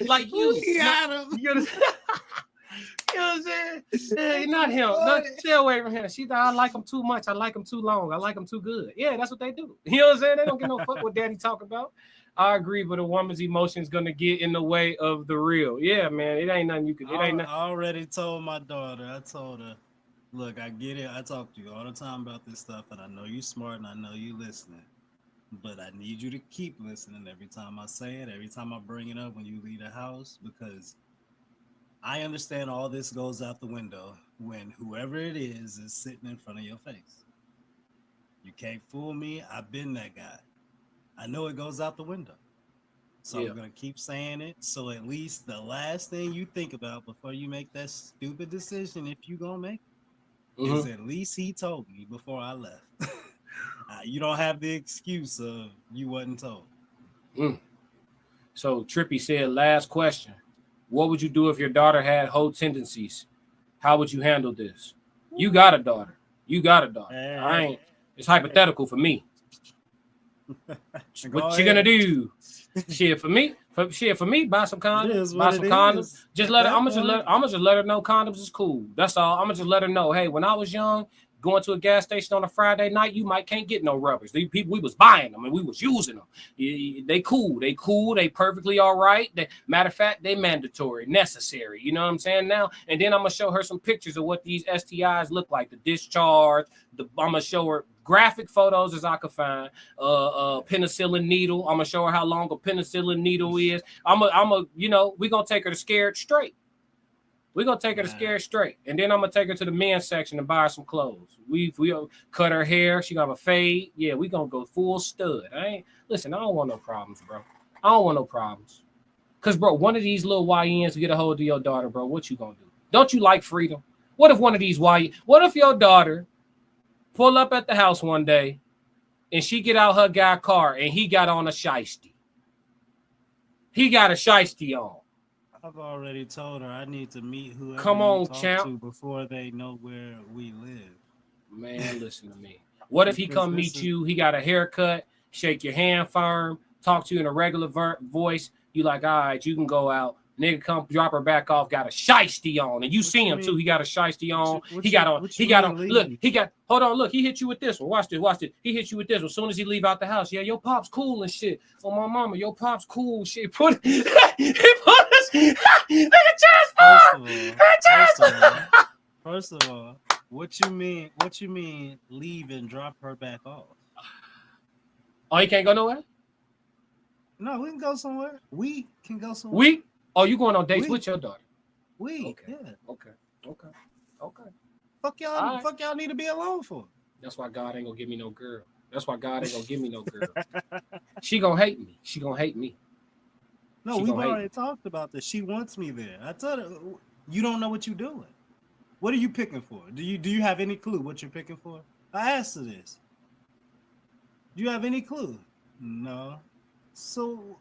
Like you. We got him. You know what I'm saying? Hey, not him. No, stay away from him. She thought I like him too much. I like him too long. I like him too good. Yeah, that's what they do. You know what I'm saying? They don't get no fuck what daddy talk about. I agree, but a woman's emotions gonna get in the way of the real. Yeah, man. It ain't nothing you can. I already told my daughter. I told her, look, I get it. I talk to you all the time about this stuff, and I know you smart and I know you listening. But I need you to keep listening every time I say it, every time I bring it up when you leave the house, because I understand all this goes out the window when whoever it is sitting in front of your face. You can't fool me. I've been that guy. I know it goes out the window. So I'm going to keep saying it. So at least the last thing you think about before you make that stupid decision, if you're going to make it, is at least he told me before I left. You don't have the excuse of you wasn't told. So Trippy said, last question. What would you do if your daughter had hoe tendencies? How would you handle this? You got a daughter. I ain't. It's hypothetical for me. What you gonna do? Shit for me. For me, buy some condoms. Buy some condoms. Just let her. I'm gonna just let her know condoms is cool. That's all. I'm gonna just let her know. Hey, when I was young, going to a gas station on a Friday night, you can't get no rubbers. These people, we was buying them and we was using them. They cool. They perfectly all right. Matter of fact, they mandatory, necessary. You know what I'm saying now? And then I'm gonna show her some pictures of what these STIs look like. The discharge. I'm gonna show her graphic photos as I could find. Penicillin needle. I'm gonna show her how long a penicillin needle is. I'm we gonna take her to Scared Straight. We're gonna take her to Scared Straight, and then I'm gonna take her to the men's section and buy her some clothes. We cut her hair. She gonna have a fade. Yeah, we gonna go full stud. I don't want no problems, bro. I don't want no problems. Cause, bro, one of these little YNs get a hold of your daughter, bro. What you gonna do? Don't you like freedom? What if one of these what if your daughter pull up at the house one day and she get out her guy car and he got on a shiesty? He got a shiesty on. I've already told her I need to meet whoever Come on, talk champ. to before they know where we live. Man, listen to me. What if he come meet you? He got a haircut, shake your hand firm, talk to you in a regular voice. You like, all right, you can go out. Nigga come drop her back off, got a shiesty on. And you see him too. He got a shiesty on. Look, he hit you with this one. Watch this. He hit you with this one. As soon as he leave out the house, yeah, your pop's cool and shit. Oh, my mama, your pop's cool shit. He put us. First of all, what you mean leave and drop her back off? Oh, he can't go nowhere? No, we can go somewhere. We can go somewhere. Oh, you going on dates with your daughter? Okay. Fuck y'all need to be alone for. That's why God ain't gonna give me no girl. She gonna hate me. No, we've already talked about this. She wants me there. I told her, you don't know what you're doing. What are you picking for? Do you have any clue what you're picking for? I asked her this. Do you have any clue? No. So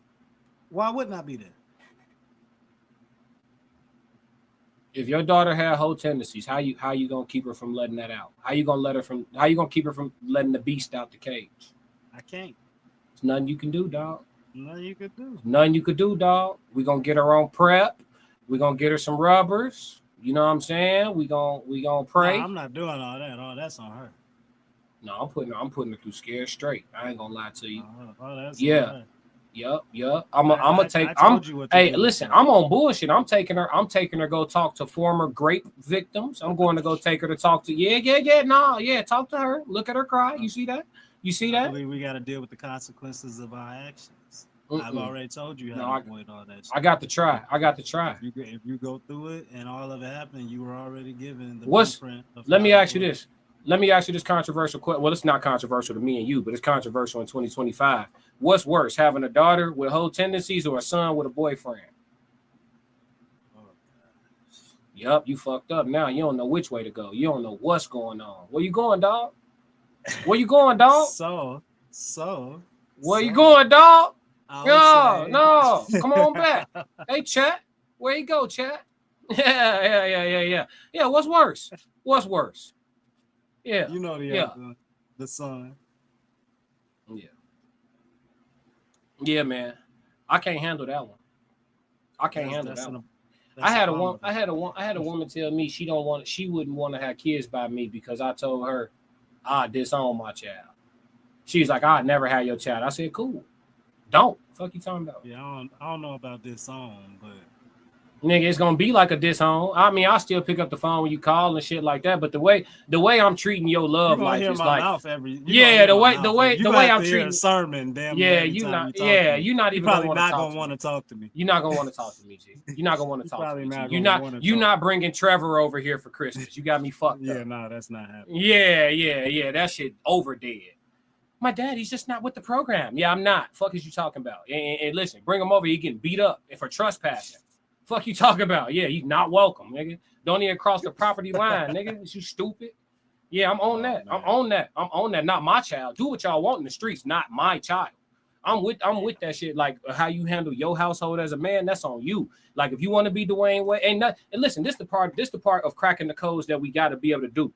why wouldn't I be there? If your daughter had whole tendencies, how you gonna keep her from letting that out? How you gonna keep her from letting the beast out the cage? I can't. There's nothing you can do, dog. Nothing you could do. Nothing you could do, dog. We gonna get her on prep. We gonna get her some rubbers. You know what I'm saying? We gonna pray. No, I'm not doing all that. All that's on her. No, I'm putting her through Scared Straight. I ain't gonna lie to you. That's yeah. Yup. I'm on bullshit. I'm taking her go talk to former rape victims. I'm going to go take her to talk to talk to her. Look at her cry. You see that? I believe we got to deal with the consequences of our actions. I've already told you how to avoid all that shit. I got to try. If you go through it and all of it happened, you were already given the blueprint. Let me ask you this controversial question. Well, it's not controversial to me and you, but it's controversial in 2025. What's worse, having a daughter with whole tendencies or a son with a boyfriend? Yup, you fucked up now. You don't know which way to go. You don't know what's going on. Where you going, dog? Where you going, dog? Where you going, dog? No. Come on back. Hey, chat. Where you go, chat? Yeah. Yeah, what's worse? Yeah. You know the son. Yeah. Yeah, man. I can't handle that one. I can't handle that one. I had a woman tell me she wouldn't want to have kids by me because I told her I disown my child. She's like, I'd never have your child. I said, cool. Don't. Fuck you talking about? Yeah, I don't know about disown, but nigga, it's gonna be like a disown. I mean, I still pick up the phone when you call and shit like that. But the way I'm treating your love life is like, the way I'm treating a sermon. Damn, you're not gonna want to talk to me. You're not gonna want to talk to me, G. You're not gonna want to talk to me. You're not bringing Trevor over here for Christmas. You got me fucked up. Yeah, no, that's not happening. Yeah. That shit over dead. My daddy's just not with the program. Yeah, I'm not. Fuck is you talking about? And listen, bring him over. He getting beat up for trespassing. Fuck you talking about? Yeah, you not welcome, nigga. Don't even cross the property line, nigga. Is you stupid? Yeah, I'm on that. I'm on that. Not my child. Do what y'all want in the streets, not my child. I'm with that shit. Like how you handle your household as a man, that's on you. Like if you want to be Dwayne Wade, and listen, this the part of cracking the codes that we got to be able to do.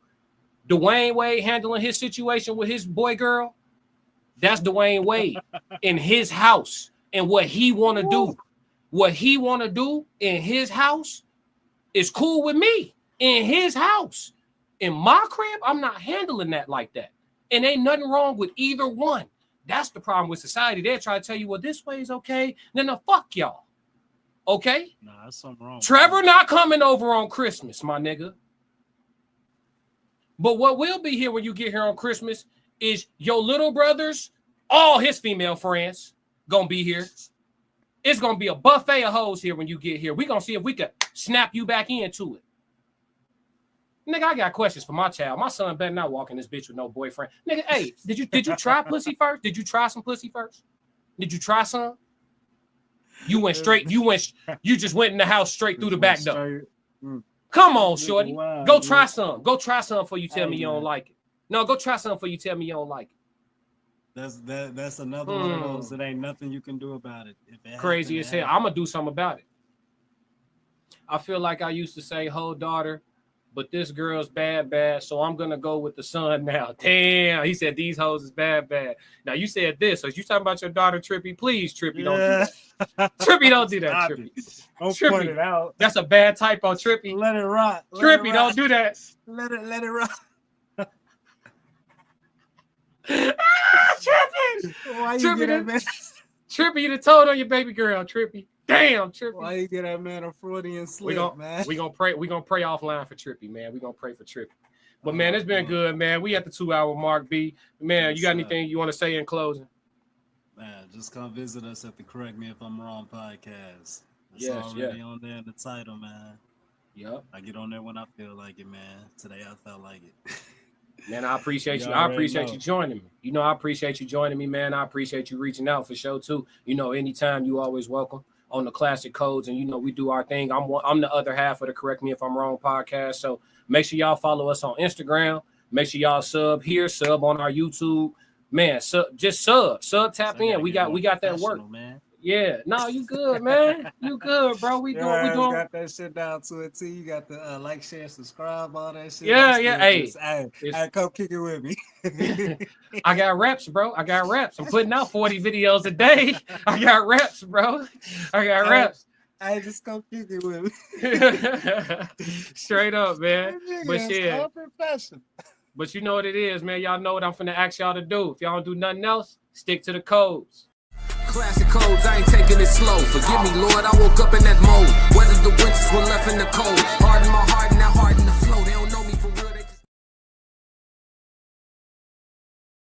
Dwayne Wade handling his situation with his boy girl, that's Dwayne Wade in his house and what he want to do. What he want to do in his house is cool with me. In his house, in my crib, I'm not handling that like that. And ain't nothing wrong with either one. That's the problem with society. They're trying to tell you, well, this way is okay. No, fuck y'all. Okay? Nah, that's something wrong. Trevor not coming over on Christmas, my nigga. But what will be here when you get here on Christmas is your little brothers, all his female friends gonna be here. It's gonna be a buffet of hoes here when you get here. We're gonna see if we can snap you back into it. Nigga, I got questions for my child. My son better not walk in this bitch with no boyfriend. Nigga, hey, did you try pussy first? Did you try some pussy first? Did you try some? You went straight, you just went in the house straight through the back door. Come on, shorty. Go try some. Go try some before you tell me you don't like it. No, go try some before you tell me you don't like it. That's another one of those that ain't nothing you can do about it. Crazy as hell. I'm gonna do something about it. I feel like I used to say whole daughter, but this girl's bad, so I'm gonna go with the son now. Damn, he said these hoes is bad. Now you said this, so you talking about your daughter, Trippy? Please, Trippy, don't do that. Trippy, don't do that, Trippy. Don't Trippy, point it out. That's a bad typo, Trippy. Let it rock. Trippy, don't do that. Let it rock. Trippy! Why you get that man? Trippy, you done told on your baby girl, Trippy. Damn, Trippy. Why you get that man a Freudian slip, man? We gonna pray offline for Trippy, man. We gonna pray for Trippy. But man, it's been good, man. We at the 2-hour mark, B. Man, you got anything you want to say in closing? Man, just come visit us at the Correct Me If I'm Wrong podcast. It's already on there in the title, man. Yep. I get on there when I feel like it, man. Today I felt like it. Man, I appreciate you. I appreciate you joining me. You know, I appreciate you joining me, man. I appreciate you reaching out for show too. You know, anytime you always welcome on the Classic Codes, and you know we do our thing. I'm the other half of the Correct Me If I'm Wrong podcast. So make sure y'all follow us on Instagram. Make sure y'all sub here, sub on our YouTube. Man, sub tap in. We got that work, man. Yeah, no, you good, man. You good, bro. We doing. Got that shit down to a T. You got the like, share, subscribe, all that shit. Yeah. Hey, come kick it with me. I got reps, bro. I got reps. I'm putting out 40 videos a day. I got reps, bro. I got reps. I just come kick it with me. Straight up, man. But yeah. Profession. But you know what it is, man. Y'all know what I'm finna ask y'all to do. If y'all don't do nothing else, stick to the codes. Classic codes, I ain't taking it slow. Forgive me, Lord, I woke up in that mode. What